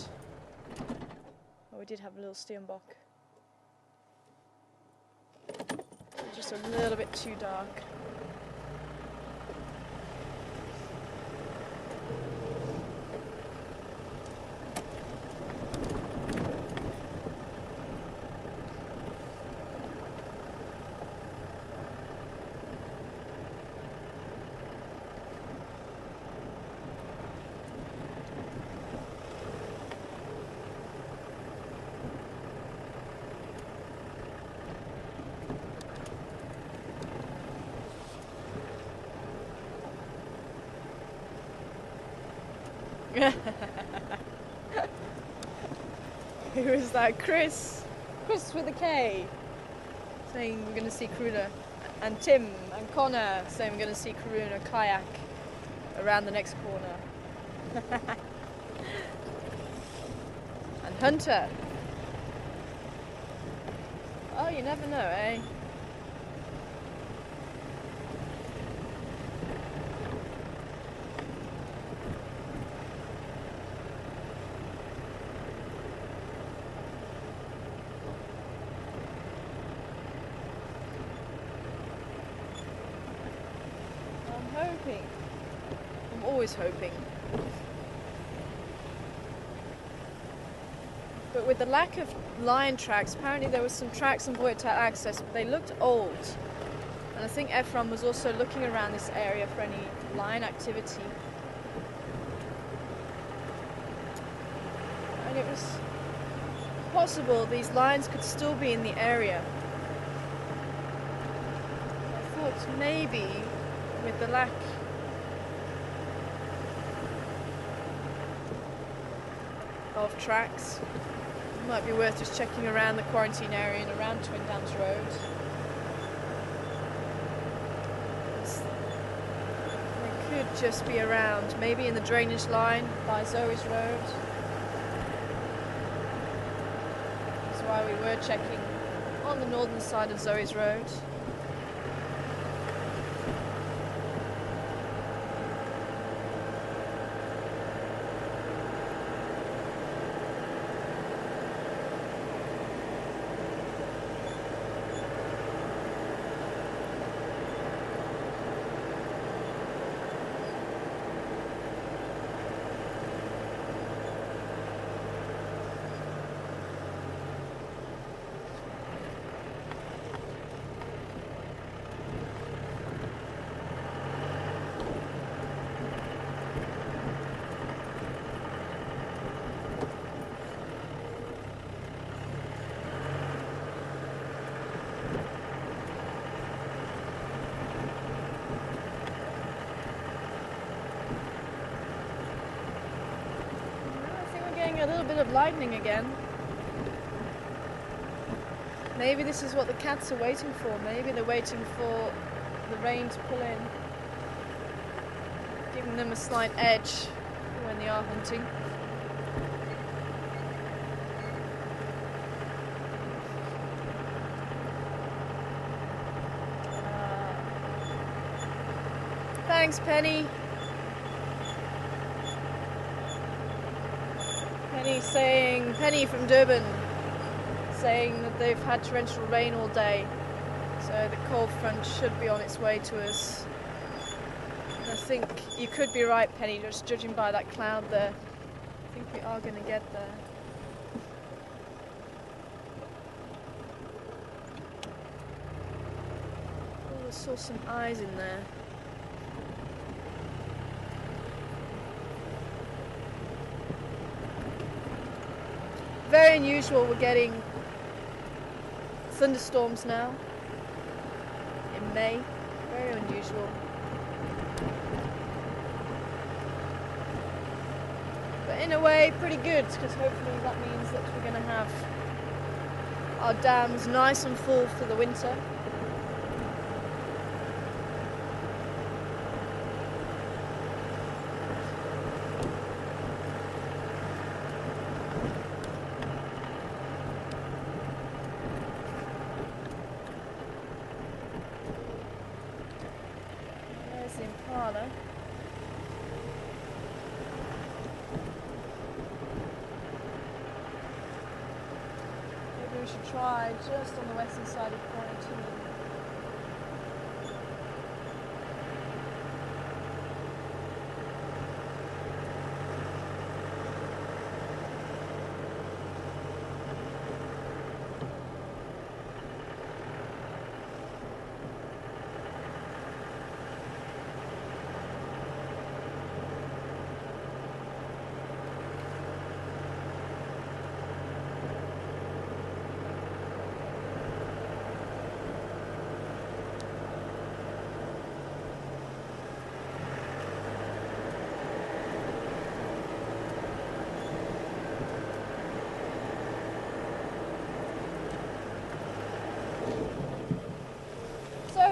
Oh, we did have a little steenbok. Just a little bit too dark. Who is that? Chris with a K, saying we're going to see Karuna, and Tim and Connor saying we're going to see Karuna kayak around the next corner. And Hunter. Oh, you never know, eh? I'm always hoping. But with the lack of lion tracks, apparently there were some tracks on Boyatat Access, but they looked old. And I think Ephraim was also looking around this area for any lion activity. And it was possible these lions could still be in the area. I thought maybe with the lack of tracks, it might be worth just checking around the quarantine area and around Twin Dams Road. They could just be around, maybe in the drainage line by Zoe's Road. That's why we were checking on the northern side of Zoe's Road. a little bit of lightning again. Maybe this is what the cats are waiting for. Maybe they're waiting for the rain to pull in, giving them a slight edge when they are hunting. Thanks, Penny. Penny from Durban, saying that they've had torrential rain all day, so the cold front should be on its way to us. And I think you could be right, Penny, just judging by that cloud there. I think we are going to get there. Oh, I saw some eyes in there. Very unusual, we're getting thunderstorms now in May. Very unusual. But in a way, pretty good, because hopefully that means that we're going to have our dams nice and full for the winter. Maybe we should try just on the western side of Quarantine.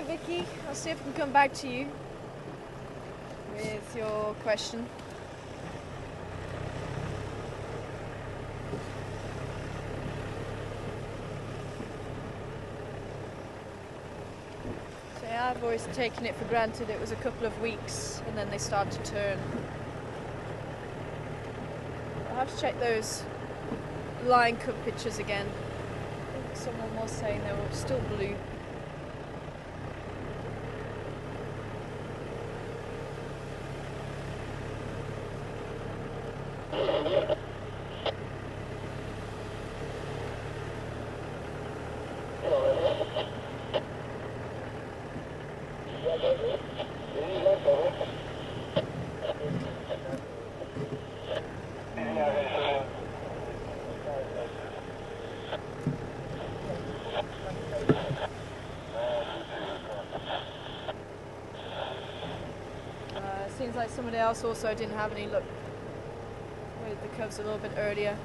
Vicky, I'll see if I can come back to you with your question. So yeah, I've always taken it for granted it was a couple of weeks and then they start to turn. I'll have to check those Lion Cub pictures again. I think someone was saying they were still blue. Seems like somebody else also didn't have any luck with the cubs a little bit earlier.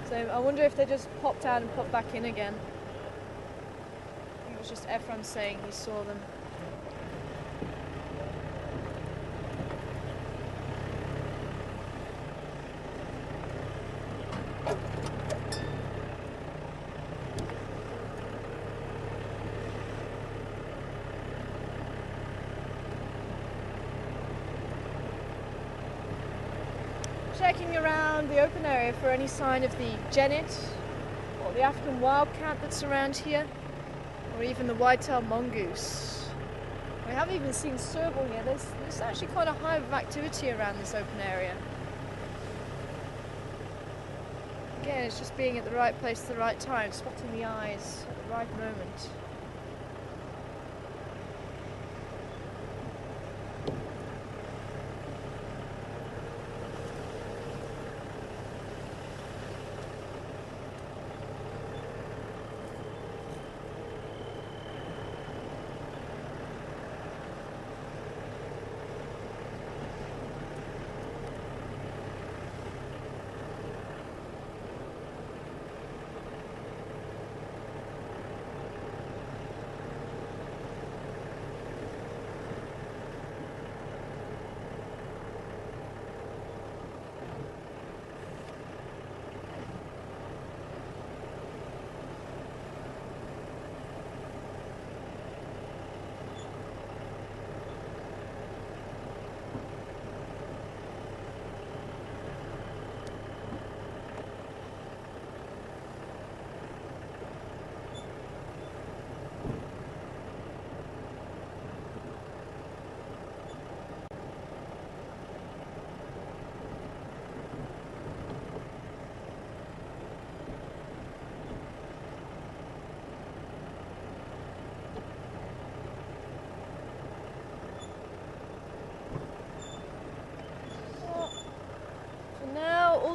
So I wonder if they just popped out and popped back in again. I think it was just Ephraim saying he saw them. Checking around the open area for any sign of the genet or the African wildcat that's around here, or even the white-tailed mongoose. We haven't even seen serval here. There's actually quite a hive of activity around this open area. Again, it's just being at the right place at the right time, spotting the eyes at the right moment.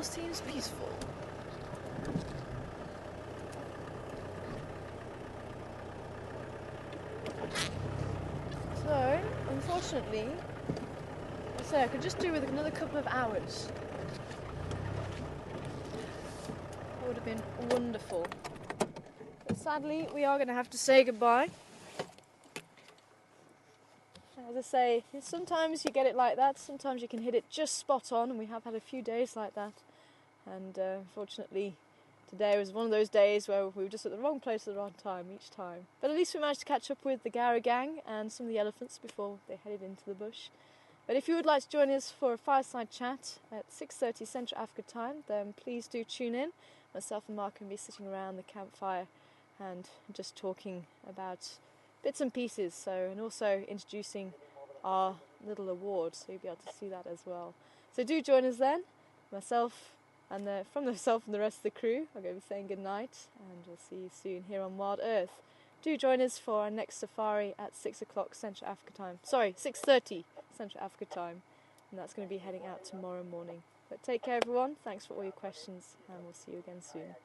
all seems peaceful. So, unfortunately, I say I could just do with another couple of hours. That would have been wonderful. But sadly, we are going to have to say goodbye. As I say, sometimes you get it like that, sometimes you can hit it just spot on, and we have had a few days like that. And unfortunately, today was one of those days where we were just at the wrong place at the wrong time each time. But at least we managed to catch up with the Gara gang and some of the elephants before they headed into the bush. But if you would like to join us for a fireside chat at 6:30 Central Africa time, then please do tune in. Myself and Mark can be sitting around the campfire and just talking about bits and pieces, and also introducing our little award, so you'll be able to see that as well. So do join us then. Myself and myself and the rest of the crew, I'm going to be saying good night, and we'll see you soon here on Wild Earth. Do join us for our next safari at 6 o'clock Central Africa time. Sorry, 6:30 Central Africa time, and that's going to be heading out tomorrow morning. But take care, everyone. Thanks for all your questions, and we'll see you again soon.